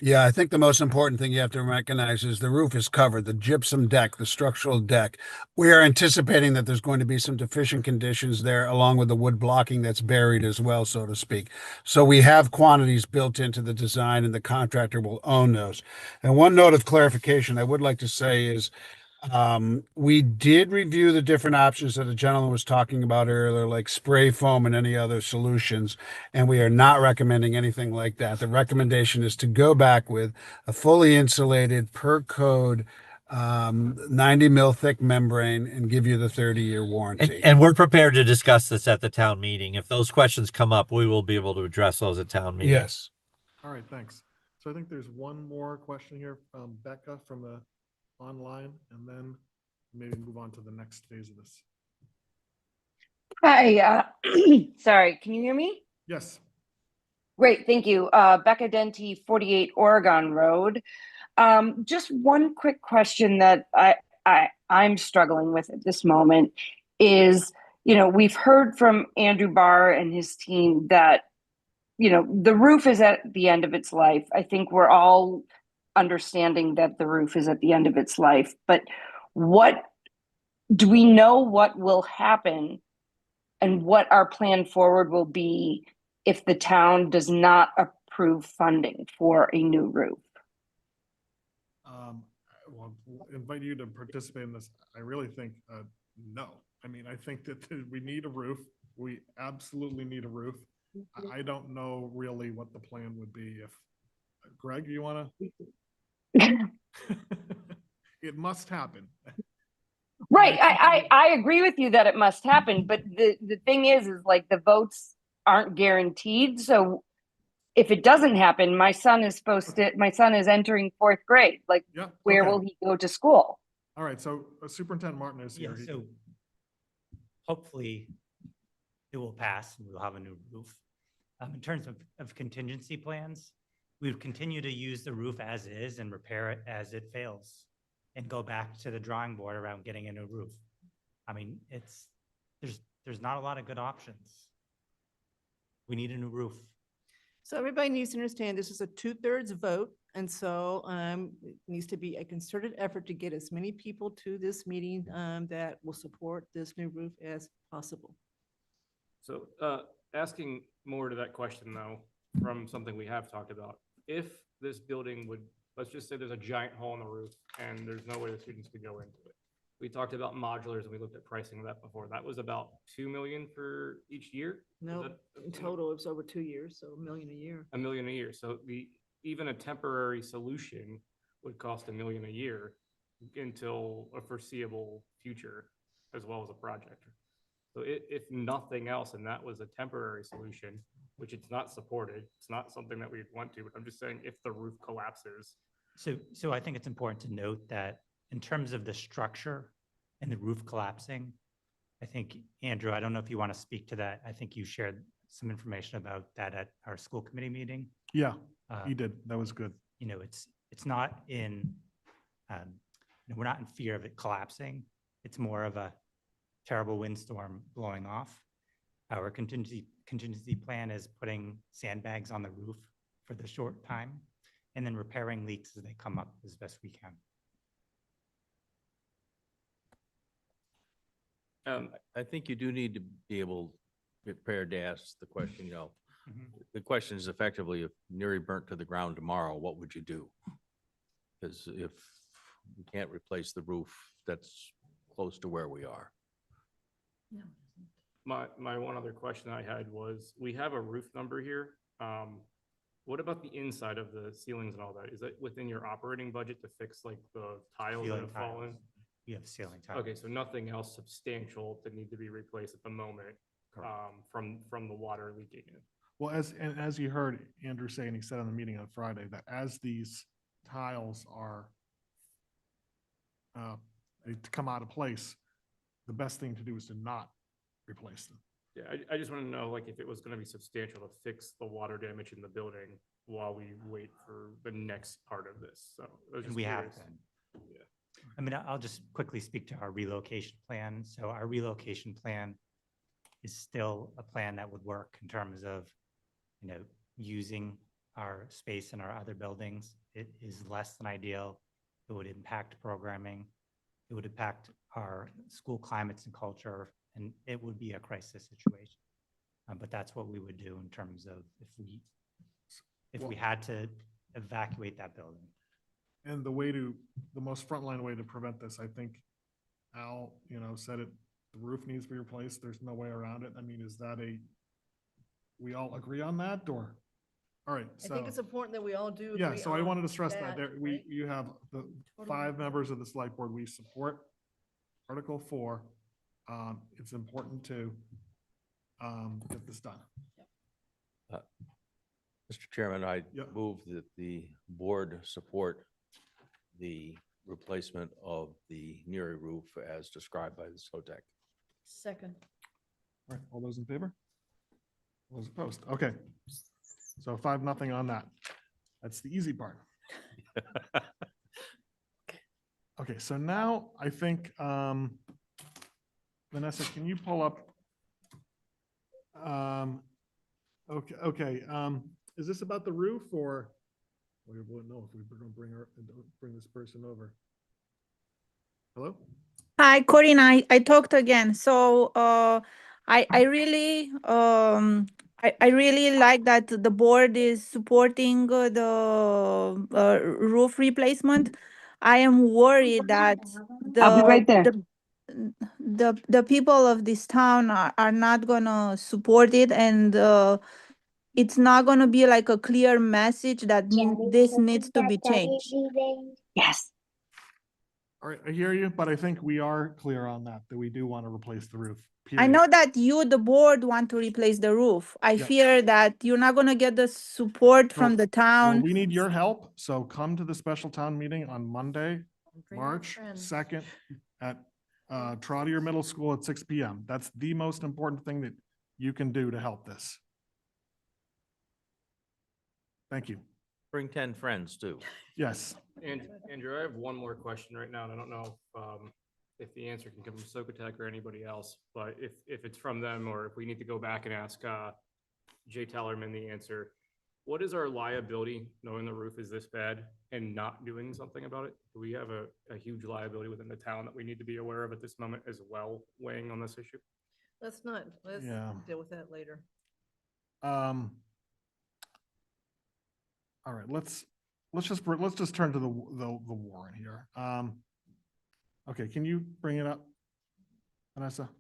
N: Yeah, I think the most important thing you have to recognize is the roof is covered, the gypsum deck, the structural deck. We are anticipating that there's going to be some deficient conditions there along with the wood blocking that's buried as well, so to speak. So we have quantities built into the design and the contractor will own those. And one note of clarification I would like to say is we did review the different options that the gentleman was talking about earlier, like spray foam and any other solutions, and we are not recommending anything like that. The recommendation is to go back with a fully insulated per code 90 mil thick membrane and give you the 30-year warranty.
M: And we're prepared to discuss this at the town meeting. If those questions come up, we will be able to address those at town meeting.
N: Yes.
A: All right, thanks. So I think there's one more question here, Becca from the online, and then maybe move on to the next phase of this.
T: Hi, sorry, can you hear me?
A: Yes.
T: Great, thank you. Becca Denti, 48 Oregon Road. Just one quick question that I'm struggling with at this moment is, we've heard from Andrew Barr and his team that, the roof is at the end of its life. I think we're all understanding that the roof is at the end of its life, but do we know what will happen and what our plan forward will be if the town does not approve funding for a new roof?
A: Well, invite you to participate in this. I really think no. I mean, I think that we need a roof. We absolutely need a roof. I don't know really what the plan would be if, Greg, you want to? It must happen.
T: Right. I agree with you that it must happen, but the thing is like the votes aren't guaranteed. So if it doesn't happen, my son is entering 4th grade. Like, where will he go to school?
A: All right. So Superintendent Martin is here.
U: So hopefully it will pass and we'll have a new roof. In terms of contingency plans, we would continue to use the roof as is and repair it as it fails and go back to the drawing board around getting a new roof. I mean, there's not a lot of good options. We need a new roof.
C: So everybody needs to understand this is a 2/3 vote. And so it needs to be a concerted effort to get as many people to this meeting that will support this new roof as possible.
F: So, asking more to that question though, from something we have talked about, if this building would, let's just say there's a giant hole in the roof and there's no way the students could go into it. We talked about modulars and we looked at pricing of that before. That was about 2 million for each year?
C: No, in total, it's over 2 years, so $1 million a year.
F: $1 million a year. So even a temporary solution would cost $1 million a year until a foreseeable future, as well as a project. So if nothing else, and that was a temporary solution, which it's not supported, it's not something that we'd want to, but I'm just saying if the roof collapses.
U: So I think it's important to note that in terms of the structure and the roof collapsing, I think, Andrew, I don't know if you want to speak to that. I think you shared some information about that at our school committee meeting.
A: Yeah, he did. That was good.
U: You know, it's not in, we're not in fear of it collapsing. It's more of a terrible windstorm blowing off. Our contingency plan is putting sandbags on the roof for the short time and then repairing leaks as they come up as best we can.
D: I think you do need to be able, prepared to ask the question, you know, the question is effectively, if Neary burnt to the ground tomorrow, what would you do? Because if you can't replace the roof, that's close to where we are.
F: My one other question I had was, we have a roof number here. What about the inside of the ceilings and all that? Is that within your operating budget to fix like the tiles that
U: Ceiling
F: have fallen?
U: tiles. We have ceiling tiles.
F: Okay, so nothing else substantial that need to be replaced at the moment, from the water leaking in.
A: Well, as you heard Andrew say, and he said on the meeting on Friday, that as these tiles are they come out of place, the best thing to do is to not replace them.
F: Yeah, I just want to know, like, if it was going to be substantial to fix the water damage in the building while we wait for the next part of this. So I was
U: And
F: just
U: we have
F: curious.
U: been.
F: Yeah.
U: I mean, I'll just quickly speak to our relocation plan. So our relocation plan is still a plan that would work in terms of, you know, using our space in our other buildings. It is less than ideal. It would impact programming. It would impact our school climates and culture, and it would be a crisis situation. But that's what we would do in terms of if we had to evacuate that building.
A: And the most frontline way to prevent this, I think Al, said it, the roof needs to be replaced. There's no way around it. I mean, is that we all agree on that, or? All right,
C: I think it's
A: so,
C: important that we all do.
A: yeah,
C: agree
A: so I
C: on
A: wanted to stress that there,
C: right?
A: you have the 5 members of the select board, we support Article 4. It's important to get this done.
D: Mr. Chairman, I
A: Yep.
D: move that the board support the replacement of the Neary roof as described by the SOTEC.
E: Second.
A: All right, all those in favor? All those opposed? Okay. So 5-0 on that. That's the easy part. Okay, so now I think, Vanessa, can you pull up? Okay, is this about the roof, or we wouldn't know if we were going to bring this person over? Hello?
S: Hi, Corinne, I talked again. So I really I really like that the board is supporting the roof replacement. I am worried that
T: I'll be right there.
S: the people of this town are not gonna support it, and it's not gonna be like a clear message that this needs to be changed.
T: Yes.
A: All right, I hear you, but I think we are clear on that we do want to replace the roof.
S: I
A: period.
S: know that you, the board, want to replace the roof. I
A: Yeah.
S: fear that you're not gonna get the support from the
A: Well,
S: town.
A: we need your help, so come to the special town meeting on Monday,
E: Bring your
A: March
E: friends.
A: 2nd at Trotter Middle School at 6 PM. That's the most important thing that you can do to help this. Thank you.
D: Bring 10 friends too.
A: Yes.
F: And Andrew, I have one more question right now, and I don't know if if the answer can come from Socotec or anybody else, but if it's from them, or if we need to go back and ask, Jay Tellerman the answer, what is our liability knowing the roof is this bad and not doing something about it? Do we have a huge liability within the town that we need to be aware of at this moment as well, weighing on this issue?
C: Let's
A: Yeah.
C: deal with that later.
A: All right, let's just turn to the warrant here. Okay, can you bring it up, Vanessa?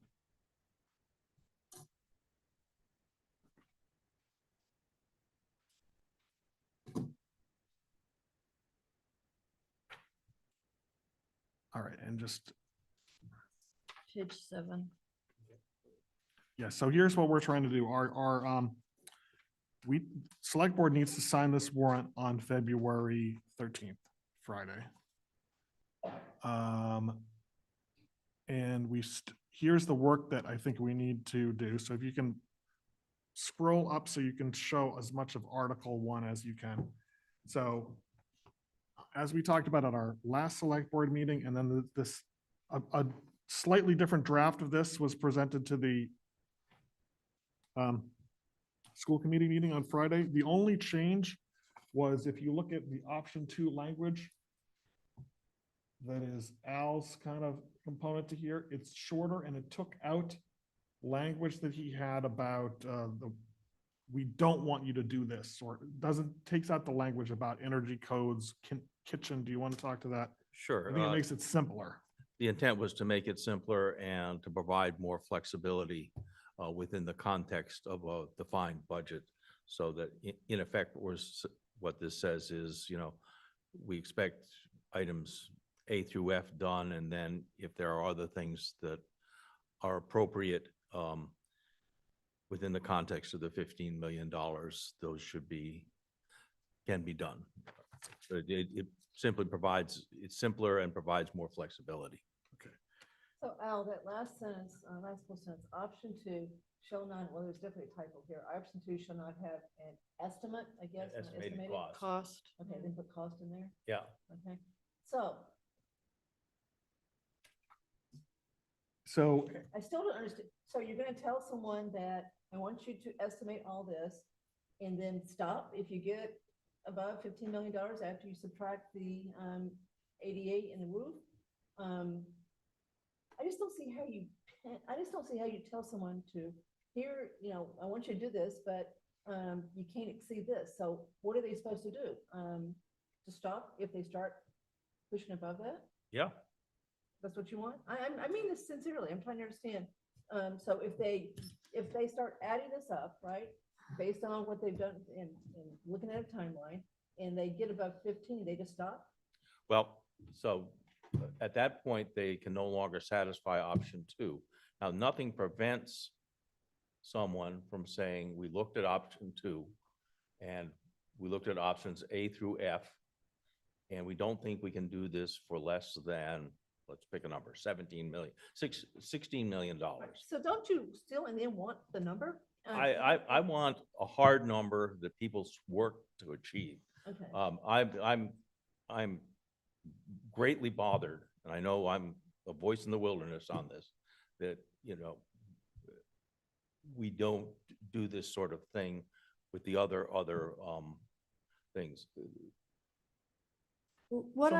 A: All right, and just,
E: Page 7.
A: yeah, so here's what we're trying to do. Select Board needs to sign this warrant on February 13th, Friday. And here's the work that I think we need to do. So if you can scroll up so you can show as much of Article 1 as you can. So as we talked about at our last Select Board meeting, and then a slightly different draft of this was presented to the school committee meeting on Friday. The only change was if you look at the option 2 language, that is Al's kind of component to here, it's shorter and it took out language that he had about we don't want you to do this, or takes out the language about energy codes, kitchen. Do you want to talk to that?
D: Sure.
A: I think it makes it simpler.
D: The intent was to make it simpler and to provide more flexibility within the context of a defined budget. So that in effect, what this says is, we expect items A through F done, and then if there are other things that are appropriate within the context of the $15 million, those can be done. So it simply it's simpler and provides more flexibility.
C: So Al, that last sentence, last full sentence, option 2 shall not, well, there's definitely a typo here. Option 2 shall not have an estimate, I guess. not
D: Estimated
C: estimated?
D: cost.
E: Cost.
C: Okay, then put cost in there.
D: Yeah.
C: Okay, so I still don't understand. So you're gonna tell someone that I want you to estimate all this and then stop if you get above $15 million after you subtract the ADA and the roof? I just don't see how you tell someone to, here, I want you to do this, but you can't exceed this. So what are they supposed to do? To stop if they start pushing above that?
D: Yeah.
C: That's what you want? I mean this sincerely. I'm trying to understand. So if they start adding this up, right, based on what they've done in looking at a timeline, and they get above 15, they just stop?
D: Well, so at that point, they can no longer satisfy option 2. Now, nothing prevents someone from saying, we looked at option 2 and we looked at options A through F, and we don't think we can do this for less than, let's pick a number, $16 million.
C: So don't you still and then want the number?
D: I want a hard number that people work to achieve.
C: Okay.
D: I'm greatly bothered, and I know I'm a voice in the wilderness on this, that, we don't do this sort of thing with the other things.
E: What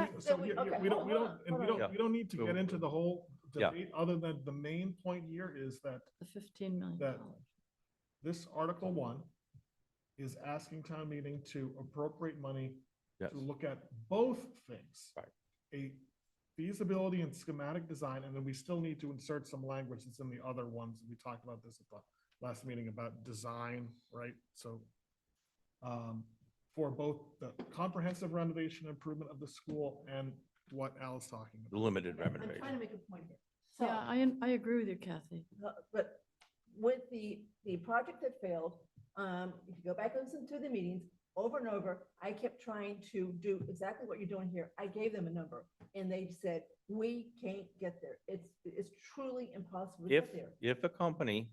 A: We don't need to get into the whole
D: Yeah.
A: debate, other than the main point here is that
E: The $15 million.
A: that this Article 1 is asking town meeting to appropriate money
D: Yes.
A: to look at both things.
D: Right.
A: A feasibility and schematic design, and then we still need to insert some language that's in the other ones. We talked about this at the last meeting about design, right? So for both the comprehensive renovation improvement of the school and what Al's talking about.
D: The limited
C: I'm
D: renovation.
C: trying to make a point here. So,
E: Yeah, I agree with you, Kathy.
C: but with the project that failed, if you go back and listen to the meetings, over and over, I kept trying to do exactly what you're doing here. I gave them a number and they said, we can't get there. It's truly impossible to
D: If,
C: get there.
D: if a company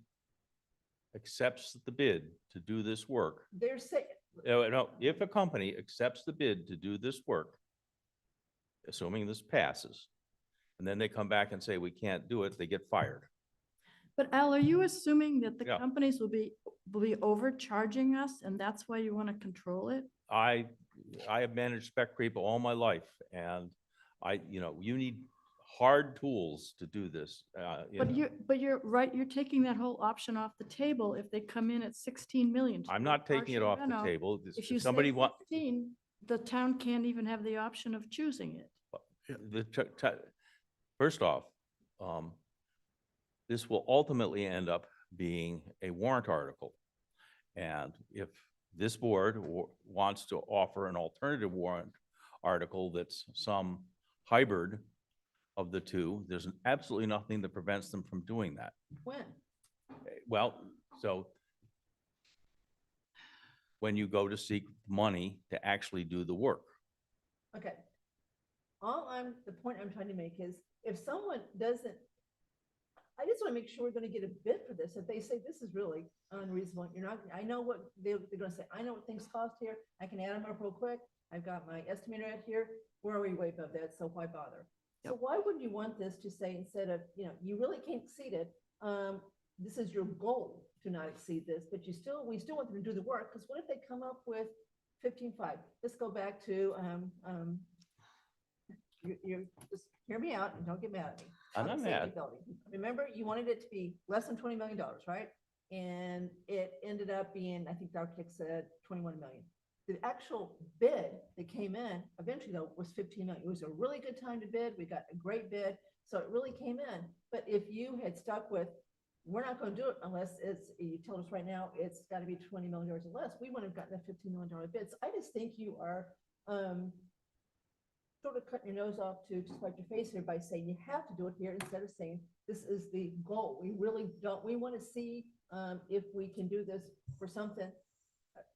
D: accepts the bid to do this work,
C: They're saying,
D: no, if a company accepts the bid to do this work, assuming this passes, and then they come back and say, we can't do it, they get fired.
E: But Al, are you assuming that the
D: Yeah.
E: companies will be overcharging us and that's why you want to control it?
D: I have managed spec creep all my life, and you need hard tools to do this.
E: But you're right, you're taking that whole option off the table if they come in at 16 million. to
D: I'm
E: do a
D: not taking it
E: partial
D: off the
E: reno.
D: table.
E: If you say
D: somebody want,
E: 15, the town can't even have the option of choosing it.
D: first off, this will ultimately end up being a warrant article. And if this board wants to offer an alternative warrant article that's some hybrid of the two, there's absolutely nothing that prevents them from doing that.
C: When?
D: Well, so when you go to seek money to actually do the work.
C: Okay. The point I'm trying to make is, if someone doesn't, I just want to make sure we're going to get a bid for this. If they say this is really unreasonable, you're not, I know what they're going to say. I know what things cost here. I can add them up real quick. I've got my estimator out here. Where are we way above that? So why bother? So why wouldn't you want this to say, instead of, you really can't exceed it. This is your goal to not exceed this, but we still want them to do the work. Because what if they come up with 15.5? Let's go back to, you just hear me out and don't get mad at me.
D: I'm not
C: Public safety
D: mad.
C: building. Remember, you wanted it to be less than $20 million, right? And it ended up being, I think the architect said 21 million. The actual bid that came in eventually though was 15 million. It was a really good time to bid. We got a great bid. So it really came in. But if you had stuck with, we're not going to do it unless you told us right now, it's got to be $20 million or less, we wouldn't have gotten a $15 million bid. So I just think you are, sort of cutting your nose off to spite your face here by saying you have to do it here instead of saying this is the goal. We really don't. We want to see if we can do this for something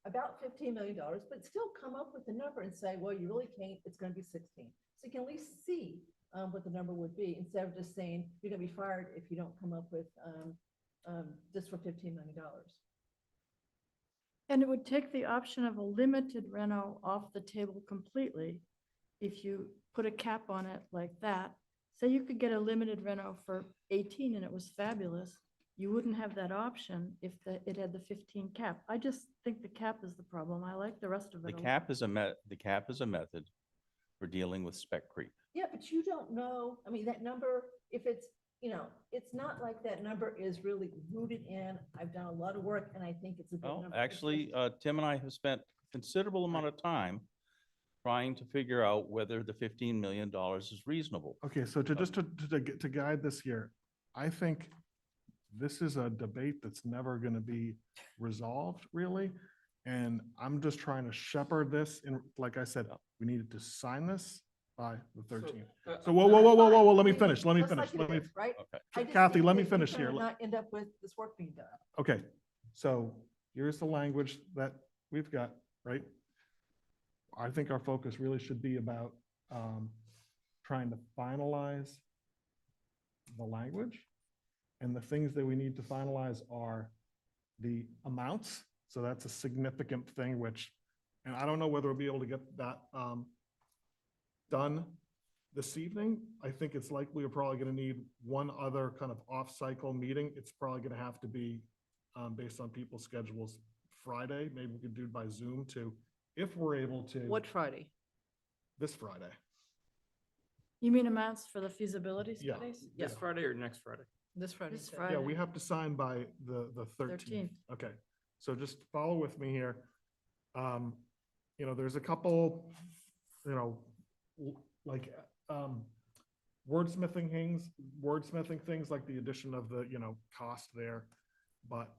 C: about $15 million, but still come up with a number and say, well, you really can't. It's going to be 16. So you can at least see what the number would be instead of just saying you're going to be fired if you don't come up with this for $15 million.
E: And it would take the option of a limited reno off the table completely. If you put a cap on it like that, say you could get a limited reno for 18 and it was fabulous, you wouldn't have that option if it had the 15 cap. I just think the cap is the problem. I like the rest of it.
D: The cap is a method for dealing with spec creep.
C: Yeah, but you don't know. I mean, that number, if it's, it's not like that number is really rooted in. I've done a lot of work and I think it's a good
D: Well,
C: number.
D: actually, Tim and I have spent considerable amount of time trying to figure out whether the $15 million is reasonable.
A: Okay, so to guide this here, I think this is a debate that's never going to be resolved, really. And I'm just trying to shepherd this. And like I said, we needed to sign this by the 13th. So whoa, let me finish.
C: Just like it is, right? I just
A: Kathy,
C: think
A: let me
C: that
A: finish
C: we're
A: here.
C: gonna Not end up with this work being done.
A: Okay, so here's the language that we've got, right? I think our focus really should be about trying to finalize the language. And the things that we need to finalize are the amounts. So that's a significant thing, and I don't know whether we'll be able to get that done this evening. I think it's likely we're probably going to need one other kind of off-cycle meeting. It's probably going to have to be based on people's schedules Friday. Maybe we could do it by Zoom too, if we're able to.
C: What Friday?
A: This Friday.
E: You mean amounts for the feasibility
A: Yeah.
E: studies?
F: This Friday or next Friday?
C: This Friday.
E: This Friday.
A: Yeah, we have to sign by the 13th. Okay, so just follow with me here. There's a couple, like wordsmithing things like the addition of the, cost there. But,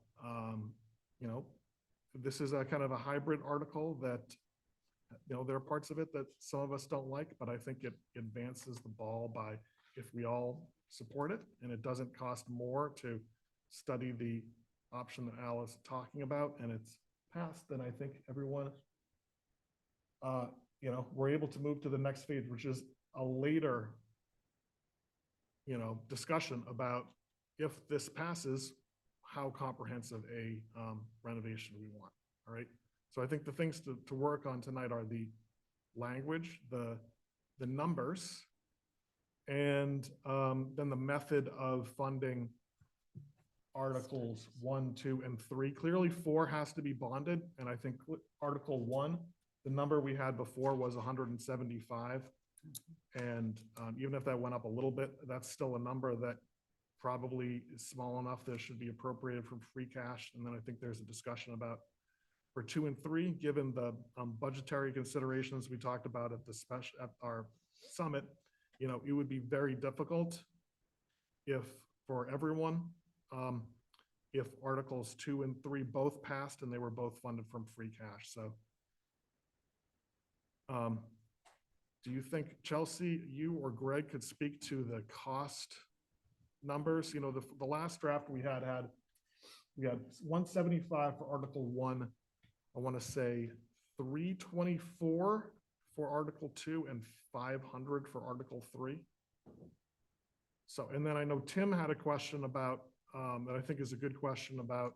A: this is a kind of a hybrid article that, there are parts of it that some of us don't like, but I think it advances the ball by, if we all support it, and it doesn't cost more to study the option that Al is talking about, and it's passed, then I think everyone, we're able to move to the next phase, which is a later, discussion about if this passes, how comprehensive a renovation we want. All right. So I think the things to work on tonight are the language, the numbers, And then the method of funding Articles 1, 2, and 3. Clearly, 4 has to be bonded, and I think Article 1, the number we had before was 175. And even if that went up a little bit, that's still a number that probably is small enough that should be appropriated from free cash. And then I think there's a discussion about for 2 and 3, given the budgetary considerations we talked about at at our summit, you know, it would be very difficult if for everyone, if Articles 2 and 3 both passed and they were both funded from free cash. So do you think, Chelsea, you or Greg could speak to the cost numbers? You know, the last draft we had 175 for Article 1. I want to say 324 for Article 2 and 500 for Article 3. So, and then I know Tim had a question about, that I think is a good question about,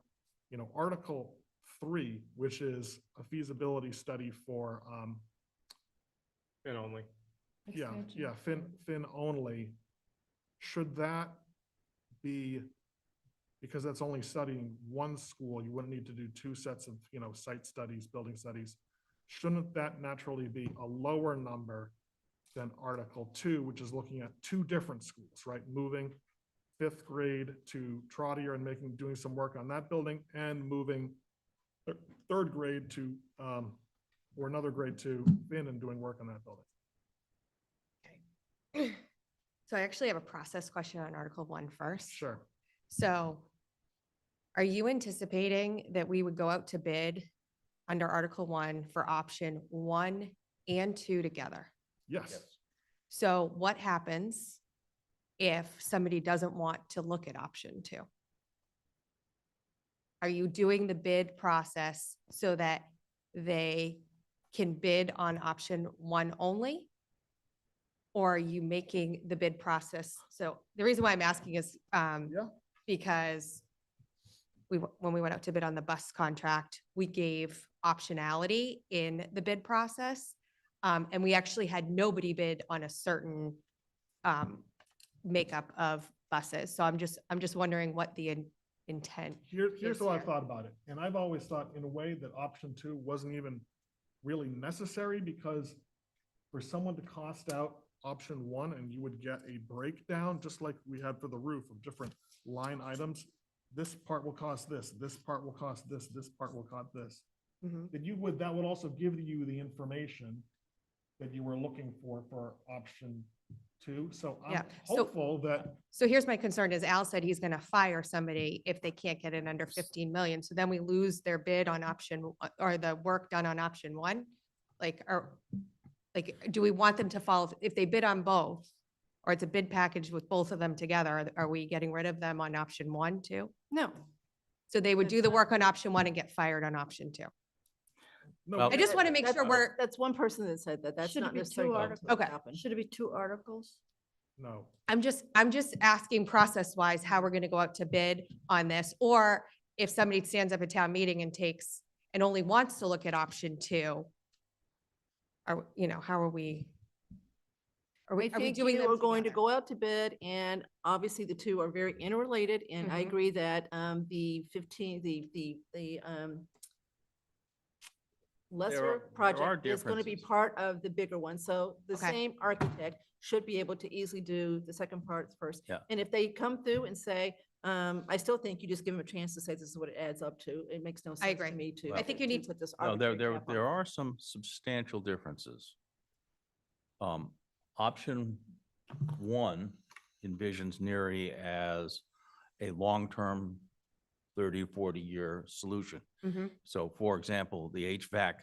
A: you know, Article 3, which is a feasibility study for,
F: And only.
A: yeah, Fin only. Should that be, because that's only studying one school, you wouldn't need to do 2 sets of, you know, site studies, building studies. Shouldn't that naturally be a lower number than Article 2, which is looking at 2 different schools, right? Moving 5th grade to Trotter and doing some work on that building, and moving 3rd grade to, or another grade to Finn and doing work on that building.
O: So I actually have a process question on Article 1 first.
A: Sure.
O: So are you anticipating that we would go out to bid under Article 1 for option 1 and 2 together?
A: Yes.
O: So what happens if somebody doesn't want to look at option 2? Are you doing the bid process so that they can bid on option 1 only? Or are you making the bid process? So the reason why I'm asking is because when we went out to bid on the bus contract, we gave optionality in the bid process. And we actually had nobody bid on a certain makeup of buses. So I'm just wondering what the intent.
A: Here's what I've thought about it. And I've always thought in a way that option 2 wasn't even really necessary, because for someone to cost out option 1 and you would get a breakdown, just like we had for the roof, of different line items. This part will cost this, this part will cost this, this part will cost this.
O: Mhm.
A: That would also give you the information that you were looking for option 2. So I'm
O: Yeah.
A: hopeful that,
O: So here's my concern is Al said he's going to fire somebody if they can't get it under 15 million. So then we lose their bid on option or the work done on option 1. Do we want them to follow, if they bid on both, or it's a bid package with both of them together, are we getting rid of them on option 1 too?
C: No.
O: So they would do the work on option 1 and get fired on option 2.
A: no,
O: I just want to make sure we're,
C: That's one person that said that. That's
E: Should it
C: not
E: be
C: necessarily
E: 2
C: what's
E: articles?
C: gonna
O: Okay.
C: happen.
E: Should it be 2 articles?
A: no.
O: I'm just asking process wise, how we're going to go out to bid on this, or if somebody stands up at town meeting and takes, and only wants to look at option 2, how are we? Are we
C: think
O: doing
C: you
O: them
C: are going to
O: together?
C: go out to bid, and obviously the 2 are very interrelated, and I
O: Mhm.
C: agree that the 15, the lesser
D: are
C: project is going to be
D: differences.
C: part of the bigger one. So the
O: Okay.
C: same architect should be able to easily do the second part first.
D: Yeah.
C: And if they come through and say, I still think you just give them a chance to say this is what it adds up to. It makes no sense
O: agree.
C: to me to.
O: I think you
C: to
O: need-
C: put this
D: No,
C: arbitrary cap on
D: there
C: it.
D: are some substantial differences. Option 1 envisions NERI as a long-term 30, 40-year solution.
O: Mhm.
D: So for example, the HVAC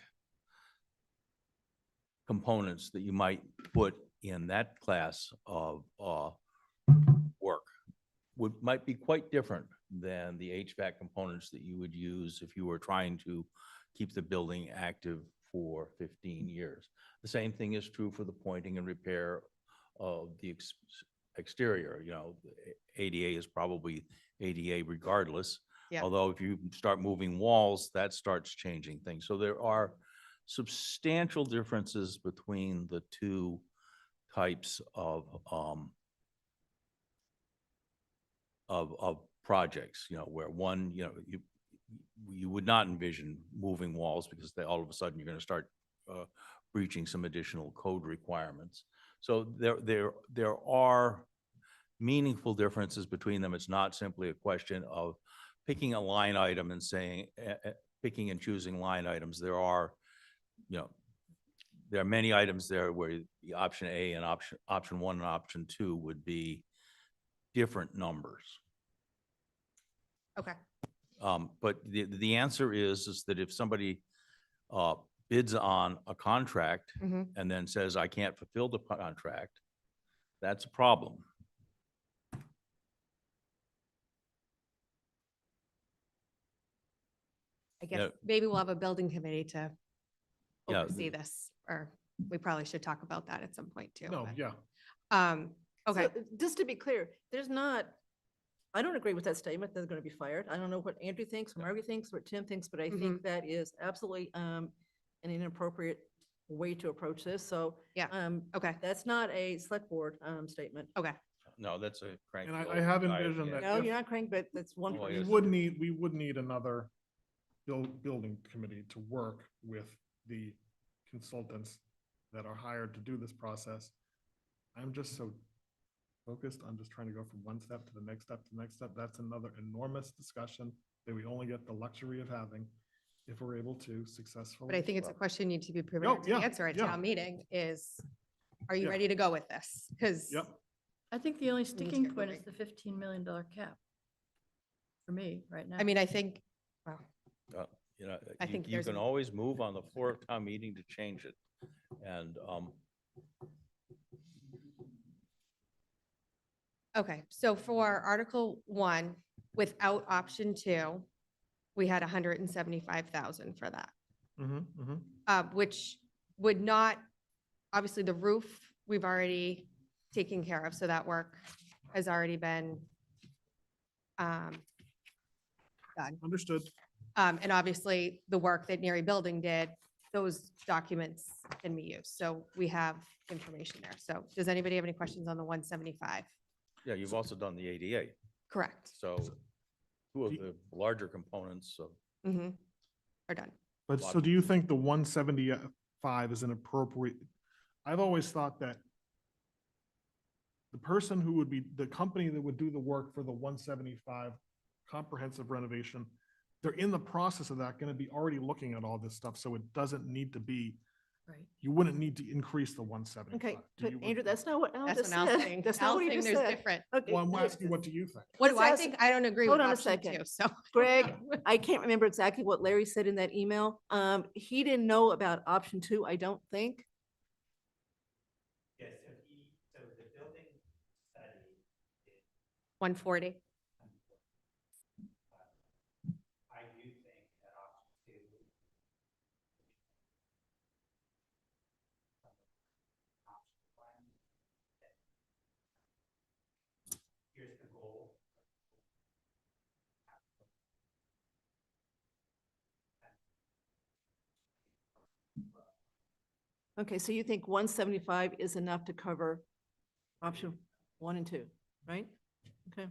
D: components that you might put in that class of work might be quite different than the HVAC components that you would use if you were trying to keep the building active for 15 years. The same thing is true for the pointing and repair of the exterior. You know, ADA is probably ADA regardless.
O: Yeah.
D: Although if you start moving walls, that starts changing things. So there are substantial differences between the 2 types of of projects, where one, you would not envision moving walls because they, all of a sudden, you're going to start breaching some additional code requirements. So there are meaningful differences between them. It's not simply a question of picking a line item and saying, picking and choosing line items. There are many items there where the option A and option 1 and option 2 would be different numbers.
O: Okay.
D: But the answer is that if somebody bids on a contract
O: Mhm.
D: and then says, I can't fulfill the contract, that's a problem.
O: I guess
D: Yeah.
O: maybe we'll have a building committee to
D: Yeah,
O: oversee this, or we probably should talk about that at some point too.
A: No,
O: but-
A: yeah.
O: Okay,
C: So, just to be clear, there's not, I don't agree with that statement, they're gonna be fired. I don't know what Andrew thinks, what Margie thinks, what Tim thinks, but I think that is absolutely, an inappropriate way to approach this, so.
O: Yeah, okay.
C: That's not a select board, statement.
O: Okay.
D: No, that's a crank.
A: And I have envisioned
D: yeah.
A: that.
C: No,
A: if-
C: you're not crank, but that's one.
D: Oh,
A: We
D: yes.
A: would need another building committee to work with the consultants that are hired to do this process. I'm just so focused on just trying to go from one step to the next step to the next step. That's another enormous discussion that we only get the luxury of having if we're able to successfully.
O: But I think it's a question you need to be prepared to
A: yeah,
O: answer at
A: yeah.
O: town meeting is, are you
A: Yeah.
O: ready to go with this? Because
A: Yep.
E: I think the only
O: to
E: sticking
O: get
E: point is
O: moving.
E: the $15 million cap for me right now.
O: I mean, I think, well, I think
D: You
O: there's
D: can
O: a-
D: always move on the floor of town meeting to change it. And
O: okay, so for Article 1, without option 2, we had 175,000 for that. Which would not, obviously the roof, we've already taken care of, so that work has already been done.
A: Understood.
O: And obviously the work that Neary Building did, those documents can be used. So we have information there. So does anybody have any questions on the 175?
D: yeah, you've also done the ADA.
O: Correct.
D: So two of the larger components of.
O: Are done.
A: But so do you think the 175 is an appropriate? I've always thought that the person who would be, the company that would do the work for the 175 comprehensive renovation, they're in the process of that, going to be already looking at all this stuff, so it doesn't need to be,
C: Right.
A: you wouldn't need to increase the 175.
C: Okay,
A: do
C: but
A: you?
C: Andrew, that's not what Al
O: That's
C: just
O: what Al's
C: said.
O: saying.
C: That's not
O: Al's
C: what he
O: saying
C: just
O: there's
C: said.
O: different.
C: Okay,
A: Well, I'm
C: hey,
A: asking, what do you think?
O: What do I
C: Let's
O: think?
C: ask-
O: I don't agree
C: hold
O: with
C: on a
O: option
C: second.
O: 2, so.
C: Greg, I can't remember exactly what Larry said in that email. He didn't know about option 2, I don't think.
U: Yes, so the building study
O: 140.
U: I do think that option 2. Here's the goal.
C: Okay, so you think 175 is enough to cover option 1 and 2, right? Okay.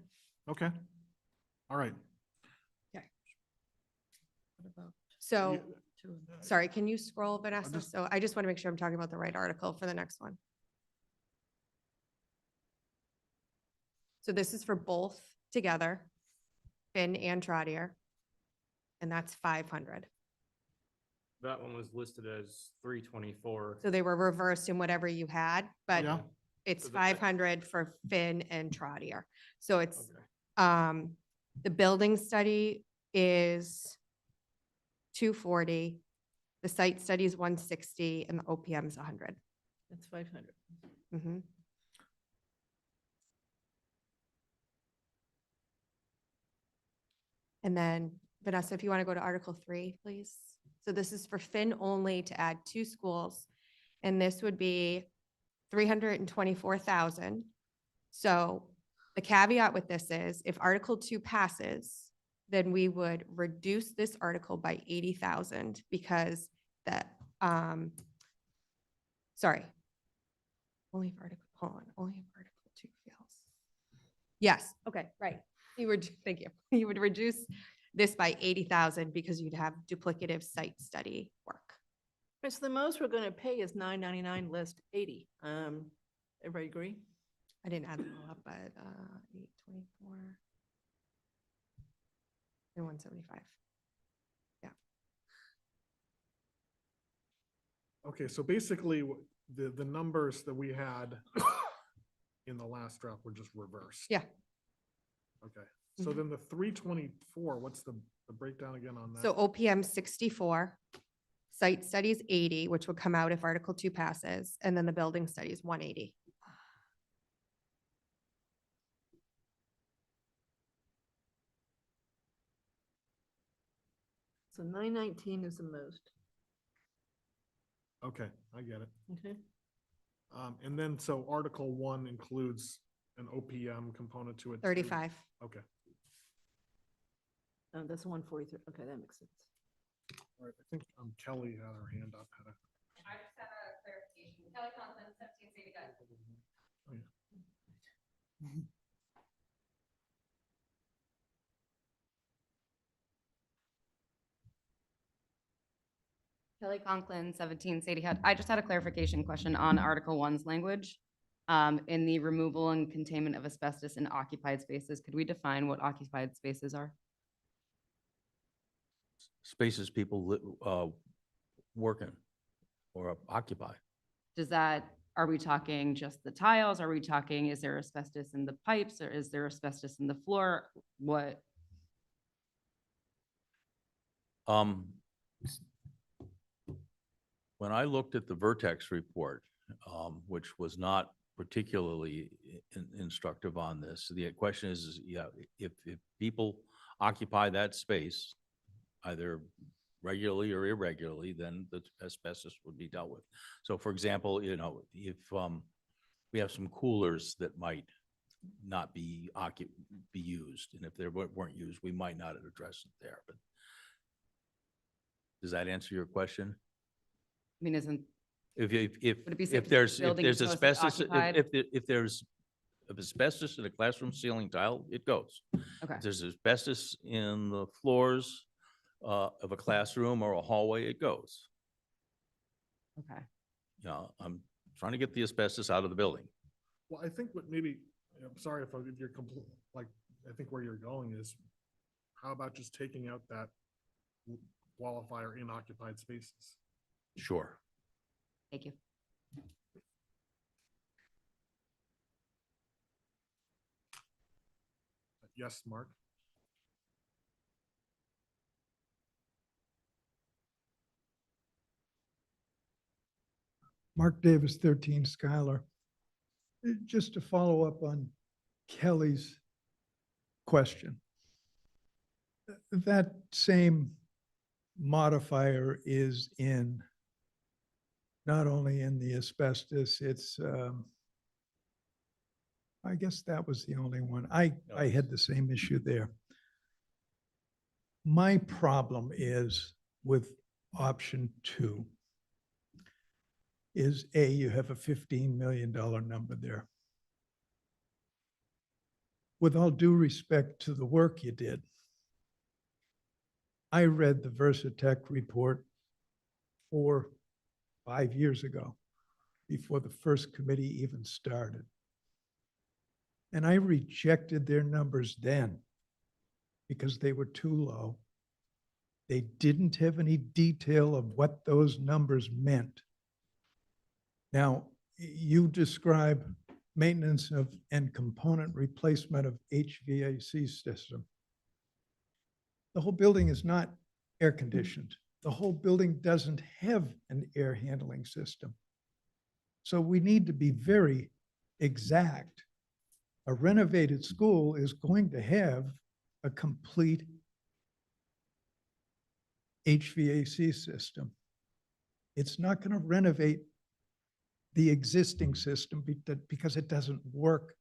A: Okay. All right.
O: So, sorry, can you scroll, Vanessa? So I just want to make sure I'm talking about the right article for the next one. So this is for both together, Finn and Trotter. And that's 500.
F: That one was listed as 324.
O: So they were reversed in whatever you had, but
A: Yeah.
O: it's
F: So the-
O: 500 for Finn and Trotter. So it's,
F: Okay.
O: the building study is 240, the site study is 160, and the OPM is 100.
C: That's 500.
O: Mhm. And then Vanessa, if you want to go to Article 3, please. So this is for Finn only to add 2 schools. And this would be 324,000. So the caveat with this is if Article 2 passes, then we would reduce this article by 80,000 because that, sorry. Only if Article, hold on, only if Article 2 fails. Yes, okay, right. Thank you. You would reduce this by 80,000 because you'd have duplicative site study work.
C: Right, so the most we're gonna pay is $999 list 80. Everybody agree?
O: I didn't add them all up, but 824 and 175.
A: Okay, so basically, the numbers that we had in the last draft were just reversed.
O: Yeah.
A: Okay, so then the 324, what's the breakdown again on that?
O: So OPM 64, site studies 80, which would come out if Article 2 passes, and then the building studies 180.
C: So 919 is the most.
A: Okay, I get it.
C: Okay.
A: And then, so Article 1 includes an OPM component to it. too?
O: 35.
A: Okay,
C: Oh, that's 143. Okay, that makes sense.
A: all right, I think Kelly had her hand up.
G: I just have a clarification. Kelly Conklin, 17 City Guide.
A: Oh, yeah.
G: Kelly Conklin, 17 Sadie Hut. I just had a clarification question on Article 1's language. In the removal and containment of asbestos in occupied spaces, could we define what occupied spaces are?
D: Spaces people work in or occupy.
G: Are we talking just the tiles? Are we talking, is there asbestos in the pipes or is there asbestos in the floor? What?
D: When I looked at the Vertex report, which was not particularly instructive on this, the question is, yeah, if people occupy that space, either regularly or irregularly, then the asbestos would be dealt with. So for example, you know, if we have some coolers that might not be used, and if they weren't used, we might not have addressed it there, but does that answer your question?
G: I mean, isn't,
D: If
G: would it be safe
D: if
G: to say
D: there's
G: building is mostly
D: asbestos,
G: occupied?
D: if there's asbestos in a classroom ceiling tile, it goes.
G: Okay.
D: If there's asbestos in the floors of a classroom or a hallway, it goes.
G: Okay.
D: You know, I'm trying to get the asbestos out of the building.
A: Well, I think what maybe, I'm sorry if you're complete, like, I think where you're going is, how about just taking out that qualifier in occupied spaces?
D: Sure.
G: Thank you.
A: Yes, Mark?
Q: Mark Davis, 13 Schuyler. Just to follow up on Kelly's question. That same modifier is in, not only in the asbestos, it's, I guess that was the only one. I had the same issue there. My problem is with option 2 is you have a $15 million number there. With all due respect to the work you did, I read the Versatech report 4-5 years ago, before the first committee even started. And I rejected their numbers then because they were too low. They didn't have any detail of what those numbers meant. Now, you describe maintenance of and component replacement of HVAC system. The whole building is not air conditioned. The whole building doesn't have an air handling system. So we need to be very exact. A renovated school is going to have a complete HVAC system. It's not going to renovate the existing system because it doesn't work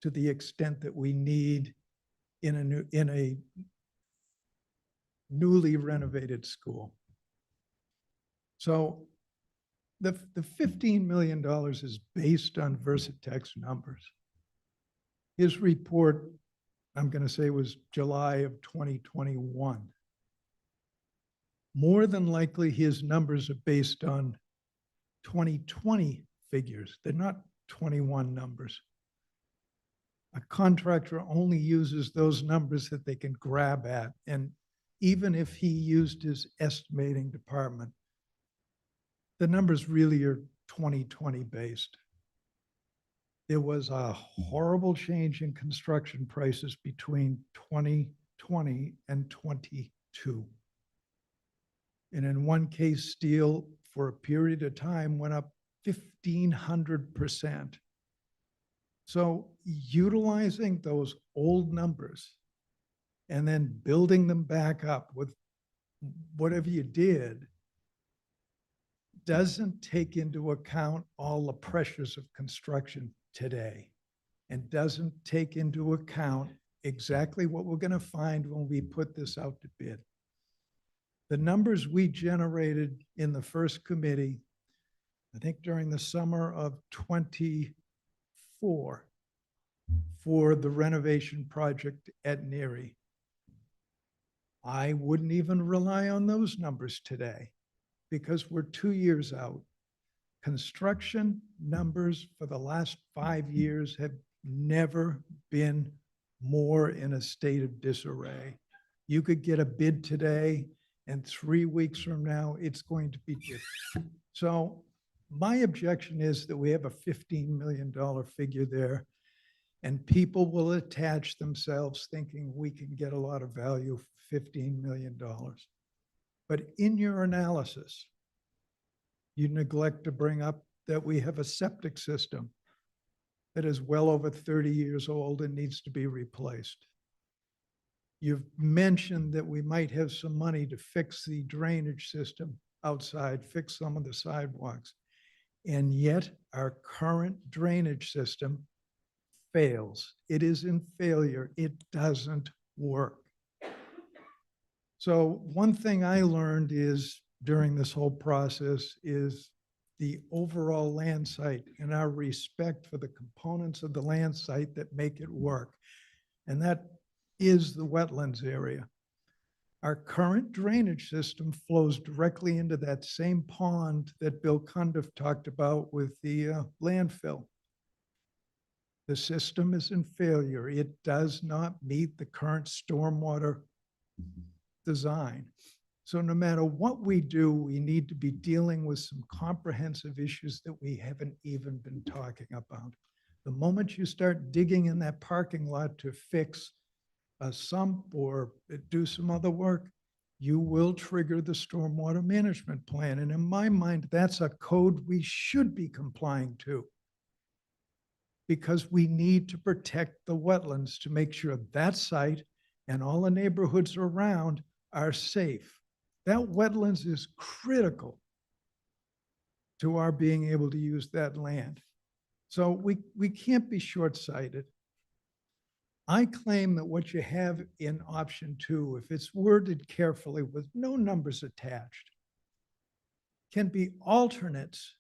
Q: to the extent that we need in a newly renovated school. So the $15 million is based on Versatech's numbers. His report I'm going to say it was July of 2021. More than likely, his numbers are based on 2020 figures. They're not 21 numbers. A contractor only uses those numbers that they can grab at. And even if he used his estimating department, the numbers really are 2020 based. There was a horrible change in construction prices between 2020 and 22. And in one case, steel for a period of time went up 1,500%. So utilizing those old numbers and then building them back up with whatever you did doesn't take into account all the pressures of construction today and doesn't take into account exactly what we're going to find when we put this out to bid. The numbers we generated in the first committee, I think during the summer of 24, for the renovation project at Neary, I wouldn't even rely on those numbers today because we're 2 years out. Construction numbers for the last 5 years have never been more in a state of disarray. You could get a bid today and 3 weeks from now, it's going to be different. So my objection is that we have a $15 million figure there and people will attach themselves thinking we can get a lot of value for $15 million. But in your analysis, you neglect to bring up that we have a septic system that is well over 30 years old and needs to be replaced. You've mentioned that we might have some money to fix the drainage system outside, fix some of the sidewalks. And yet our current drainage system fails. It is in failure. It doesn't work. So one thing I learned is during this whole process is the overall land site and our respect for the components of the land site that make it work. And that is the wetlands area. Our current drainage system flows directly into that same pond that Bill Cundiff talked about with the landfill. The system is in failure. It does not meet the current stormwater design. So no matter what we do, we need to be dealing with some comprehensive issues that we haven't even been talking about. The moment you start digging in that parking lot to fix a sump or do some other work, you will trigger the stormwater management plan. And in my mind, that's a code we should be complying to because we need to protect the wetlands to make sure that site and all the neighborhoods around are safe. That wetlands is critical to our being able to use that land. So we can't be short-sighted. I claim that what you have in option 2, if it's worded carefully with no numbers attached, can be alternates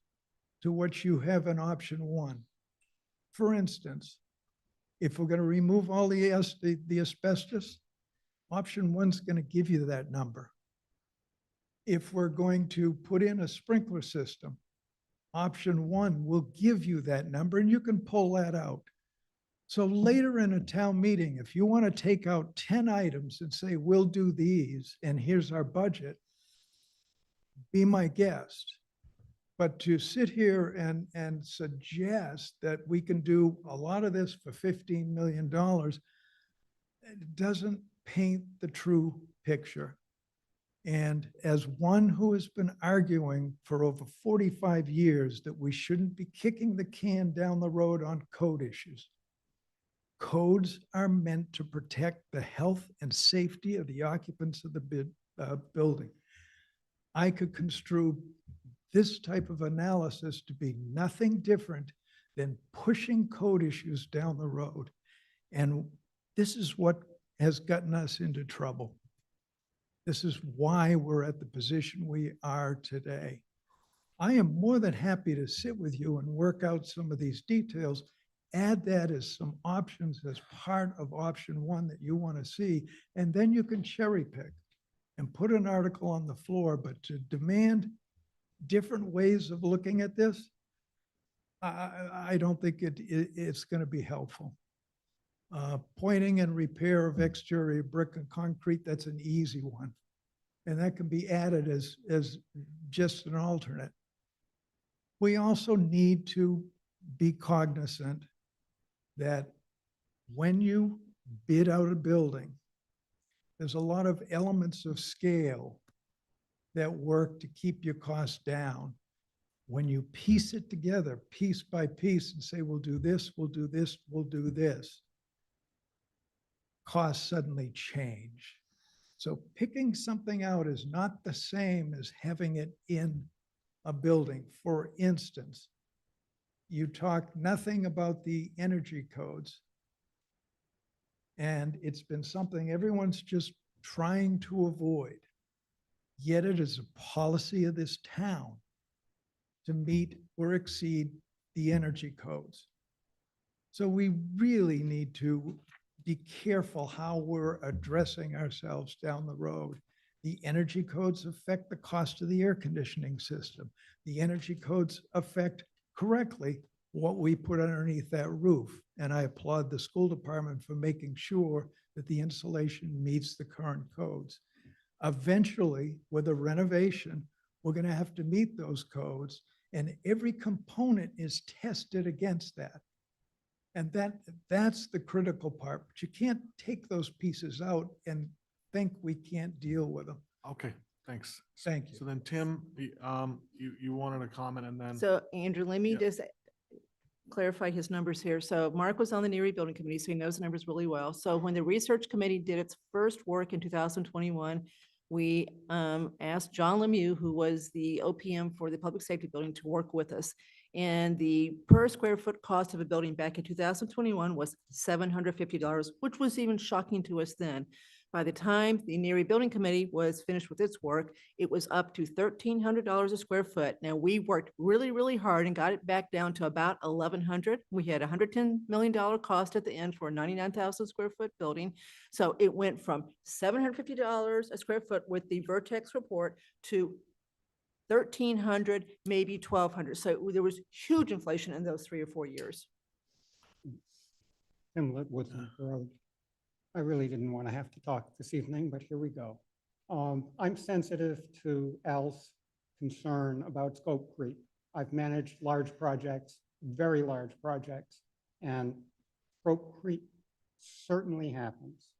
Q: to what you have in option 1. For instance, if we're going to remove all the asbestos, option 1's going to give you that number. If we're going to put in a sprinkler system, option 1 will give you that number and you can pull that out. So later in a town meeting, if you want to take out 10 items and say, we'll do these and here's our budget, be my guest. But to sit here and suggest that we can do a lot of this for $15 million, it doesn't paint the true picture. And as one who has been arguing for over 45 years that we shouldn't be kicking the can down the road on code issues, codes are meant to protect the health and safety of the occupants of the building. I could construe this type of analysis to be nothing different than pushing code issues down the road. And this is what has gotten us into trouble. This is why we're at the position we are today. I am more than happy to sit with you and work out some of these details add that as some options as part of option one that you want to see, and then you can cherry pick and put an article on the floor, but to demand different ways of looking at this, I don't think it's going to be helpful. Pointing and repair of exterior brick and concrete, that's an easy one. And that can be added as just an alternate. We also need to be cognizant that when you bid out a building, there's a lot of elements of scale that work to keep your costs down. When you piece it together, piece by piece, and say, we'll do this, we'll do this, we'll do this, costs suddenly change. So picking something out is not the same as having it in a building. For instance, you talk nothing about the energy codes. And it's been something everyone's just trying to avoid. Yet it is a policy of this town to meet or exceed the energy codes. So we really need to be careful how we're addressing ourselves down the road. The energy codes affect the cost of the air conditioning system. The energy codes affect correctly what we put underneath that roof. And I applaud the school department for making sure that the insulation meets the current codes. Eventually, with a renovation, we're going to have to meet those codes, and every component is tested against that. And that's the critical part. But you can't take those pieces out and think we can't deal with them.
A: Okay, thanks.
Q: Thank you.
A: So then Tim, you wanted a comment and then.
C: So Andrew, let me
A: Yeah.
C: just clarify his numbers here. So Mark was on the Neary Building Committee, so he knows the numbers really well. So when the research committee did its first work in 2021, we asked John Lemieux, who was the OPM for the Public Safety Building, to work with us. And the per square foot cost of a building back in 2021 was $750, which was even shocking to us then. By the time the Neary Building Committee was finished with its work, it was up to $1,300 a square foot. Now, we worked really, really hard and got it back down to about $1,100. We had a $110 million cost at the end for a 99,000 square foot building. So it went from $750 a square foot with the Vertex report to $1,300, maybe $1,200. So there was huge inflation in those 3 or 4 years.
H: Tim Litwood, Road. I really didn't want to have to talk this evening, but here we go. I'm sensitive to Al's concern about scope creep. I've managed large projects, very large projects, and scope creep certainly happens.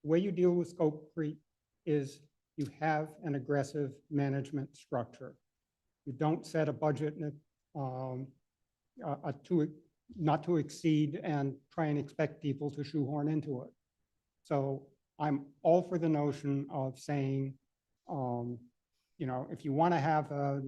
H: The way you deal with scope creep is you have an aggressive management structure. You don't set a budget not to exceed and try and expect people to shoehorn into it. So I'm all for the notion of saying, if you want to have a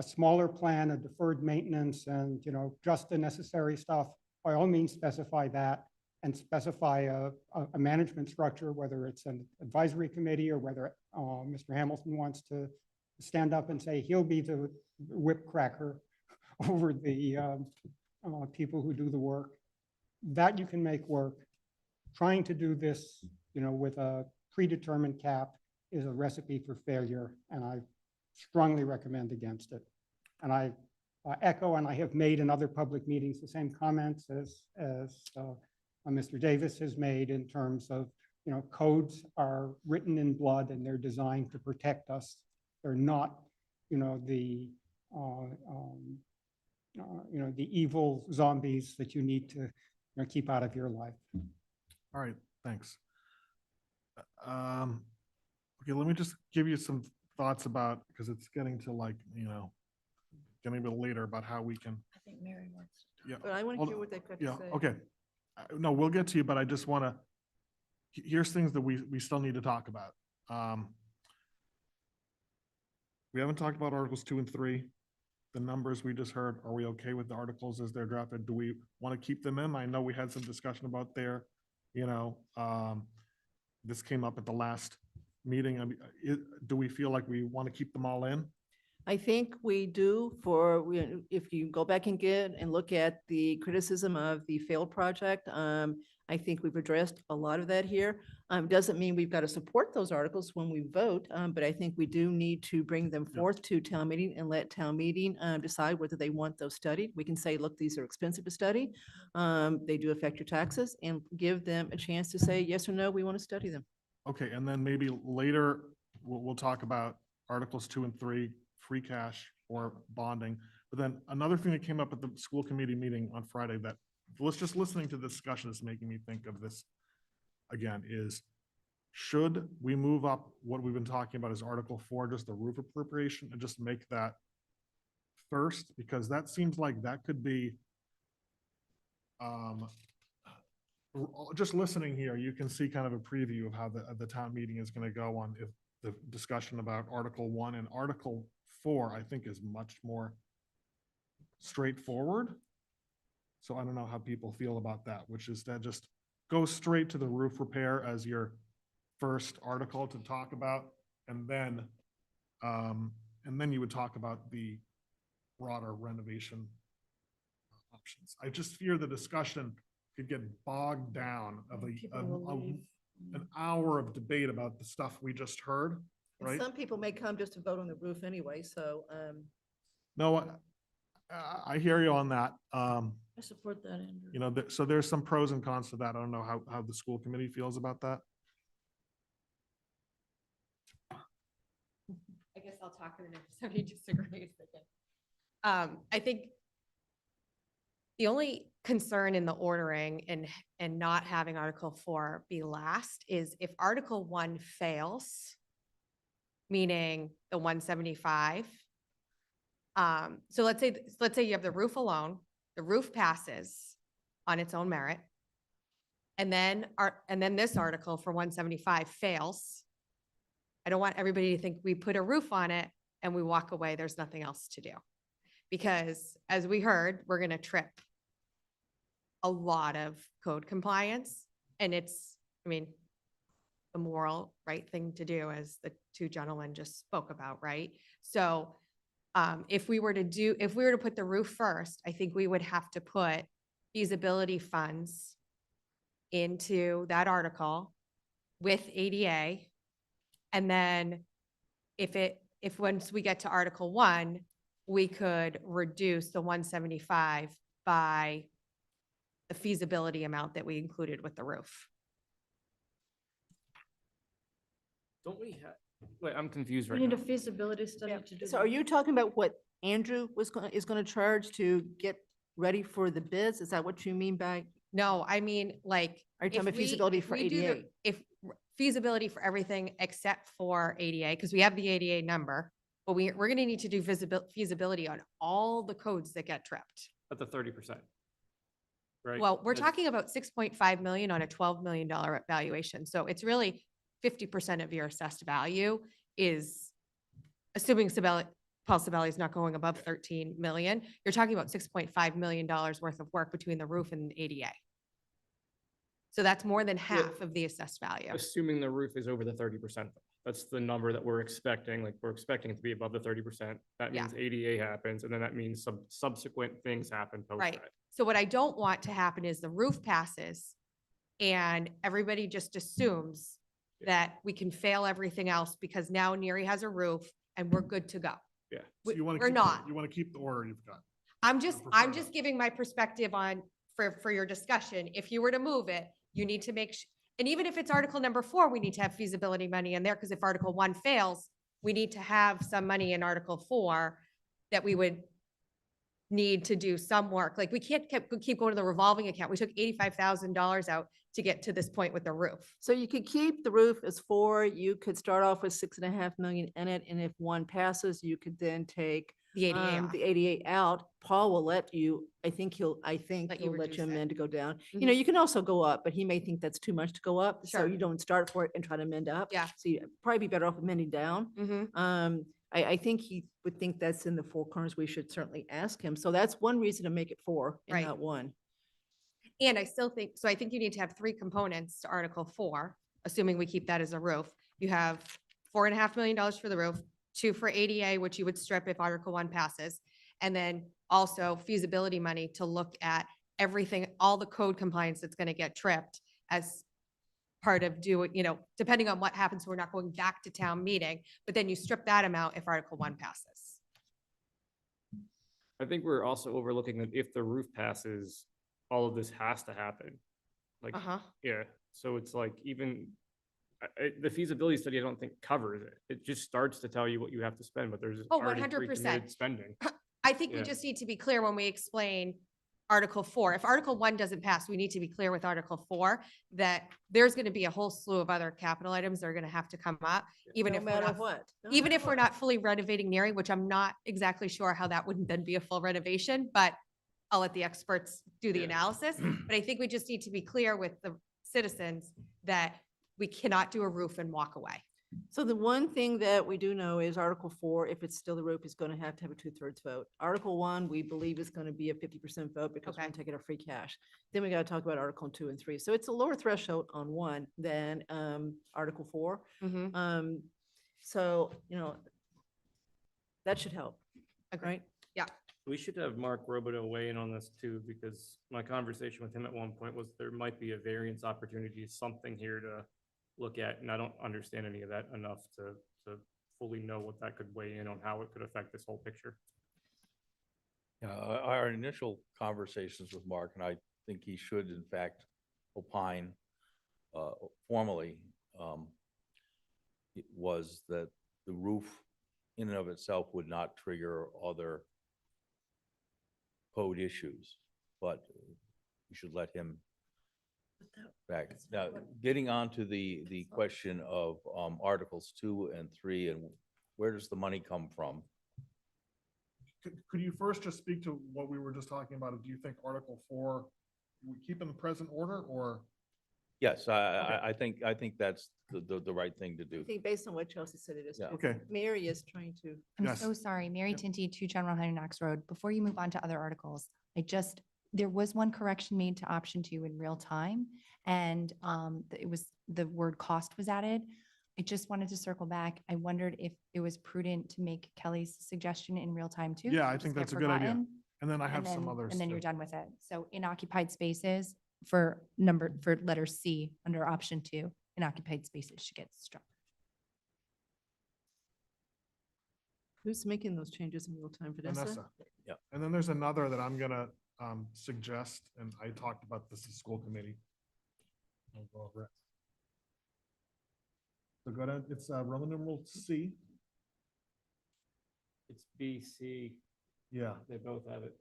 H: smaller plan, a deferred maintenance, and just the necessary stuff, by all means specify that and specify a management structure, whether it's an advisory committee or whether Mr. Hamilton wants to stand up and say he'll be the whip cracker over the people who do the work. That you can make work. Trying to do this, with a predetermined cap is a recipe for failure, and I strongly recommend against it. And I echo, and I have made in other public meetings the same comments as Mr. Davis has made in terms of, codes are written in blood and they're designed to protect us. They're not, the evil zombies that you need to keep out of your life.
A: All right, thanks. Okay, let me just give you some thoughts about, because it's getting to getting a bit later about how we can.
E: I think Mary wants to.
A: Yeah.
C: But I want to
A: hold
C: hear
A: on.
C: what they've got to
A: Yeah,
C: say.
A: okay. No, we'll get to you, but I just want to, here's things that we still need to talk about. We haven't talked about Articles 2 and 3. The numbers we just heard, are we okay with the articles as they're drafted? Do we want to keep them in? I know we had some discussion about there, this came up at the last meeting. I mean, do we feel like we want to keep them all in?
C: I think we do if you go back and look at the criticism of the failed project, I think we've addressed a lot of that here. Doesn't mean we've got to support those articles when we vote, but I think we do need to bring them forth to town meeting and let town meeting decide whether they want those studied. We can say, look, these are expensive to study. They do affect your taxes, and give them a chance to say yes or no, we want to study them.
A: Okay, and then maybe later, we'll talk about Articles 2 and 3, free cash or bonding. But then another thing that came up at the school committee meeting on Friday that just listening to the discussion is making me think of this again is, should we move up what we've been talking about as Article 4, just the roof appropriation, and just make that first? Because that seems like that could be, just listening here, you can see kind of a preview of how the town meeting is going to go on if the discussion about Article 1 and Article 4, I think, is much more straightforward. So I don't know how people feel about that, which is that just go straight to the roof repair as your first article to talk about, and then you would talk about the broader renovation options. I just fear the discussion could get bogged down of an hour of debate about the stuff we just heard,
C: And
A: right?
C: some people may come just to vote on the roof anyway, so,
A: No, I hear you on that.
E: I support that, Andrew.
A: You know, so there's some pros and cons to that. I don't know how the school committee feels about that.
O: I guess I'll talk and then if somebody disagrees, they can. I think the only concern in the ordering and not having Article 4 be last is if Article 1 fails, meaning the 175. So let's say you have the roof alone, the roof passes on its own merit. And then this article for 175 fails. I don't want everybody to think we put a roof on it and we walk away, there's nothing else to do. Because as we heard, we're going to trip a lot of code compliance. And it's, I mean, the moral right thing to do, as the two gentlemen just spoke about, right? So if we were to put the roof first, I think we would have to put feasibility funds into that article with ADA. And then if once we get to Article 1, we could reduce the 175 by the feasibility amount that we included with the roof.
F: Don't we have, wait, I'm confused
E: We
F: right
E: need
F: now.
E: a feasibility study to do.
C: So are you talking about what Andrew is going to charge to get ready for the bids? Is that what you mean by?
O: No, I mean, like.
C: Are you talking
O: if
C: about
O: we-
C: feasibility
O: if
C: for
O: we do the-
C: ADA?
O: If feasibility for everything except for ADA, because we have the ADA number, but we're going to need to do feasibility on all the codes that get tripped.
F: At the 30%. Right?
O: Well, we're
F: That's-
O: talking about 6.5 million on a $12 million valuation. So it's really 50% of your assessed value is, assuming Paul Sabelli is not going above 13 million, you're talking about $6.5 million worth of work between the roof and ADA. So that's more than half of the assessed value.
F: Assuming the roof is over the 30%. That's the number that we're expecting. Like, we're expecting it to be above the 30%. That
O: Yeah.
F: means ADA happens, and then that means some subsequent things happen post
O: Right.
F: that.
O: So what I don't want to happen is the roof passes and everybody just assumes that we can fail everything else because now Neary has a roof and we're good to go.
F: Yeah.
A: So you want
O: We're
A: to
O: not.
A: You want to keep the order you've got.
O: I'm
A: prefer
O: just giving my perspective on, for your discussion. If you were to move it, you need to make, and even if it's Article number 4, we need to have feasibility money in there, because if Article 1 fails, we need to have some money in Article 4 that we would need to do some work. Like, we can't keep going to the revolving account. We took $85,000 out to get to this point with the roof.
C: So you could keep the roof as 4, you could start off with 6.5 million in it, and if 1 passes, you could then take
O: The ADA off.
C: the ADA out. Paul will let you, I think he'll
O: Let you
C: let you
O: reduce
C: amend to go down. You
O: Mhm.
C: know, you can also go up, but he may think that's too much to go up, so
O: Sure.
C: you don't start for it and try to amend up.
O: Yeah.
C: So you'd probably be better off amending down.
O: Mhm.
C: I think he would think that's in the 4 corners. We should certainly ask him. So that's one reason to make it 4 and
O: Right.
C: not 1.
O: And I still think, so I think you need to have 3 components to Article 4, assuming we keep that as a roof. You have $4.5 million for the roof, two for ADA, which you would strip if Article 1 passes, and then also feasibility money to look at everything, all the code compliance that's going to get tripped as part of depending on what happens, we're not going back to town meeting, but then you strip that amount if Article 1 passes.
F: I think we're also overlooking that if the roof passes, all of this has to happen. Like,
O: Uh-huh.
F: yeah, so it's like even the feasibility study, I don't think covers it. It just starts to tell you what you have to spend, but there's
O: Oh,
F: already
O: 100%.
F: pre-committed spending.
O: I think we
F: Yeah.
O: just need to be clear when we explain Article 4. If Article 1 doesn't pass, we need to be clear with Article 4 that there's going to be a whole slew of other capital items that are going to have to come up, even
C: No
O: if we're
C: matter
O: not,
C: what. No
O: even
C: matter
O: if we're
C: what.
O: not fully renovating Neary, which I'm not exactly sure how that wouldn't then be a full renovation, but I'll let the experts do the analysis. But I think we just need to be clear with the citizens that we cannot do a roof and walk away.
C: So the one thing that we do know is Article 4, if it's still the roof, is going to have a 2/3 vote. Article 1, we believe is going to be a 50% vote because we're going to take it out free cash. Then we got to talk about Article 2 and 3. So it's a lower threshold on 1 than Article 4. So, that should help. Right?
O: Yeah.
F: We should have Mark Robideau weigh in on this too, because my conversation with him at one point was there might be a variance opportunity, something here to look at, and I don't understand any of that enough to fully know what that could weigh in on how it could affect this whole picture.
D: Our initial conversations with Mark, and I think he should in fact opine formally, it was that the roof in and of itself would not trigger other code issues, but we should let him back. Now, getting on to the question of Articles 2 and 3, and where does the money come from?
A: Could you first just speak to what we were just talking about? Do you think Article 4, we keep in the present order, or?
D: Yes, I think that's the right thing to
C: I
D: do.
C: think based on what Chelsea said, it is.
D: Yeah.
C: too.
A: Okay.
C: Mary is trying to.
I: I'm so sorry, Mary Tinty, 2 General Henry Knox Road. Before you move on to other articles, there was one correction made to option 2 in real time, and it was, the word cost was added. I just wanted to circle back. I wondered if it was prudent to make Kelly's suggestion in real time too.
A: Yeah, I
I: just
A: think
I: get
A: that's a good idea.
I: forgotten,
A: And then I have some others.
I: And then you're
A: too.
I: done with it. So in occupied spaces for letter C under option 2, inoccupied spaces should get struck.
C: Who's making those changes in real time, Vanessa?
D: Yeah.
A: And then there's another that I'm gonna suggest, and I talked about this at school committee. I'll go over it. So go to, it's Roman numeral C.
F: It's B, C,
A: Yeah,
F: they both have it.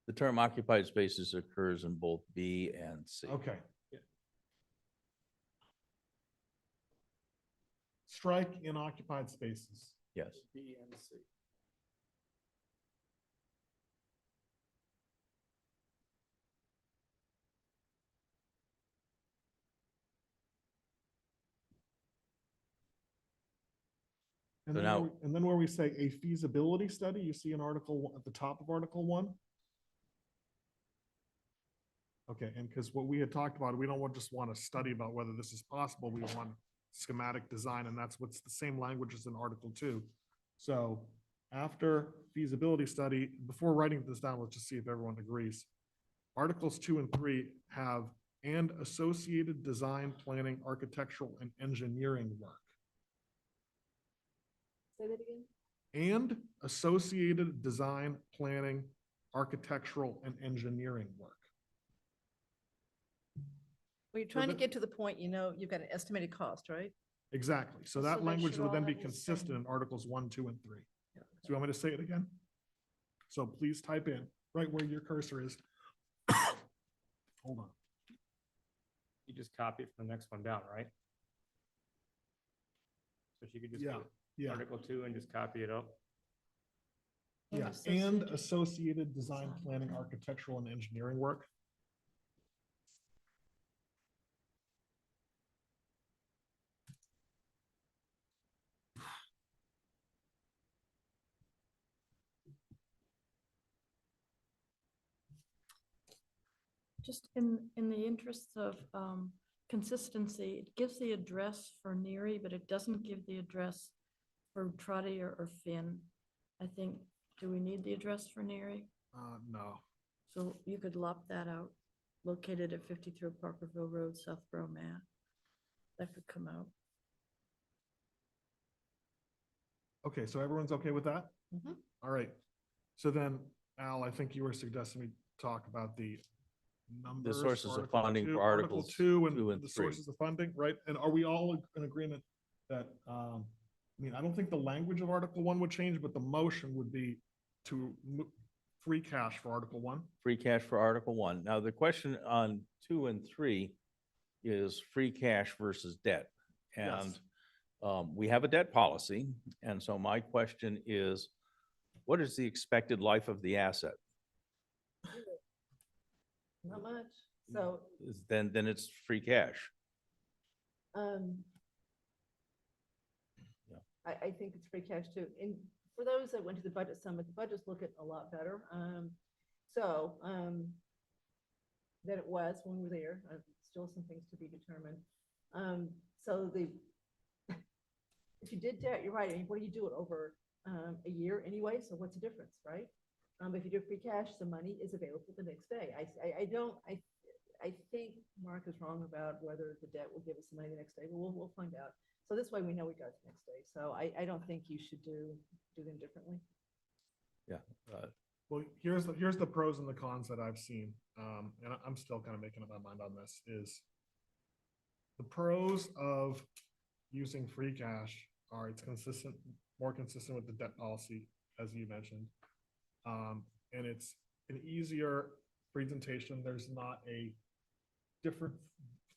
D: The term occupied spaces occurs in both B and C.
A: okay.
F: Yeah.
A: Strike in occupied spaces.
D: Yes.
F: B and C.
A: And
D: So
A: then,
D: now-
A: and then where we say a feasibility study, you see in at the top of Article 1. Okay, and because what we had talked about, we don't just want to study about whether this is possible, we want schematic design, and that's what's the same language as in Article 2. So after feasibility study, before writing this down, let's just see if everyone agrees. Articles 2 and 3 have and associated design, planning, architectural, and engineering work.
C: Say that again?
A: And associated design, planning, architectural, and engineering work.
C: Well, you're trying to
A: that-
C: get to the point, you've got an estimated cost, right?
A: Exactly. So
C: So
A: that
C: they
A: language
C: should
A: would
C: all
A: then be
C: have the
A: consistent
C: same-
A: in Articles 1, 2, and 3. So you want me to say it again? So please type in right where your cursor is. Hold on.
F: You just copy it from the next one down, right? So she could just
A: Yeah,
F: do
A: yeah.
F: Article 2 and just copy it up.
A: Yeah, and associated design, planning, architectural, and engineering work.
E: Just in the interests of consistency, it gives the address for Neary, but it doesn't give the address for Trotty or Finn, I think, do we need the address for Neary?
A: No.
E: So you could lop that out, located at 53 Parkerville Road, Southborough, Mass. That could come out.
A: Okay, so everyone's okay with that?
C: Mhm.
A: All right. So then, Al, I think you were suggesting we talk about the numbers.
D: sources of
A: Article
D: funding for
A: 2,
D: Articles
A: 2
D: 2
A: and
D: and
A: the
D: 3.
A: sources of funding, right? And are we all in agreement that, I mean, I don't think the language of Article 1 would change, but the motion would be to free cash for Article 1?
D: Free cash for Article 1. Now, the question on 2 and 3 is free cash versus debt. And we have a debt policy. And so my question is, what is the expected life of the asset?
C: Not much. So,
D: Then it's free cash.
C: I think it's free cash too. And for those that went to the budget summit, the budget's looking a lot better. Than it was when we were there. Still some things to be determined. If you did debt, you're right. I mean, what do you do it over a year anyway? So what's the difference, right? If you do free cash, the money is available the next day. I think Mark is wrong about whether the debt will give us the money the next day, but we'll find out. So this way we know we got it the next day. So I don't think you should do them differently.
D: Yeah.
A: Well, here's the pros and the cons that I've seen, and I'm still kind of making up my mind on this, is the pros of using free cash are it's consistent, more consistent with the debt policy, as you mentioned. And it's an easier presentation. There's not a different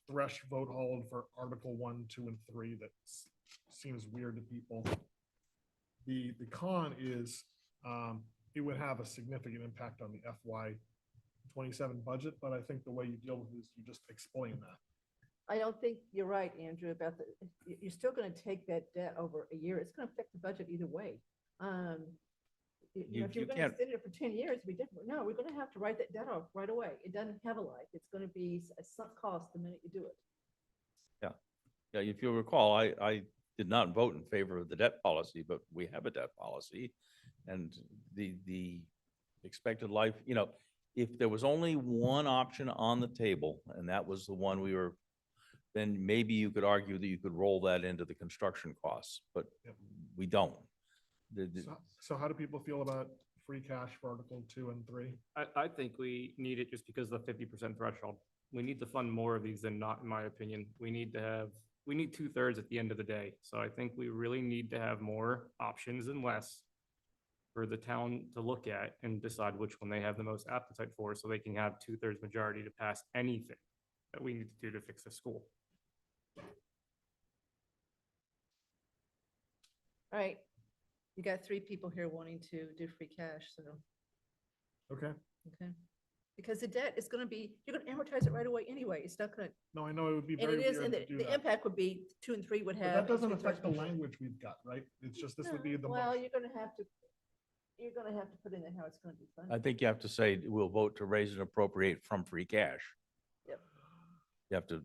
A: threshold hold for Article 1, 2, and 3 that seems weird to people. The con is it would have a significant impact on the FY 27 budget, but I think the way you deal with it is you just explain that.
C: I don't think you're right, Andrew, about you're still going to take that debt over a year. It's going to affect the budget either way. If you're going to
D: can't-
C: extend it for 10 years, it'd be different. No, we're going to have to write that debt off right away. It doesn't have a life. It's going to be a sunk cost the minute you do it.
D: Yeah, if you'll recall, I did not vote in favor of the debt policy, but we have a debt policy. And the expected life, if there was only one option on the table, and that was the one then maybe you could argue that you could roll that into the construction costs, but we don't.
A: So how do people feel about free cash for Article 2 and 3?
F: I think we need it just because of the 50% threshold. We need to fund more of these than not, in my opinion. We need 2/3 at the end of the day. So I think we really need to have more options and less for the town to look at and decide which one they have the most appetite for, so they can have 2/3 majority to pass anything that we need to do to fix the school.
C: All right. You got 3 people here wanting to do free cash, so,
A: Okay.
C: okay. Because the debt is going to be, you're going to amortize it right away anyway. It's not going to,
A: No, I know it would be
C: and
A: very
C: it is,
A: weird
C: and
A: to do
C: the
A: that.
C: impact would be 2 and 3 would
A: But
C: have.
A: that doesn't
C: a
A: affect the
C: 2/3
A: language we've got, right? It's just this would be the
C: Well,
A: motion.
C: you're going to have to put in there how it's going to be funded.
D: I think you have to say, we'll vote to raise and appropriate from free cash.
C: Yep.
D: You have to,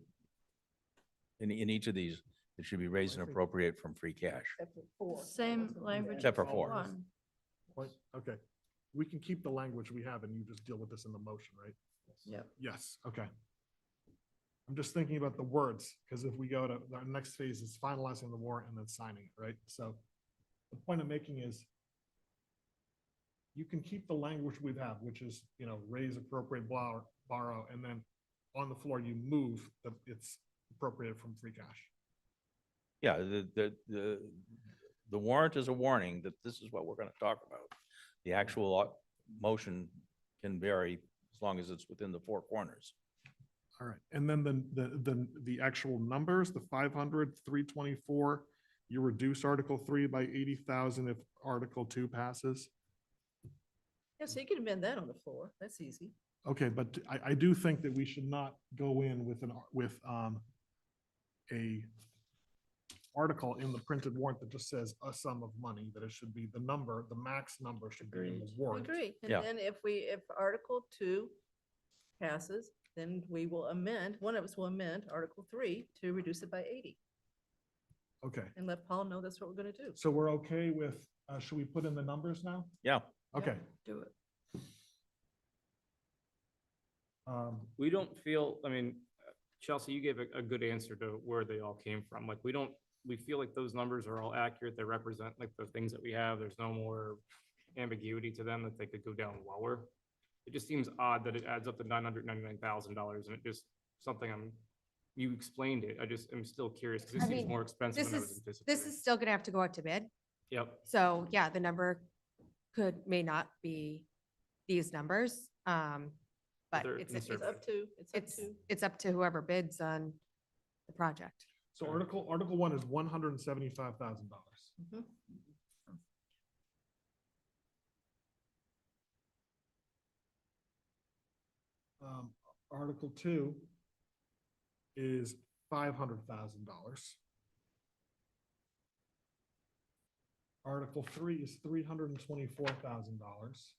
D: in each of these, it should be raised and appropriate from free cash.
C: Except for 4.
E: Same language.
D: Except for
E: as
D: 4.
E: one.
A: Okay. We can keep the language we have and you just deal with this in the motion, right?
E: Yep.
A: Yes, okay. I'm just thinking about the words, because if we go to, our next phase is finalizing the warrant and then signing it, right? So the point I'm making is you can keep the language we have, which is, raise, appropriate, borrow, and then on the floor, you move that it's appropriated from free cash.
D: Yeah, the warrant is a warning that this is what we're going to talk about. The actual motion can vary as long as it's within the 4 corners.
A: All right, and then the actual numbers, the 500, 324, you reduce Article 3 by 80,000 if Article 2 passes.
C: Yeah, so you can amend that on the floor. That's easy.
A: Okay, but I do think that we should not go in with a article in the printed warrant that just says a sum of money, that it should be the max number should be in the warrant.
C: Agree. And
D: Yeah.
C: then if Article 2 passes, then we will amend, one of us will amend Article 3 to reduce it by 80.
A: Okay,
C: and let Paul know that's what we're gonna do.
A: so we're okay with, should we put in the numbers now?
D: Yeah.
A: Okay.
E: Do it.
F: We don't feel, I mean, Chelsea, you gave a good answer to where they all came from. Like, we feel like those numbers are all accurate. They represent like the things that we have. There's no more ambiguity to them that they could go down lower. It just seems odd that it adds up to $999,000 and it just something you explained it. I'm still curious because
O: I
F: it seems
O: mean,
F: more expensive
O: This
F: than I was
O: is,
F: anticipating.
O: this is still gonna have to go out to bid.
F: Yep.
O: So yeah, the number may not be these numbers. But
F: they're
O: it's
F: conservative.
O: it's up to whoever bids on the project.
A: So Article 1 is $175,000.
C: Mhm.
A: Article 2 is $500,000. Article 3 is $324,000.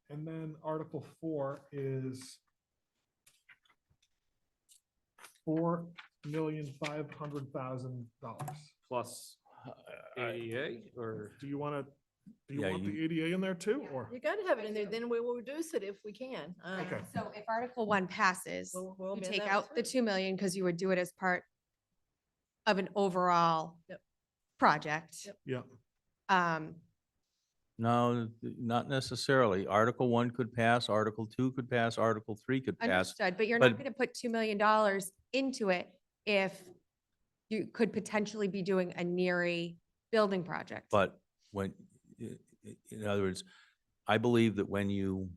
A: And then Article 4 is $4,500,000.
F: Plus ADA or?
A: Do you want to, do you
D: Yeah,
A: want the ADA in there too, or?
C: You gotta have it in there, then we will reduce it if we can.
A: Okay.
O: So if Article 1 passes,
C: We'll
O: you
C: amend
O: take
C: that
O: out the
C: too.
O: 2 million because you would do it as part of an overall
C: Yep.
O: project.
A: Yeah.
D: No, not necessarily. Article 1 could pass, Article 2 could pass, Article 3 could pass.
O: Understood, but you're not gonna put $2 million into it if you could potentially be doing a NERI building project.
D: But when, in other words, I believe that when you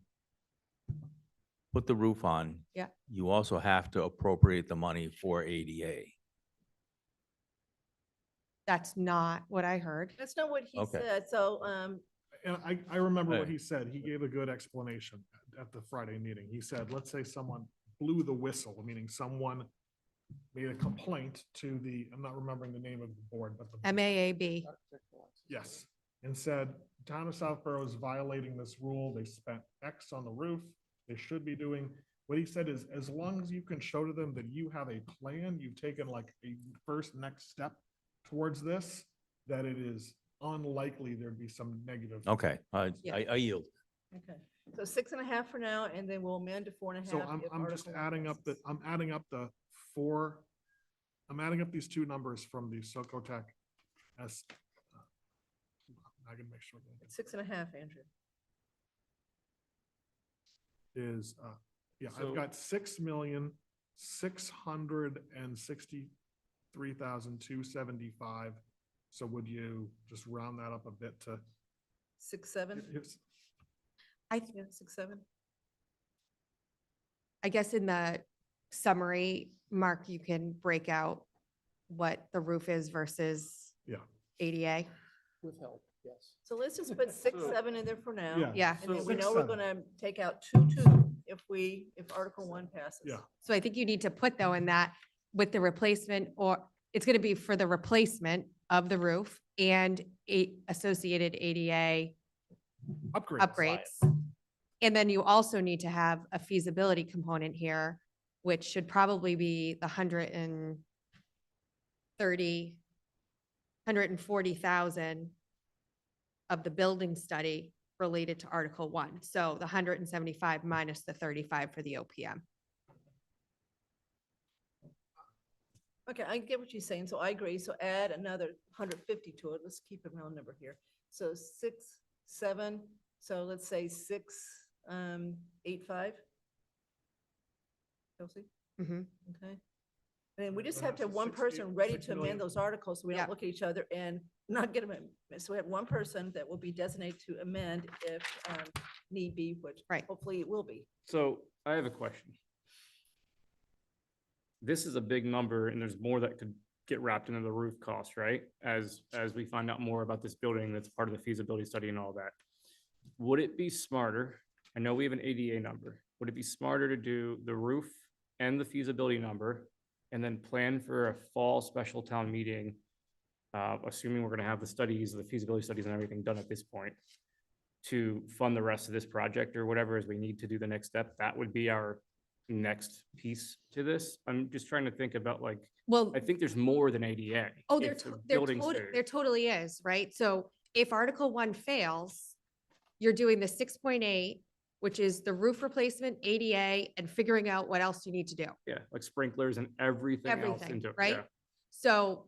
D: put the roof on,
O: Yeah.
D: you also have to appropriate the money for ADA.
O: That's not what I heard.
C: That's not what he
D: Okay.
C: said, so,
A: And I remember what
D: Hey.
A: he said. He gave a good explanation at the Friday meeting. He said, let's say someone blew the whistle, meaning someone made a complaint to the, I'm not remembering the name of the board, but the.
O: MAAB.
A: Yes, and said, town of Southborough is violating this rule. They spent X on the roof. They should be doing, what he said is, as long as you can show to them that you have a plan, you've taken like a first next step towards this, that it is unlikely there'd be some negative.
D: Okay,
C: Yeah.
D: I yield.
C: okay. So 6.5 for now, and then we'll amend to 4.5.
A: So I'm just adding up I'm adding up the four, I'm adding up these two numbers from the Socotec as. I can make sure. that
C: 6.5, Andrew.
A: Is, yeah, I've
F: So-
A: got 6,663,275. So would you just round that up a bit to?
C: 6.7?
O: I,
C: Yeah, 6.7.
O: I guess in the summary, Mark, you can break out what the roof is versus
A: Yeah.
O: ADA.
K: With help, yes.
C: So let's just put 6.7 in there for now.
A: Yeah.
O: Yeah.
C: And then
A: So
C: we know we're
A: 6.7.
C: gonna take out 2 if Article 1 passes.
A: Yeah.
O: So I think you need to put though in that with the replacement, or it's gonna be for the replacement of the roof and associated ADA upgrades. And then you also need to have a feasibility component here, which should probably be the 140,000 of the building study related to Article 1. So the 175 minus the 35 for the OPM.
C: Okay, I get what you're saying, so I agree, so add another 150 to it, let's keep a round number here. So 6, 7, so let's say 6.85. Chelsea,
O: Mhm.
C: okay? And then we just
A: Then
C: have to have
A: that's
C: one
A: 6
C: person ready
A: 6
C: to
A: million.
C: amend those articles, so we
O: Yeah.
C: don't look at each other and not get them. So we have one person that will be designated to amend if need be, which
O: Right.
C: hopefully it will be.
F: So I have a question. This is a big number and there's more that could get wrapped into the roof cost, right? As we find out more about this building, that's part of the feasibility study and all that. Would it be smarter? I know we have an ADA number. Would it be smarter to do the roof and the feasibility number and then plan for a fall special town meeting assuming we're gonna have the studies, the feasibility studies and everything done at this point, to fund the rest of this project or whatever as we need to do the next step, that would be our
O: next piece to this. I'm just trying to think about like,
B: Well,
O: I think there's more than ADA.
B: oh,
O: If the building's there.
B: there totally is, right? So if Article 1 fails, you're doing the 6.8, which is the roof replacement, ADA, and figuring out what else you need to do.
O: Yeah, like sprinklers and everything else
B: Everything,
O: into it.
B: right?
O: yeah.
B: So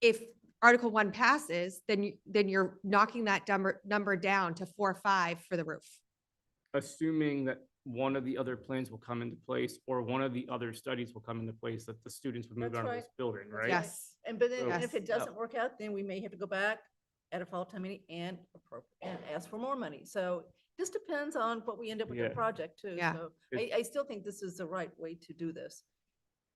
B: if Article 1 passes, then you're knocking that number down to 4 or 5 for the roof.
O: Assuming that one of the other plans will come into place or one of the other studies will come into place that the students would move
C: That's
O: out of
C: right.
O: this building,
C: That's
O: right?
B: Yes.
C: And but then,
O: So-
C: and if it
O: Yes.
C: doesn't work out, then we may have to go back at a fall time meeting and ask for more money. So this depends on what we end up with the
O: Yeah.
C: project too.
B: Yeah.
C: So
O: It-
C: I still think this is the right way to do this.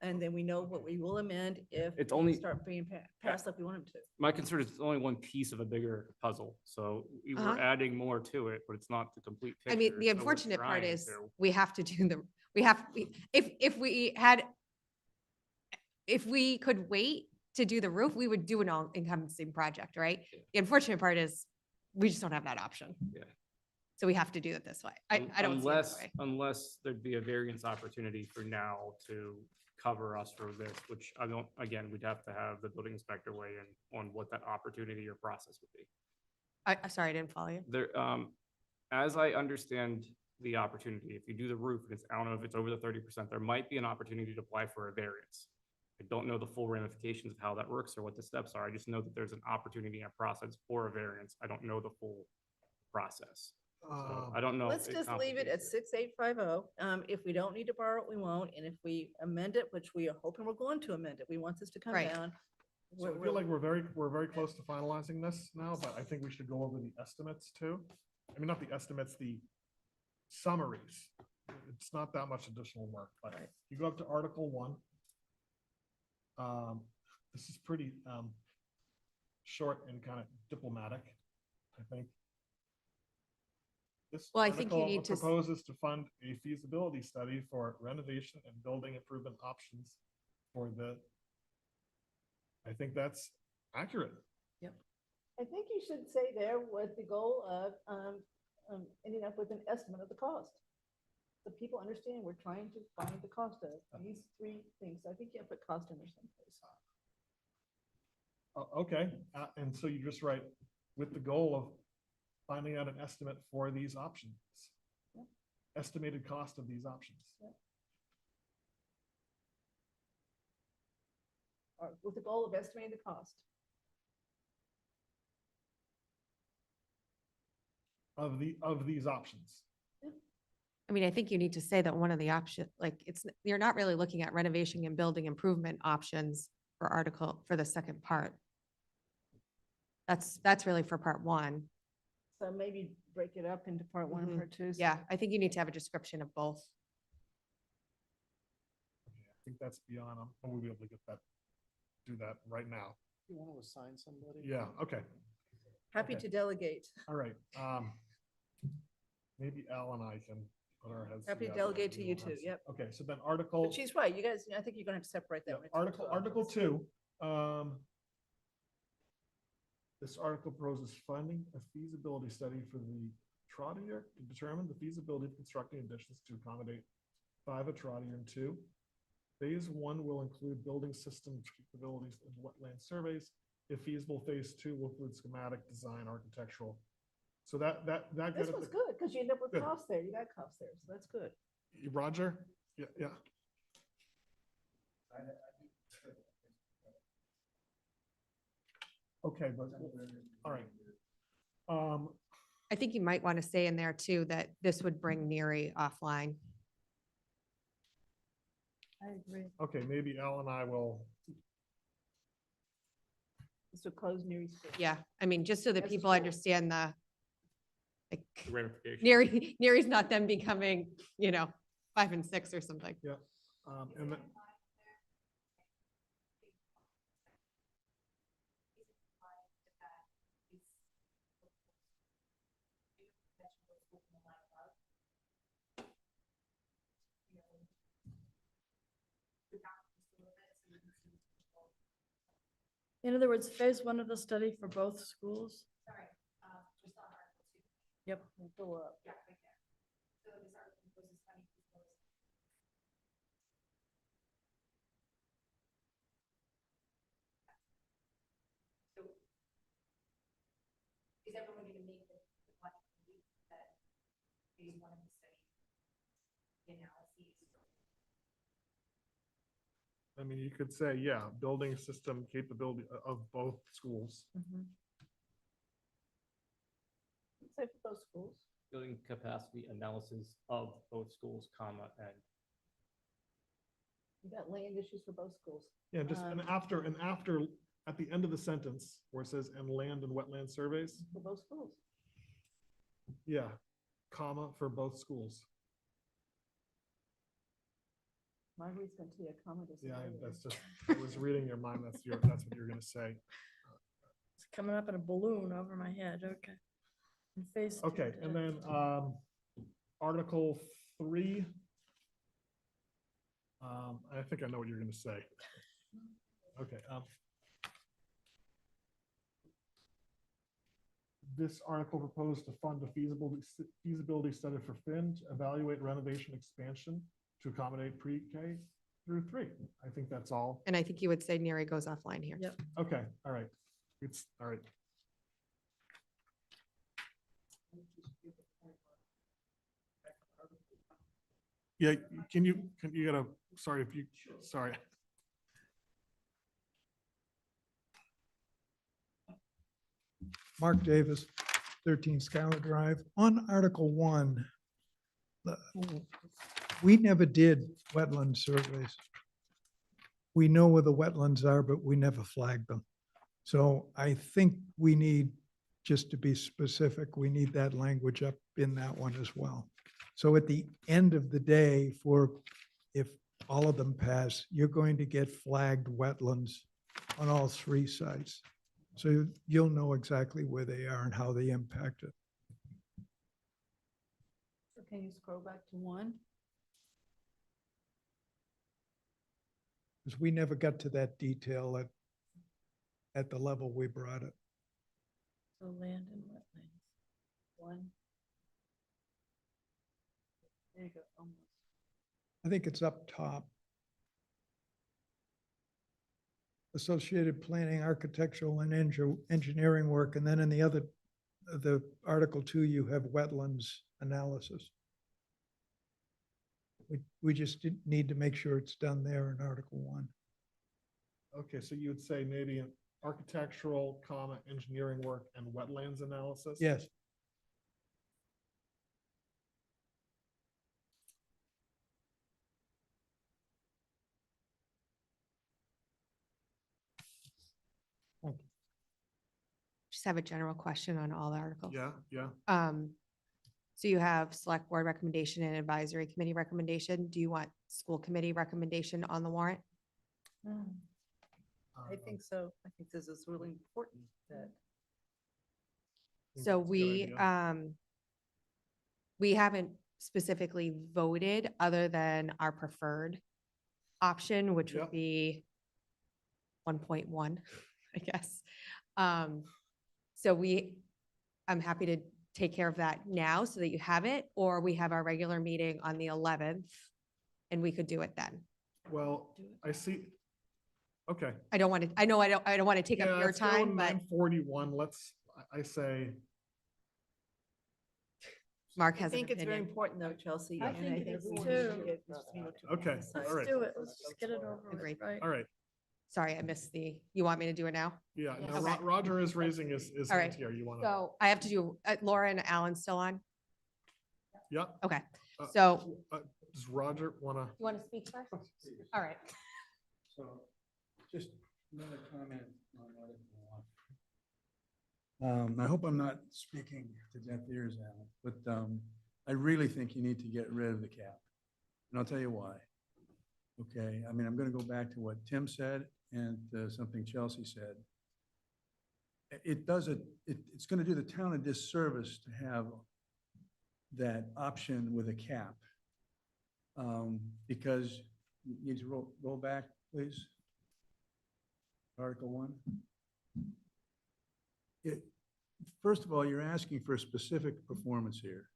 C: And then we know what we will amend if
O: It's
C: things
O: only-
C: start being passed like we want them to.
O: My concern is it's only one piece of a bigger puzzle. So we're
B: Uh-huh.
O: adding more to it, but it's not the complete picture.
B: I mean, the
O: so we're
B: unfortunate part
O: trying
B: is
O: to.
B: we have to do if we could wait to do the roof, we would do an all encompassing project, right? The unfortunate part is we just don't have that option.
O: Yeah.
B: So we have to do it this way. I don't see it that
O: Unless,
B: way.
O: unless there'd be a variance opportunity for now to cover us for this, which I don't, again, we'd have to have the building inspector weigh in on what that opportunity or process would be.
B: I'm sorry, I didn't follow you.
O: There, as I understand the opportunity, if you do the roof, it's, I don't know if it's over the 30%, there might be an opportunity to apply for a variance. I don't know the full ramifications of how that works or what the steps are. I just know that there's an opportunity and a process for a variance. I don't know the full process. So I don't know.
C: Let's just leave it at 6850. If we don't need to borrow it, we won't. And if we amend it, which we are hoping we're going to amend it, we want this to come
B: Right.
C: down.
A: So I feel like we're very close to finalizing this now, but I think we should go over the estimates too. I mean, not the estimates, the summaries. It's not that much additional work, but you go up to Article 1. This is pretty short and kind of diplomatic, I think. This
B: Well, I think you
A: article
B: need to s-
A: proposes to fund a feasibility study for renovation and building improvement options for the, I think that's accurate.
C: I think you should say there with the goal of ending up with an estimate of the cost. So people understand we're trying to find the cost of these three things. I think you have to put cost in there someplace.
A: Okay, and so you just write with the goal of finding out an estimate for these options.
C: Yep.
A: Estimated cost of these options.
C: Or with the goal of estimating the cost.
A: Of these options.
B: I mean, I think you need to say that one of the option, like, you're not really looking at renovation and building improvement options for the second part. That's really for part 1.
C: So maybe break it up into part 1 and
B: Mhm.
C: part 2. so-
B: Yeah, I think you need to have a description of both.
A: I think that's beyond, we'll be able to get that, do that right now.
K: You want to assign somebody?
A: Yeah, okay,
C: Happy
A: Okay.
C: to delegate.
A: all right. Maybe Al and I can put our heads.
C: Happy to
A: together
C: delegate
A: and
C: to
A: do
C: you
A: all
C: too,
A: that.
C: yep.
A: Okay, so then Article.
C: But she's right. You guys, I think you're gonna have to separate that.
A: Yeah,
C: one into two
A: Article
C: options.
A: 2, this article proposes funding a feasibility study for the Trotter to determine the feasibility of constructing additions to accommodate 5 at Trotter and 2. Phase 1 will include building system capabilities and wetland surveys. If feasible, Phase 2 will include schematic, design, architectural. So that
C: This
A: good.
C: one's good, because you end up with
A: Good.
C: costs there. You got costs there, so that's good.
A: Roger? Yeah. Okay, but, all right.
B: I think you might want to say in there too, that this would bring Neary offline.
C: I agree.
A: Okay, maybe Al and I will,
C: This would close Neary School.
B: Yeah, I mean, just so that
C: As a
B: people
C: school.
B: understand like,
O: The ramifications.
B: Neary's not them becoming, 5 and 6 or something.
A: yeah. And then,
E: In other words, phase one of the study for both schools?
B: Sorry, just on Article 2.
E: Yep. we'll pull up.
B: Yeah, right there. So this article proposes funding for schools. So is everyone going to make the one that phase one of the study analyses?
A: I mean, you could say, yeah, building system capability of both schools.
C: Say for those schools.
F: Building capacity analysis of both schools, comma, and
C: You got land issues for both schools.
A: Yeah, just, and
C: Um,
A: after, at the end of the sentence where it says, and land and wetland surveys,
C: For both schools.
A: yeah, comma for both schools.
C: Marguerite's gonna tell you a comment.
A: Yeah, that's just, I was reading your mind, that's what you're gonna say.
E: It's coming up in a balloon over my head, okay. And phase two
A: Okay, and
E: did.
A: then, Article 3. I think I know what you're gonna say. Okay, this article proposed to fund a feasibility study for Finn to evaluate renovation expansion to accommodate pre-K through 3. I think that's all.
B: And I think you would say Neri goes offline here.
E: Yep.
A: Okay, all right. It's, all right. Yeah, can you gotta, sorry if you, sorry.
Q: Mark Davis, 13 Skylar Drive. On Article 1, we never did wetland surveys. We know where the wetlands are, but we never flagged them. So I think we need, just to be specific, we need that language up in that one as well. So at the end of the day, if all of them pass, you're going to get flagged wetlands on all 3 sites. So you'll know exactly where they are and how they impact it.
C: So can you scroll back to 1?
Q: Because we never got to that detail at the level we brought it.
E: So land and wetlands.
C: 1. There you go, almost.
Q: I think it's up top. Associated planning, architectural and engineering work, and then in the Article 2, you have wetlands analysis. We just need to make sure it's done there in Article 1.
A: Okay, so you would say maybe an architectural, comma, engineering work and wetlands analysis?
Q: Yes.
B: Just have a general question on all the articles.
A: Yeah, yeah.
B: So you have select board recommendation and advisory committee recommendation. Do you want school committee recommendation on the warrant?
C: I think so. I think this is really important that.
B: So we haven't specifically voted other than our preferred option, which would
A: Yep.
B: be 1.1, I guess. So I'm happy to take care of that now so that you have it, or we have our regular meeting on the 11th and we could do it then.
A: Well, I see. Okay.
B: I don't want to, I don't want to take up
A: Yeah,
B: your
A: let's go
B: time, but
A: 9:41, I say,
B: Mark
C: I
B: has an
C: think it's very
B: opinion.
C: important though, Chelsea.
E: I
C: and
E: think it is
C: we
E: too.
C: should get Mr. Miller to
A: Okay,
C: emphasize
A: all right.
E: Let's do it. Let's just get it over with,
B: Agreed.
E: right?
A: all right.
B: Sorry, I missed you want me to do it now?
A: Yeah, no,
B: Okay.
A: Roger is raising his
B: All
A: hand
B: right.
A: here. You want to?
B: So I have to do, Laura and Alan still on?
A: Yeah.
B: Okay,
A: Uh,
B: so
A: Does Roger want to?
B: you want to speak first? All right.
P: So just another comment on Article 1. I hope I'm not speaking to deaf ears, Alan, but I really think you need to get rid of the cap. And I'll tell you why. Okay, I mean, I'm going to go back to what Tim said and something Chelsea said. It's going to do the town a disservice to have that option with a cap. Because you need to roll back, please. Article 1. it, first of all, you're asking for a specific performance here.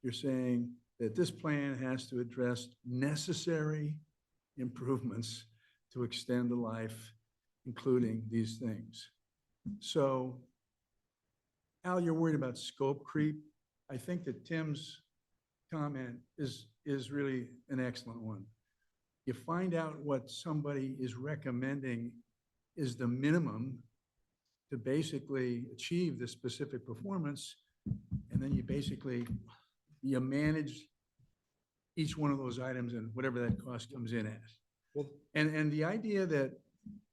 P: You're saying that this plan has to address necessary improvements to extend the life, including these things. So, Al, you're worried about scope creep. I think that Tim's comment is really an excellent one. You find out what somebody is recommending is the minimum to basically achieve this specific performance, and then you manage each one of those items and whatever that cost comes in at. And the idea that,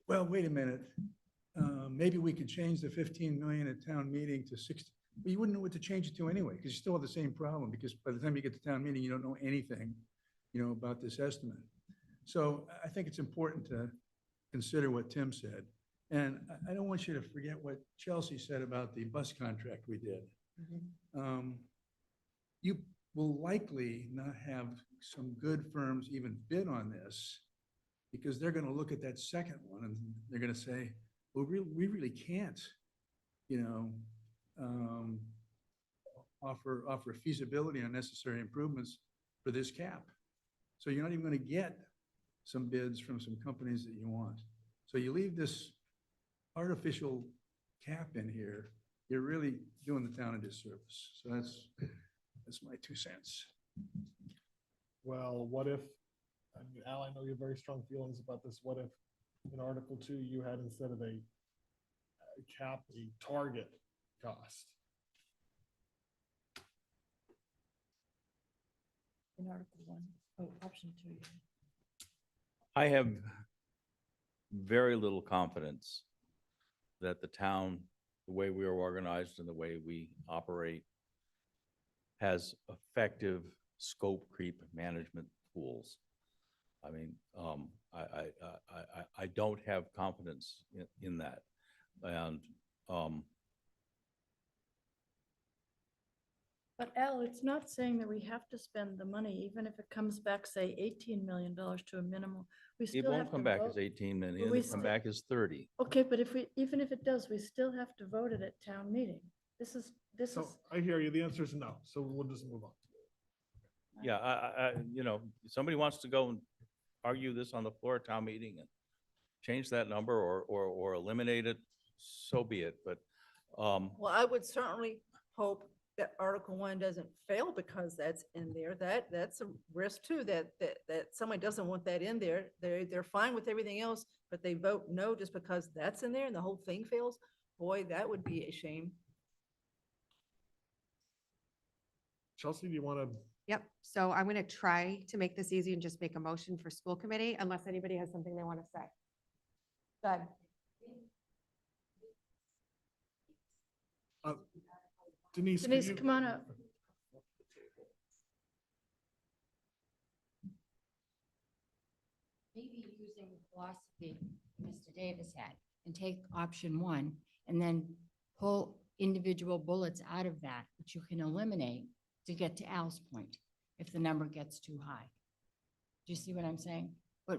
P: well, wait a minute, maybe we could change the 15 million at town meeting to 60. Well, you wouldn't know what to change it to anyway, because you still have the same problem, because by the time you get to town meeting, you don't know anything, about this estimate. So I think it's important to consider what Tim said. And I don't want you to forget what Chelsea said about the bus contract we did. You will likely not have some good firms even bid on this, because they're going to look at that second one and they're going to say, well, we really can't, offer feasibility on necessary improvements for this cap. So you're not even going to get some bids from some companies that you want. So you leave this artificial cap in here, you're really doing the town a disservice. So that's my 2 cents.
A: Well, what if, I mean, Al, I know you have very strong feelings about this. What if in Article 2, you had, instead of a cap, a target cost?
E: In Article 1, oh, option 2.
D: I have very little confidence that the town, the way we are organized and the way we operate, has effective scope creep management tools. I mean, I don't have confidence in that. And
E: But Al, it's not saying that we have to spend the money, even if it comes back, say, $18 million to a minimum. We
D: it
E: still have
D: won't
E: to
D: come back
E: vote.
D: as 18 million,
E: But
D: it'll
E: we
D: come
E: still-
D: back as 30.
E: Okay, but even if it does, we still have to vote it at town meeting. This is,
A: So I hear you. The answer is no. So we'll just move on.
D: Yeah, somebody wants to go and argue this on the floor at town meeting and change that number or eliminate it, so be it. But
C: Well, I would certainly hope that Article 1 doesn't fail because that's in there. That's a risk too, that somebody doesn't want that in there. They're fine with everything else, but they vote no just because that's in there and the whole thing fails. Boy, that would be a shame.
A: Chelsea, do you want to?
O: Yep. So I'm going to try to make this easy and just make a motion for school committee, unless anybody has something they want to say. Good.
A: Denise,
E: Denise, come on up.
J: Maybe using the philosophy Mr. Davis had and take option 1 and then pull individual bullets out of that, which you can eliminate to get to Al's point if the number gets too high. Do you see what I'm saying?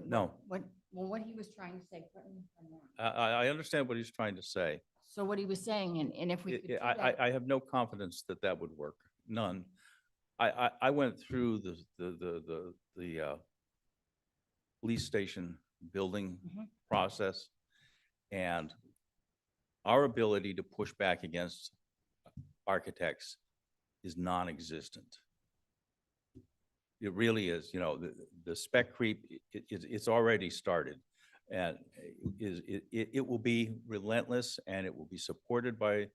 D: No.
J: What he was trying to say, correct me if I'm wrong.
D: I understand what he's trying to say.
J: So what he was saying, and if we could do that.
D: I have no confidence that that would work. None. I went through the police station building process, and our ability to push back against architects is non-existent. It really is. The spec creep, it's already started, and it will be relentless, and it will be supported by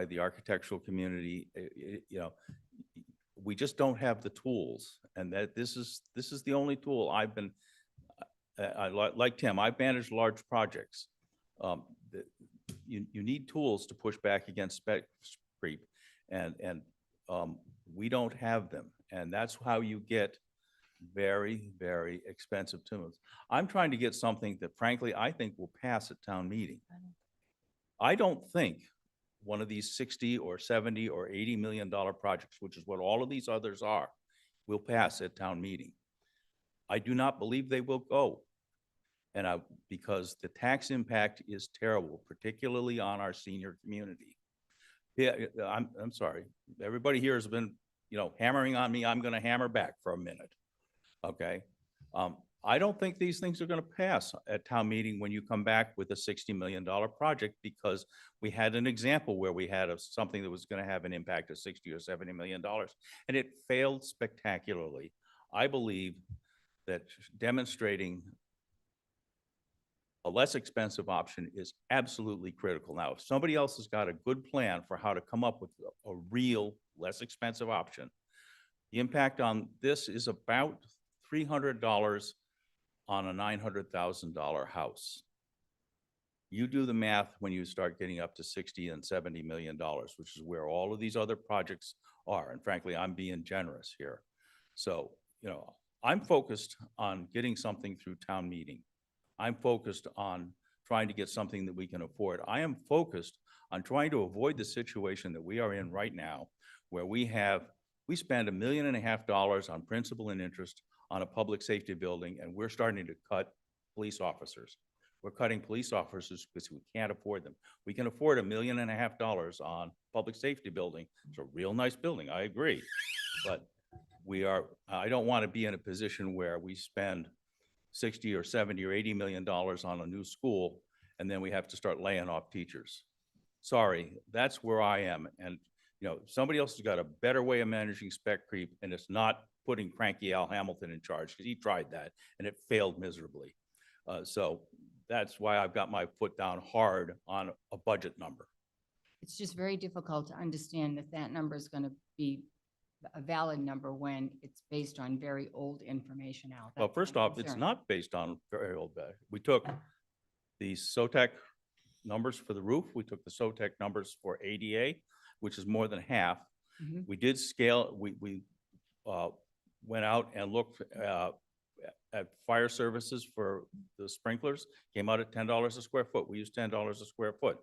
D: the architectural community. We just don't have the tools, and that this is the only tool I've been. Like Tim, I've managed large projects. You need tools to push back against spec creep, and we don't have them, and that's how you get very, very expensive timbers. I'm trying to get something that, frankly, I think will pass at town meeting. I don't think one of these 60 or 70 or $80 million projects, which is what all of these others are, will pass at town meeting. I do not believe they will go. And because the tax impact is terrible, particularly on our senior community. Yeah, I'm sorry. Everybody here has been, hammering on me. I'm gonna hammer back for a minute. Okay? I don't think these things are gonna pass at town meeting when you come back with a $60 million project, because we had an example where we had something that was gonna have an impact of $60 or $70 million, and it failed spectacularly. I believe that demonstrating a less expensive option is absolutely critical. Now, if somebody else has got a good plan for how to come up with a real, less expensive option, the impact on this is about $300 on a $900,000 house. You do the math when you start getting up to $60 and $70 million, which is where all of these other projects are. And frankly, I'm being generous here. So, I'm focused on getting something through town meeting. I'm focused on trying to get something that we can afford. I am focused on trying to avoid the situation that we are in right now, where we spend $1.5 million on principal and interest on a public safety building, and we're starting to cut police officers. We're cutting police officers because we can't afford them. We can afford $1.5 million on public safety building. It's a real nice building, I agree. But I don't want to be in a position where we spend 60 or 70 or $80 million on a new school, and then we have to start laying off teachers. Sorry, that's where I am. And, somebody else has got a better way of managing spec creep, and it's not putting cranky Al Hamilton in charge, because he tried that and it failed miserably. So that's why I've got my foot down hard on a budget number.
J: It's just very difficult to understand that that number is going to be a valid number when it's based on very old information out.
D: Well,
J: That's
D: first
J: my
D: off, it's
J: concern.
D: not based on very old data. We took the SOTEC numbers for the roof. We took the SOTEC numbers for ADA, which is more than half.
J: Mhm.
D: We did scale, we went out and looked at fire services for the sprinklers, came out at $10 a square foot. We used $10 a square foot.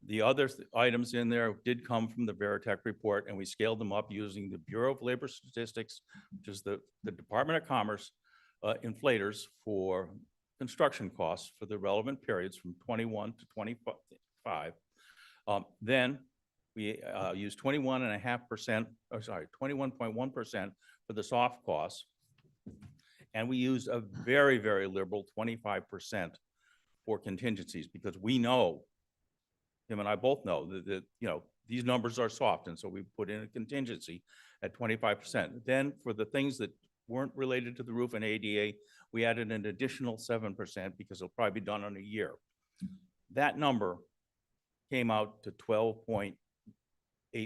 D: The other items in there did come from the Veritech report, and we scaled them up using the Bureau of Labor Statistics, which is the Department of Commerce inflators for construction costs for the relevant periods from 21 to 25. Then we used 21.1% for the soft costs. And we used a very, very liberal 25% for contingencies, because we know, him and I both know that these numbers are soft. And so we put in a contingency at 25%. Then for the things that weren't related to the roof and ADA, we added an additional 7% because it'll probably be done in a year. That number came out to $12.8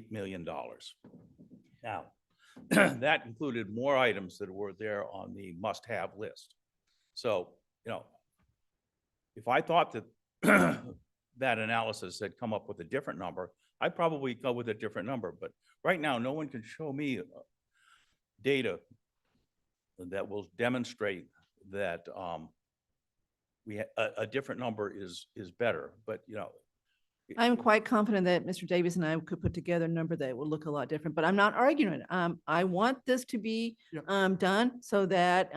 D: million. Now, that included more items that were there on the must-have list. So, if I thought that that analysis had come up with a different number, I'd probably go with a different number. But right now, no one can show me data that will demonstrate that a different number is better. But,
C: I'm quite confident that Mr. Davis and I could put together a number that will look a lot different, but I'm not arguing. I want this to be done so that,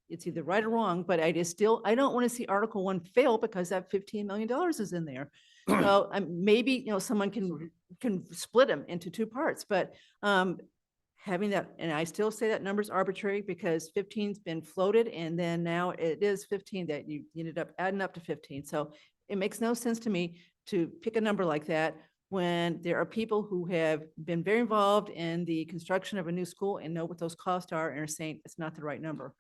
C: it's either right or wrong, but I don't want to see Article 1 fail because that $15 million is in there. So maybe, someone can split them into two parts, but having that, and I still say that number's arbitrary because 15's been floated, and then now it is 15 that you ended up adding up to 15. So it makes no sense to me to pick a number like that when there are people who have been very involved in the construction of a new school and know what those costs are and are saying it's not the right number.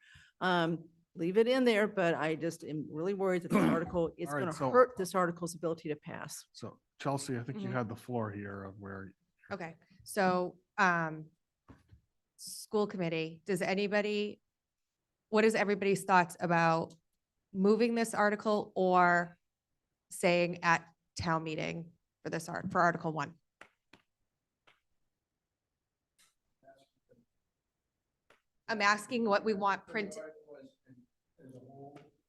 C: Leave it in there, but I just am really worried that this article is
A: All right,
C: going to
A: so-
C: hurt this article's ability to pass.
A: So Chelsea, I think you
B: Mhm.
A: had the floor here of where.
B: Okay, so, school committee, what is everybody's thoughts about moving this article or saying at town meeting for Article 1? I'm asking what we want printed.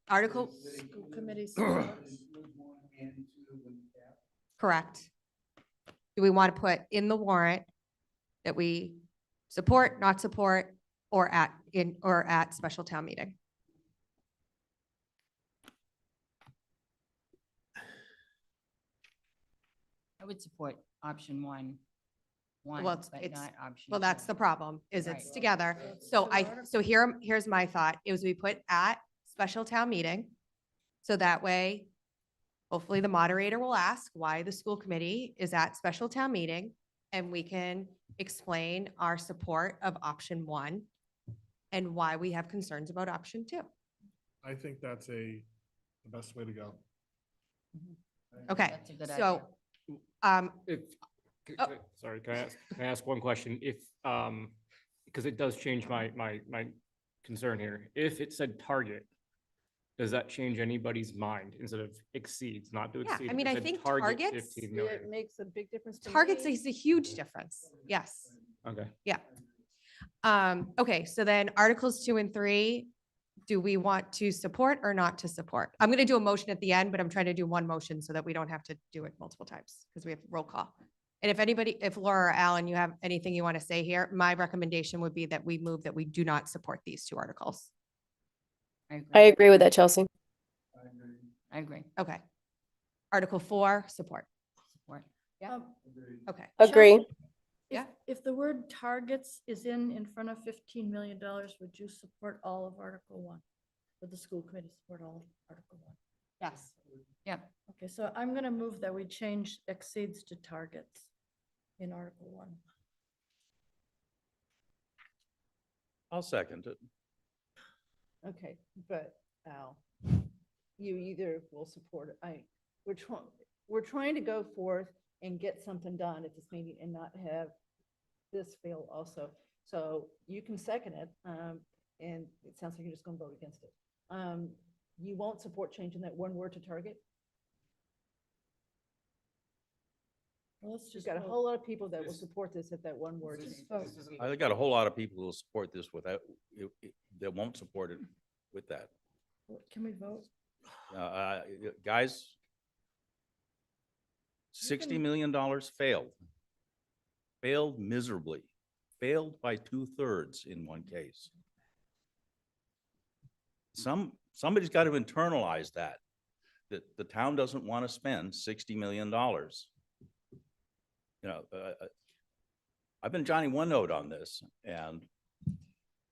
B: Article,
E: School committee support.
B: correct. Do we want to put in the warrant that we support, not support, or at special town meeting?
J: would support option one,
O: Well, it's,
J: but
O: it's,
J: not option.
O: well, that's the problem, is
J: Right.
O: it's together. So here's my thought, is we put at special town meeting. So that way, hopefully the moderator will ask why the school committee is at special town meeting, and we can explain our support of option one and why we have concerns about option two.
A: I think that's the best way to go.
O: Okay,
J: That's a good
O: so,
F: If,
O: Oh.
F: sorry, can I ask one question? If, because it does change my concern here. If it said target, does that change anybody's mind instead of exceeds, not to
O: Yeah,
F: exceed?
O: I
F: if
O: mean,
F: it
O: I
F: said
O: think
F: target
O: targets-
F: 15
C: It
F: million?
C: makes a big difference to
O: targets
C: me.
O: is a huge difference. Yes.
F: Okay.
O: Yeah. Okay, so then Articles 2 and 3, do we want to support or not to support? I'm gonna do a motion at the end, but I'm trying to do one motion so that we don't have to do it multiple times, because we have roll call. And if Laura or Alan, you have anything you want to say here, my recommendation would be that we move that we do not support these two articles.
J: I
L: agree with that, Chelsea.
J: I agree.
O: Okay. Article 4, support.
J: Support.
O: Yeah. Okay.
L: Agree.
O: Yeah.
E: If the word targets is in front of $15 million, would you support all of Article 1? Would the school committee support all of Article 1?
O: Yes.
J: Yep.
E: Okay, so I'm going to move that we change exceeds to targets in Article 1.
D: I'll second it.
C: Okay, but Al, you either will support it. We're trying to go forth and get something done at this meeting and not have this fail also. So you can second it, and it sounds like you're just gonna vote against it. You won't support changing that one word to target?
E: Well, let's
C: You've
E: just
C: got a
E: vote.
C: whole lot of people that will support this if that one word.
E: Just
C: change.
E: vote.
D: I got a whole lot of people who will support this without, that won't support it with that.
E: Can we vote?
D: Guys, $60 million failed miserably, failed by 2/3 in one case. Somebody's got to internalize that the town doesn't want to spend $60 million. I've been Johnny One Note on this, and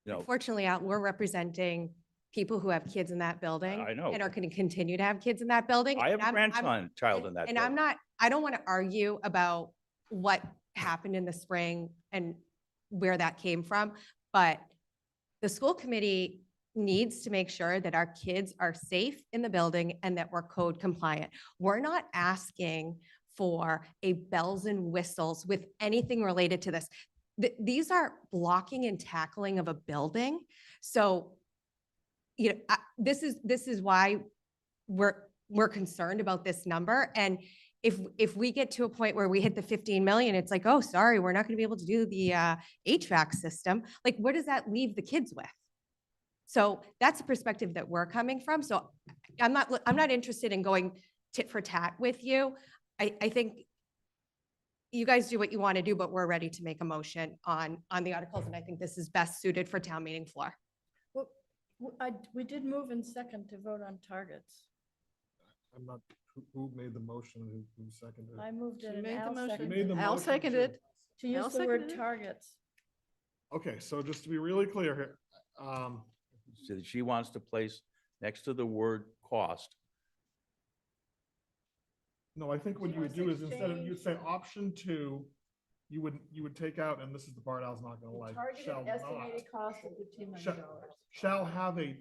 O: Unfortunately, Al, we're representing people who have kids in that building.
D: I know.
O: And are going to continue to have kids in that building.
D: I have
O: and
D: a grandchild in that
O: And
D: building.
O: I don't want to argue about what happened in the spring and where that came from, but the school committee needs to make sure that our kids are safe in the building and that we're code compliant. We're not asking for a bells and whistles with anything related to this. These are blocking and tackling of a building. So, this is why we're concerned about this number. And if we get to a point where we hit the 15 million, it's like, oh, sorry, we're not going to be able to do the HVAC system. Like, where does that leave the kids with? So that's the perspective that we're coming from. So I'm not interested in going tit for tat with you. I think you guys do what you want to do, but we're ready to make a motion on the articles. And I think this is best suited for town meeting floor.
E: Well, we did move in second to vote on targets.
A: I'm not, who made the motion, who seconded it?
E: I moved
C: She
E: it and
C: made the
E: Al
C: motion.
A: You made the
E: seconded.
C: Al
A: motion
C: seconded.
E: To use
C: Al
E: the word
C: seconded it.
E: targets.
A: Okay, so just to be really clear here,
D: So that she wants to place next to the word cost.
A: no, I think what
E: She
A: you would
E: wants to
A: do is instead of,
E: change-
A: you'd say option 2, you would take out, and this is the part Al's not gonna like, shall
C: Targeted
A: not,
C: estimated cost of $15
A: Shall-
C: million.
A: shall have a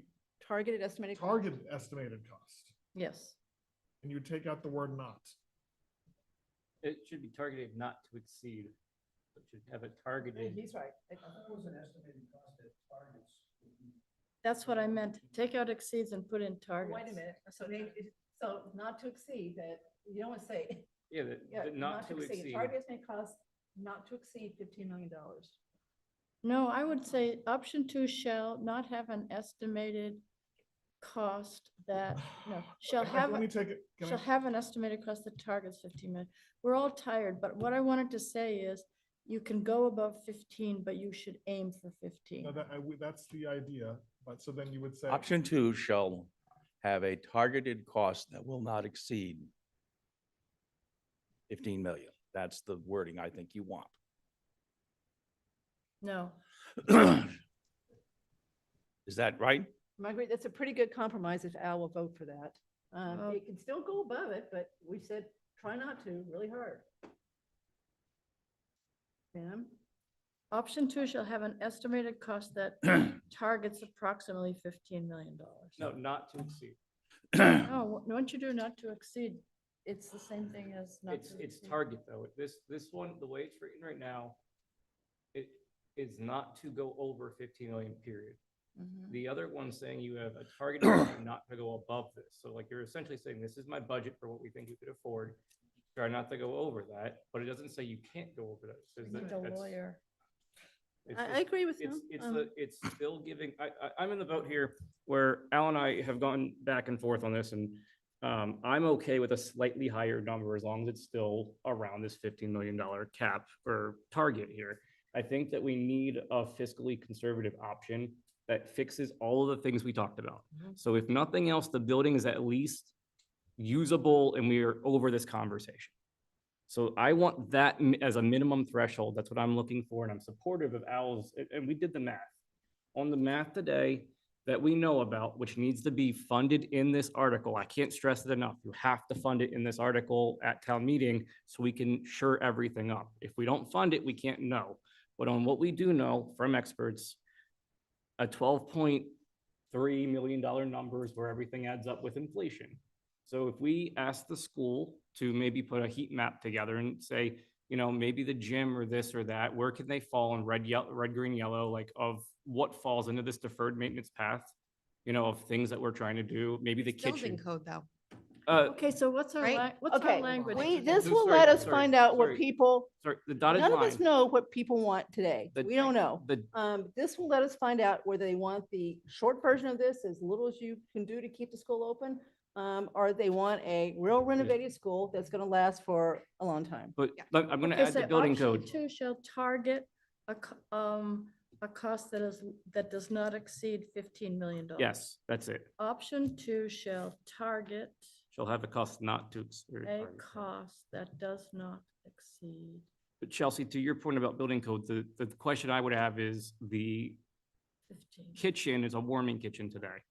C: Targeted estimated. cost.
A: target estimated cost,
E: Yes.
A: and you take out the word not.
F: It should be targeted not to exceed. It should have it targeted.
C: He's right.
E: That's what I meant. Take out exceeds and put in targets.
C: Wait a minute. So not to exceed that, you don't want to say,
F: Yeah,
C: yeah,
F: not to exceed.
C: Target estimated cost not to exceed $15 million.
E: No, I would say option 2 shall not have an estimated cost that, no, shall have,
A: Let me take it. Can I-
E: shall have an estimated cost that targets 15 million. We're all tired, but what I wanted to say is you can go above 15, but you should aim for 15.
A: No, that's the idea, but so then you would say.
D: Option 2 shall have a targeted cost that will not exceed. 15 million. That's the wording I think you want.
E: No.
D: Is that right?
C: Margaret, that's a pretty good compromise if Al will vote for that.
E: Oh.
C: It can still go above it, but we said try not to, really hard. Pam?
E: Option 2 shall have an estimated cost that targets approximately $15 million.
F: No, not to exceed.
E: No, once you do not to exceed, it's the same thing as not
F: It's,
E: to
F: it's
E: exceed.
F: target though. This one, the way it's written right now, it is not to go over 15 million, period. The other one saying you have a target amount not to go above this. So like you're essentially saying, this is my budget for what we think we could afford. Try not to go over that, but it doesn't say you can't go over that. It says
E: Need
F: that
E: a
F: that's-
E: lawyer.
C: I agree with
F: it's,
C: him.
F: it's still giving, I'm in the boat here where Al and I have gone back and forth on this and I'm okay with a slightly higher number as long as it's still around this $15 million cap or target here. I think that we need a fiscally conservative option that fixes all of the things we talked about. So if nothing else, the building is at least usable and we are over this conversation. So I want that as a minimum threshold. That's what I'm looking for. And I'm supportive of Al's, and we did the math. On the math today that we know about, which needs to be funded in this article. I can't stress it enough. You have to fund it in this article at town meeting so we can sure everything up. If we don't fund it, we can't know. But on what we do know from experts, a $12.3 million number is where everything adds up with inflation. So if we ask the school to maybe put a heat map together and say, you know, maybe the gym or this or that, where can they fall in red, yellow, red, green, yellow, like of what falls into this deferred maintenance path, you know, of things that we're trying to do, maybe the
O: Building
F: kitchen.
O: code, though.
E: Okay, so what's our,
O: Right?
E: what's our
C: Okay,
E: language?
C: this
F: No,
C: will
F: sorry,
C: let us
F: sorry,
C: find out what
F: sorry.
C: people,
F: Sorry, the dotted
C: none of
F: line.
C: us know what people want today.
F: The-
C: We don't know.
F: the-
C: This will let us find out whether they want the short version of this, as little as you can do to keep the school open, or they want a real renovated school that's gonna last for a long time.
F: But look, I'm gonna
E: Okay,
F: add the
E: so
F: building
E: option
F: code.
E: 2 shall target a cost that does not exceed $15 million.
F: Yes, that's it.
E: Option 2 shall target
F: Shall have a cost not to.
E: a cost that does not exceed.
F: But Chelsea, to your point about building code, the question I would have is the
E: 15.
F: kitchen is a warming kitchen today.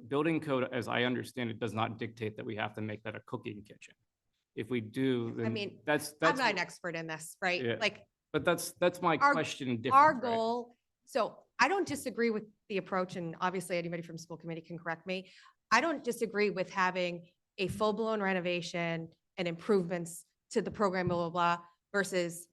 F: Building code, as I understand it, does not dictate that we have to make that a cooking kitchen. If we do,
O: I
F: then
O: mean,
F: that's.
O: I'm not an expert in this, right?
F: Yeah.
O: Like,
F: But that's my
O: our-
F: question.
O: our
F: different, right?
O: goal, so I don't disagree with the approach, and obviously anybody from school committee can correct me. I don't disagree with having a full-blown renovation and improvements to the program, blah, blah, blah, versus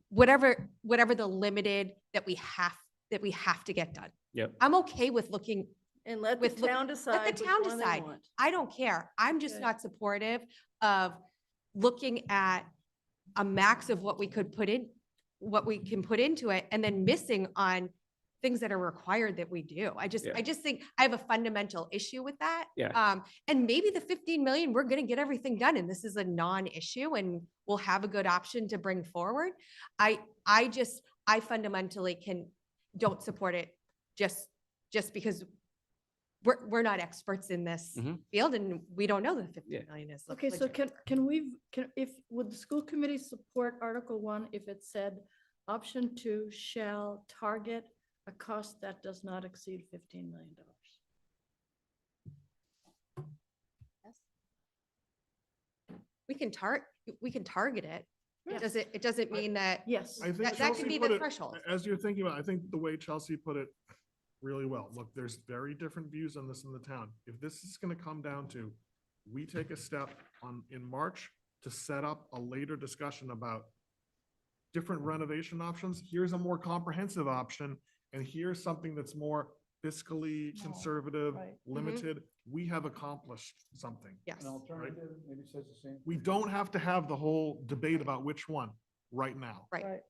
O: whatever the limited that we have to get done.
F: Yep.
O: I'm okay with looking,
C: And let the
O: with look-
C: town decide
O: let
C: which
O: the town
C: one they
O: decide.
C: want.
O: I don't care. I'm just
E: Okay.
O: not supportive of looking at a max of what we could put in, what we can put into it, and then missing on things that are required that we do. I just think I have a fundamental issue with that.
F: Yeah.
O: And maybe the 15 million, we're gonna get everything done, and this is a non-issue, and we'll have a good option to bring forward. I fundamentally don't support it just because we're not experts in this field, and we don't know the 15 million is.
E: Okay, so
O: legit.
E: would the school committee support Article 1 if it said option 2 shall target a cost that does not exceed $15 million?
O: We can target it. It doesn't mean that.
E: Yes.
A: I think
O: That
A: Chelsea
O: could be
A: put
O: the
A: it-
O: threshold.
A: As you're thinking about, it, I think the way Chelsea put it really well. Look, there's very different views on this in the town. If this is gonna come down to, we take a step in March to set up a later discussion about different renovation options, here's a more comprehensive option, and here's something that's more fiscally conservative,
E: right.
A: limited, we have accomplished something.
O: Yes.
P: An alternative maybe says the same.
A: We don't have to have the whole debate about which one right now.
O: Right.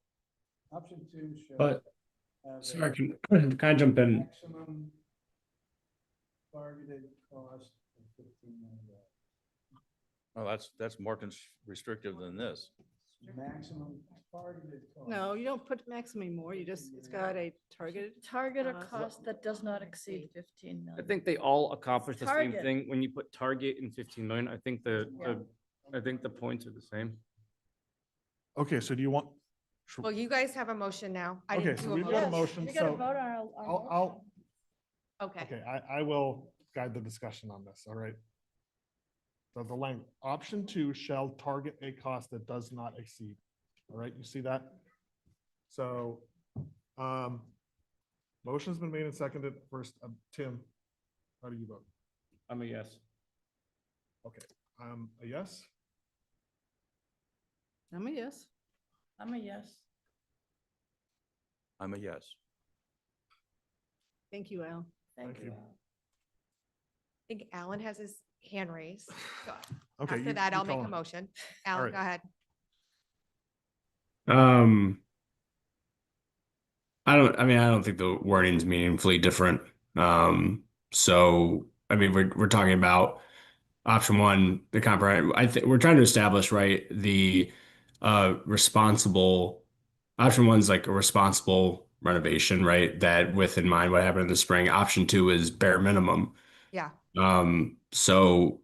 P: Option 2 shows.
F: But-
P: have a
F: Sorry, can I jump in?
P: Maximum targeted cost of $15 million.
D: Oh, that's more restrictive than this.
P: Maximum targeted cost.
C: No, you don't put maximum anymore. It's got a targeted.
E: Target a
C: cost.
E: cost that does not exceed 15 million.
F: I think they all accomplish the same
E: Target.
F: thing. When you put target in 15 million, I think the points are the same.
A: Okay, so do you want?
O: Well, you guys have a motion now. I
A: Okay,
O: didn't
A: so
O: do a
A: we've got a
O: motion.
A: motion,
E: We gotta
A: so
E: vote on our
A: I'll,
O: Okay.
A: okay, I will guide the discussion on this, all right? So the language, option 2 shall target a cost that does not exceed, all right, you see that? So, motion's been made and seconded. First, Tim, how do you vote?
F: I'm a yes.
A: Okay, a yes?
C: I'm a yes.
E: I'm a yes.
D: I'm a yes.
C: Thank you, Al.
A: Thank you.
O: I think Alan has his hand raised. So
A: Okay,
O: after
A: you-
O: that,
A: you
O: I'll make
A: call
O: a
A: him.
O: motion.
A: All
O: Alan,
A: right.
O: go ahead.
L: I don't think the wording's meaningfully different. So, I mean, we're talking about option one, the comprehensive. I think we're trying to establish, right, the responsible option one's like a responsible renovation, right? That with in mind what happened in the spring. Option two is bare minimum.
O: Yeah.
L: So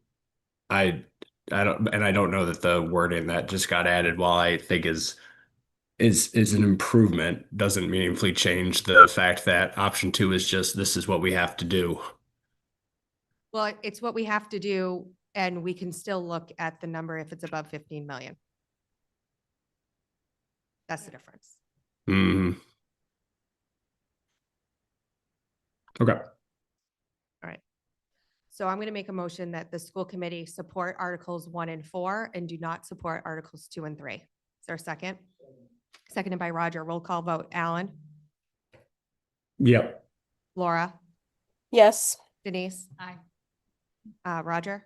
L: I don't know that the wording that just got added, while I think is an improvement, doesn't meaningfully change the fact that option two is just this is what we have to do.
O: Well, it's what we have to do, and we can still look at the number if it's above 15 million. That's the difference.
L: Hmm. Okay.
O: All right. So I'm going to make a motion that the school committee support Articles 1 and 4 and do not support Articles 2 and 3. Is there a second? Seconded by Roger. Roll call vote. Alan?
L: Yep.
O: Laura?
S: Yes.
O: Denise?
J: Aye.
O: Roger?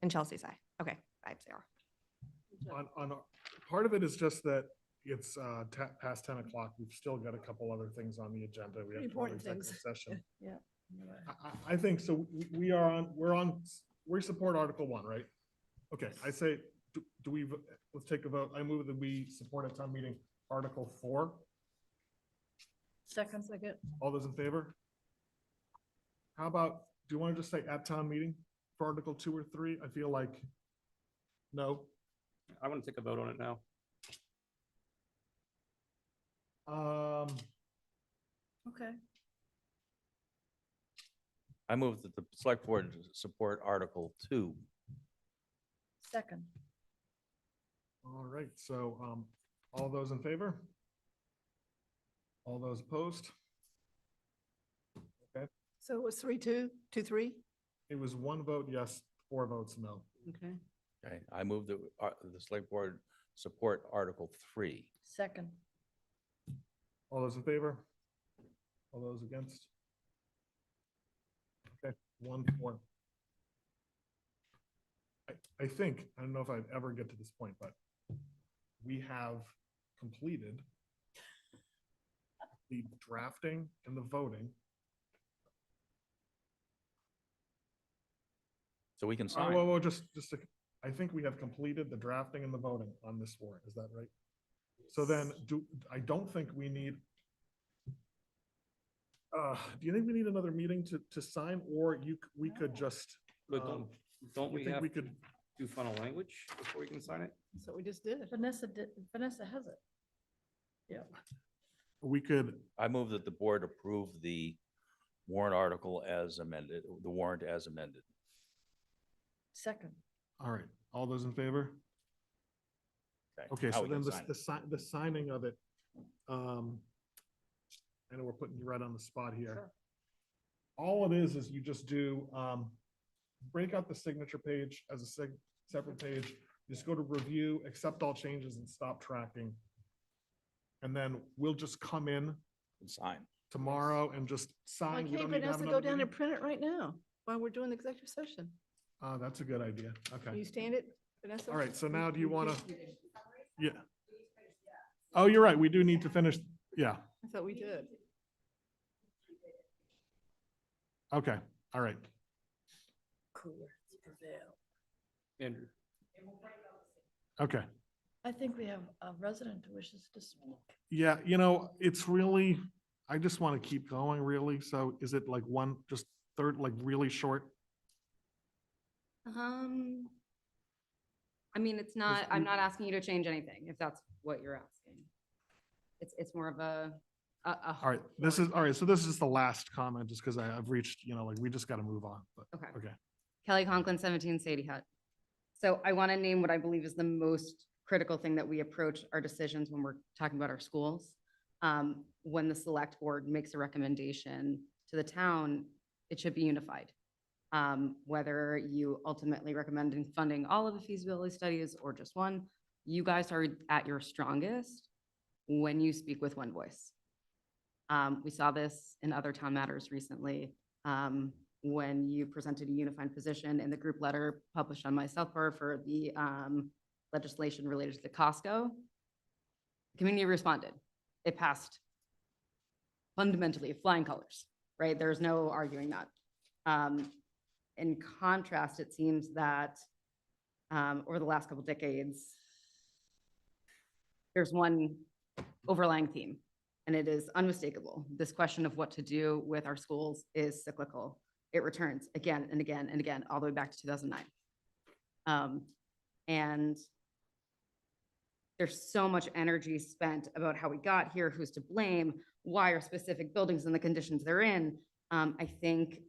O: And Chelsea's aye. Okay, 5-0.
A: Part of it is just that it's past 10 o'clock. We've still got a couple other things on the agenda. We have to go to
C: Important
A: executive
C: things.
A: session.
C: Yeah.
A: I think so. We support Article 1, right? Okay, I say, do we, let's take a vote. I move that we support at town meeting Article 4.
E: Second.
A: All those in favor? How about, do you want to just say at town meeting for Article 2 or 3? I feel like, no.
F: I want to take a vote on it now.
E: Okay.
D: I move that the select board support Article 2.
E: Second.
A: All right, so, all those in favor? All those opposed? Okay,
C: So it was 3-2, 2-3?
A: it was 1 vote yes, 4 votes no.
C: Okay.
D: Okay, I move that the select board support Article 3.
E: Second.
A: All those in favor? All those against? Okay, 1-4. I think, I don't know if I'd ever get to this point, but we have completed the drafting and the voting.
D: So we can sign.
A: Well, I think we have completed the drafting and the voting on this warrant. Is that right? So then I don't think we need, do you think we need another meeting to sign, or we could just?
F: But don't
A: you
F: we
A: think
F: have
A: we
F: to
A: could?
F: do final language before we can sign it?
C: That's what we just did.
E: Vanessa has it. Yeah.
A: We could,
D: I move that the board approve the warrant article as amended, the warrant as amended.
E: Second.
A: all right, all those in favor? Okay,
D: now
A: so
D: we
A: then
D: can sign it.
A: the signing of it, I know we're putting you right on the spot here. All it is you just do, break out the signature page as a separate page. Just go to review, accept all changes and stop tracking. And then we'll just come in
D: And sign.
A: tomorrow and just
C: Why
A: sign. We
C: can't
A: don't need to have
C: Vanessa go
A: another
C: down and
A: meeting.
C: print it right now while we're doing the executive session?
A: That's a good idea.
C: Can
A: Okay.
C: you stand it, Vanessa?
A: All right, so now do you want to? Yeah. Oh, you're right. We do need to finish. Yeah.
C: I thought we did.
A: Okay. All right.
C: Cooler prevail.
F: Andrew.
A: Okay.
E: I think we have a resident who wishes to speak.
A: Yeah, it's really, I just want to keep going really. So is it like just third, like really short?
G: I mean, it's not, I'm not asking you to change anything, if that's what you're asking. It's more of a
A: All right, this is, all right, so this is the last comment, just because I've reached, like, we just got to move on, but,
G: Okay.
A: okay.
G: Kelly Conklin, 17 Sadie Hut. So I want to name what I believe is the most critical thing that we approach our decisions when we're talking about our schools. When the select board makes a recommendation to the town, it should be unified. Whether you ultimately recommend funding all of the feasibility studies or just one, you guys are at your strongest when you speak with one voice. We saw this in other town matters recently, when you presented a unified position in the group letter published on my Southborough for the legislation related to the Costco. The community responded. It passed fundamentally flying colors, right? There's no arguing that. In contrast, it seems that over the last couple decades, there's one overlying theme, and it is unmistakable. This question of what to do with our schools is cyclical. It returns again and again and again, all the way back to 2009. And there's so much energy spent about how we got here, who's to blame, why are specific buildings in the conditions they're in. I think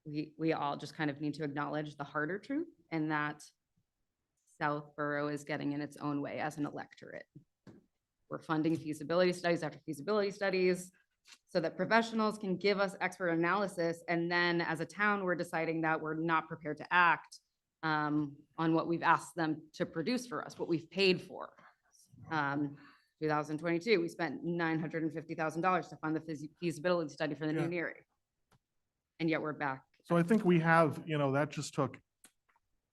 G: we all just kind of need to acknowledge the harder truth, and that Southborough is getting in its own way as an electorate. We're funding feasibility studies after feasibility studies so that professionals can give us expert analysis. And then as a town, we're deciding that we're not prepared to act on what we've asked them to produce for us, what we've paid for. 2022, we spent $950,000 to fund the feasibility study for the new Neary. And yet we're back.
A: So I think we have, that just took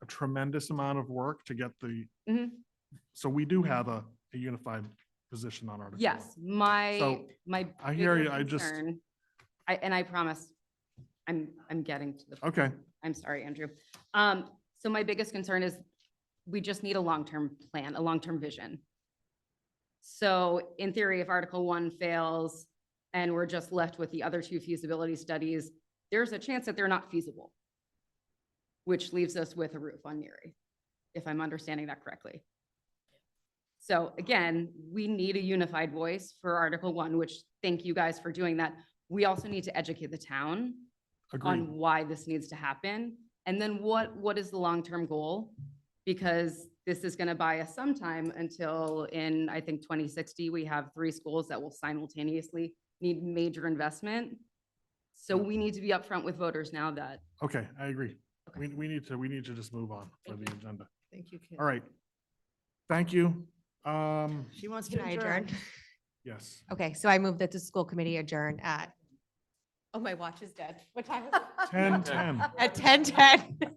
A: a tremendous amount of work to get the, so we do have a unified position on Article 1.
G: Yes, my
A: I hear
G: bigger
A: you, I just,
G: concern- I promise I'm getting to the.
A: okay,
G: I'm sorry, Andrew. So my biggest concern is we just need a long-term plan, a long-term vision. So in theory, if Article 1 fails and we're just left with the other two feasibility studies, there's a chance that they're not feasible, which leaves us with a roof on Neary, if I'm understanding that correctly. So again, we need a unified voice for Article 1, which thank you guys for doing that. We also need to educate the town on
A: agreed.
G: why this needs to happen. And then what is the long-term goal? Because this is going to buy us some time until in, I think, 2060, we have 3 schools that will simultaneously need major investment. So we need to be upfront with voters now that.
A: Okay, I agree. We need to just move on for the agenda.
C: Thank you, Kim.
A: All right. Thank you.
C: She wants
O: Can
C: to
O: I
C: adjourn.
O: adjourn?
A: Yes.
O: Okay, so I move that the school committee adjourn at, oh, my watch is dead. What time is it?
A: 10:10.
O: At 10:10.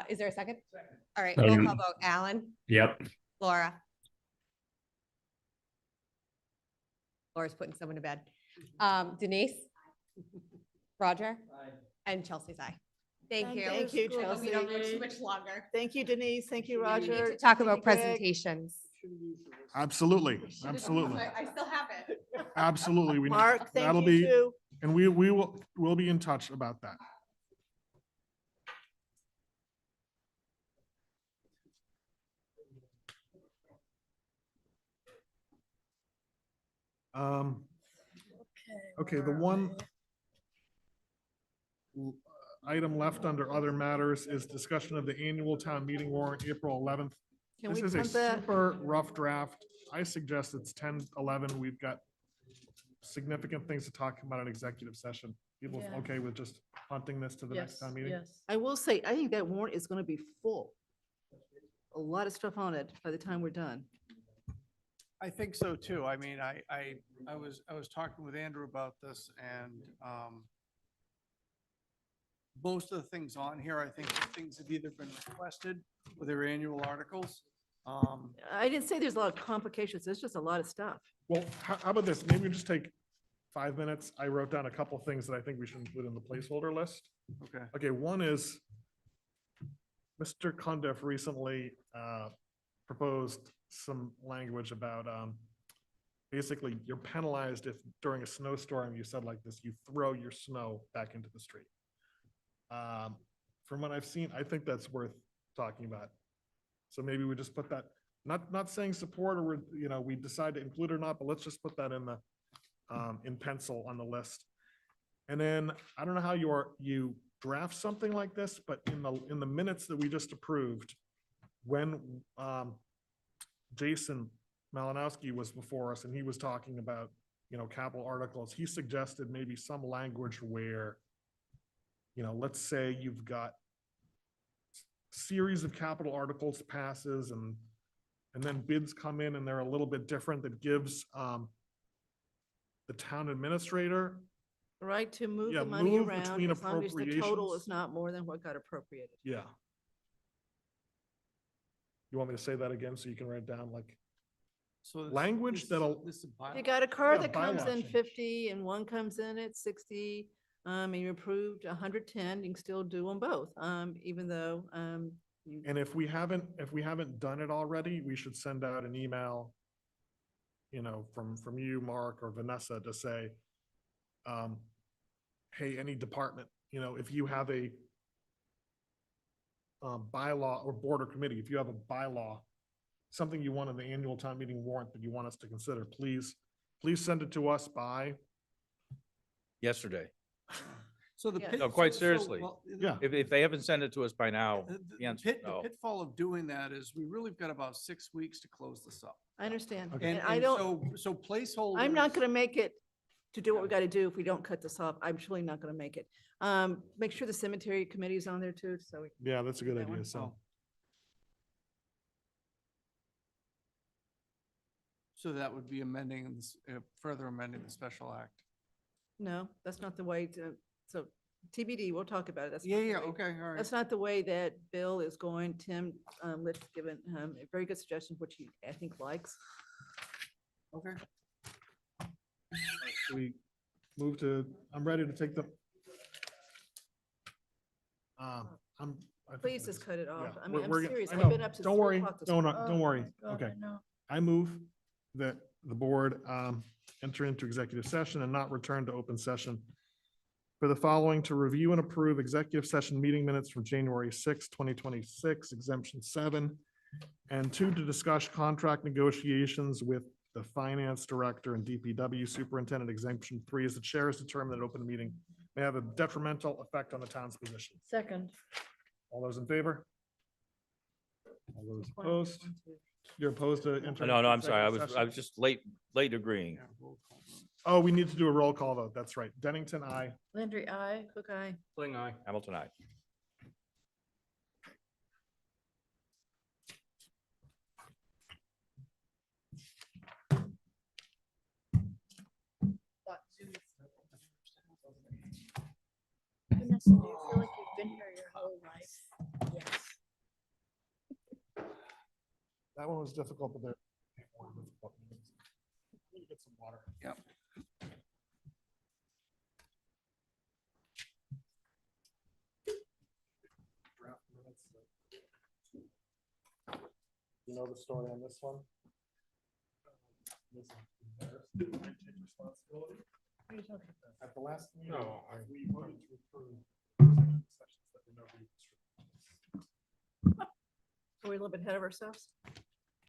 O: Is there a second? All right, roll call vote. Alan,
L: Yep.
O: Laura. Laura's putting someone to bed. Denise? Roger? And Chelsea's aye. Thank you.
C: Thank you,
O: I hope we don't go
C: Chelsea.
O: too much longer.
C: Thank you, Denise. Thank you,
O: We
C: Roger.
O: need to talk
C: Thank
O: about
C: you, Greg.
O: presentations.
A: Absolutely, absolutely,
O: I still have it.
A: absolutely. We need-
C: Mark,
A: that'll
C: thank you
A: be-
C: too.
A: And we'll be in touch about that. Okay, the one item left under other matters is discussion of the annual town meeting warrant, April 11th.
C: Can
A: This
C: we
A: is a
C: punt that?
A: super rough draft. I suggest it's 10:11. We've got significant things to talk about in executive session. People
C: Yeah.
A: okay with just punting this to the next town meeting?
C: Yes. I will say, I think that warrant is going to be full. A lot of stuff on it by the time we're done.
K: I think so too. I mean, I was talking with Andrew about this and, most of the things on here, I think the things have either been requested with their annual articles.
C: I didn't say there's a lot of complications. There's just a lot of stuff.
A: Well, how about this? Maybe we just take 5 minutes. I wrote down a couple things that I think we should include in the placeholder list.
K: Okay.
A: Okay, one is Mr. Cundiff recently proposed some language about basically you're penalized if during a snowstorm, you said like this, you throw your snow back into the street. From what I've seen, I think that's worth talking about. So maybe we just put that, not saying support or, we decide to include or not, but let's just put that in pencil on the list. And then, I don't know how you draft something like this, but in the minutes that we just approved, when Jason Malinowski was before us and he was talking about, capital articles, he suggested maybe some language where, let's say you've got series of capital articles passes and then bids come in and they're a little bit different, that gives the town administrator,
C: Right, to move
A: Yeah,
C: the money
A: move
C: around
A: between
C: as long as the total
A: appropriations.
C: is not more than what got appropriated.
A: yeah. You want me to say that again so you can write it down, like,
K: So this-
A: language
K: this-
A: that'll-
K: This is a
C: If
K: bylaw.
C: you got a car
A: Yeah,
C: that comes
A: bylaw
C: in
A: change.
C: 50 and one comes in at 60, and you approved 110, you can still do them both, even though, you.
A: and if we haven't done it already, we should send out an email, from you, Mark, or Vanessa, to say, hey, any department, if you have a bylaw or board or committee, if you have a bylaw, something you want in the annual town meeting warrant that you want us to consider, please send it to us by,
D: Yesterday.
K: So the
C: Yeah.
K: pit-
D: No, quite
K: so-
D: seriously.
K: well,
A: Yeah.
D: If they haven't sent it to us by now, the answer is
K: The
D: no.
K: pitfall of doing that is we really have got about 6 weeks to close this up.
C: I understand.
A: Okay.
C: And I don't,
K: So placeholders.
C: I'm not gonna make it to do what we gotta do if we don't cut this off. I'm truly not gonna make it. Make sure the cemetery committee is on there too, so we.
A: yeah, that's a good
C: That one?
A: idea, so.
K: So that would be amending, further amending the special act.
C: No, that's not the way to, so TBD, we'll talk about it. That's
K: Yeah,
C: not the
K: yeah,
C: way-
K: okay, all right.
C: That's not the way that Bill is going. Tim, let's given him a very good suggestion, which he, I think, likes.
K: Okay.
A: We move to, I'm ready to take the. I think
C: Please
A: we're
C: just cut it off.
A: yeah,
C: I mean,
A: we're-
C: I'm
A: we're gonna-
C: serious.
A: I
C: I've
A: know.
C: been up since
A: Don't
C: 3
A: worry,
C: o'clock this
A: don't,
C: morning.
A: don't worry.
E: God,
A: Okay.
E: I know.
A: I move that the board enter into executive session and not return to open session for the following: to review and approve executive session meeting minutes from January 6, 2026, exemption 7, and 2, to discuss contract negotiations with the finance director and DPW superintendent. Exemption 3 is the chair has determined that open meeting may have a detrimental effect on the town's position.
E: Second.
A: All those in favor? All those opposed? You're opposed to entering?
D: No,
A: into
D: I'm sorry.
A: executive
D: I
A: session?
D: was just late agreeing.
A: Oh, we need to do a roll call vote. That's right. Dennington, aye.
E: Landry, I.
C: Cook eye.
F: Fling eye.
D: Hamilton, aye.
E: Vanessa, do you feel like you've been here your whole life? Yes.
A: That one was difficult, but there. Let me get some water.
K: Yep.
A: Draft minutes. You know the story on this one? This is embarrassed. I take responsibility. At the last meeting,
F: No,
A: we voted to approve executive sessions that were no restrictions.
C: Are we a little bit ahead of ourselves?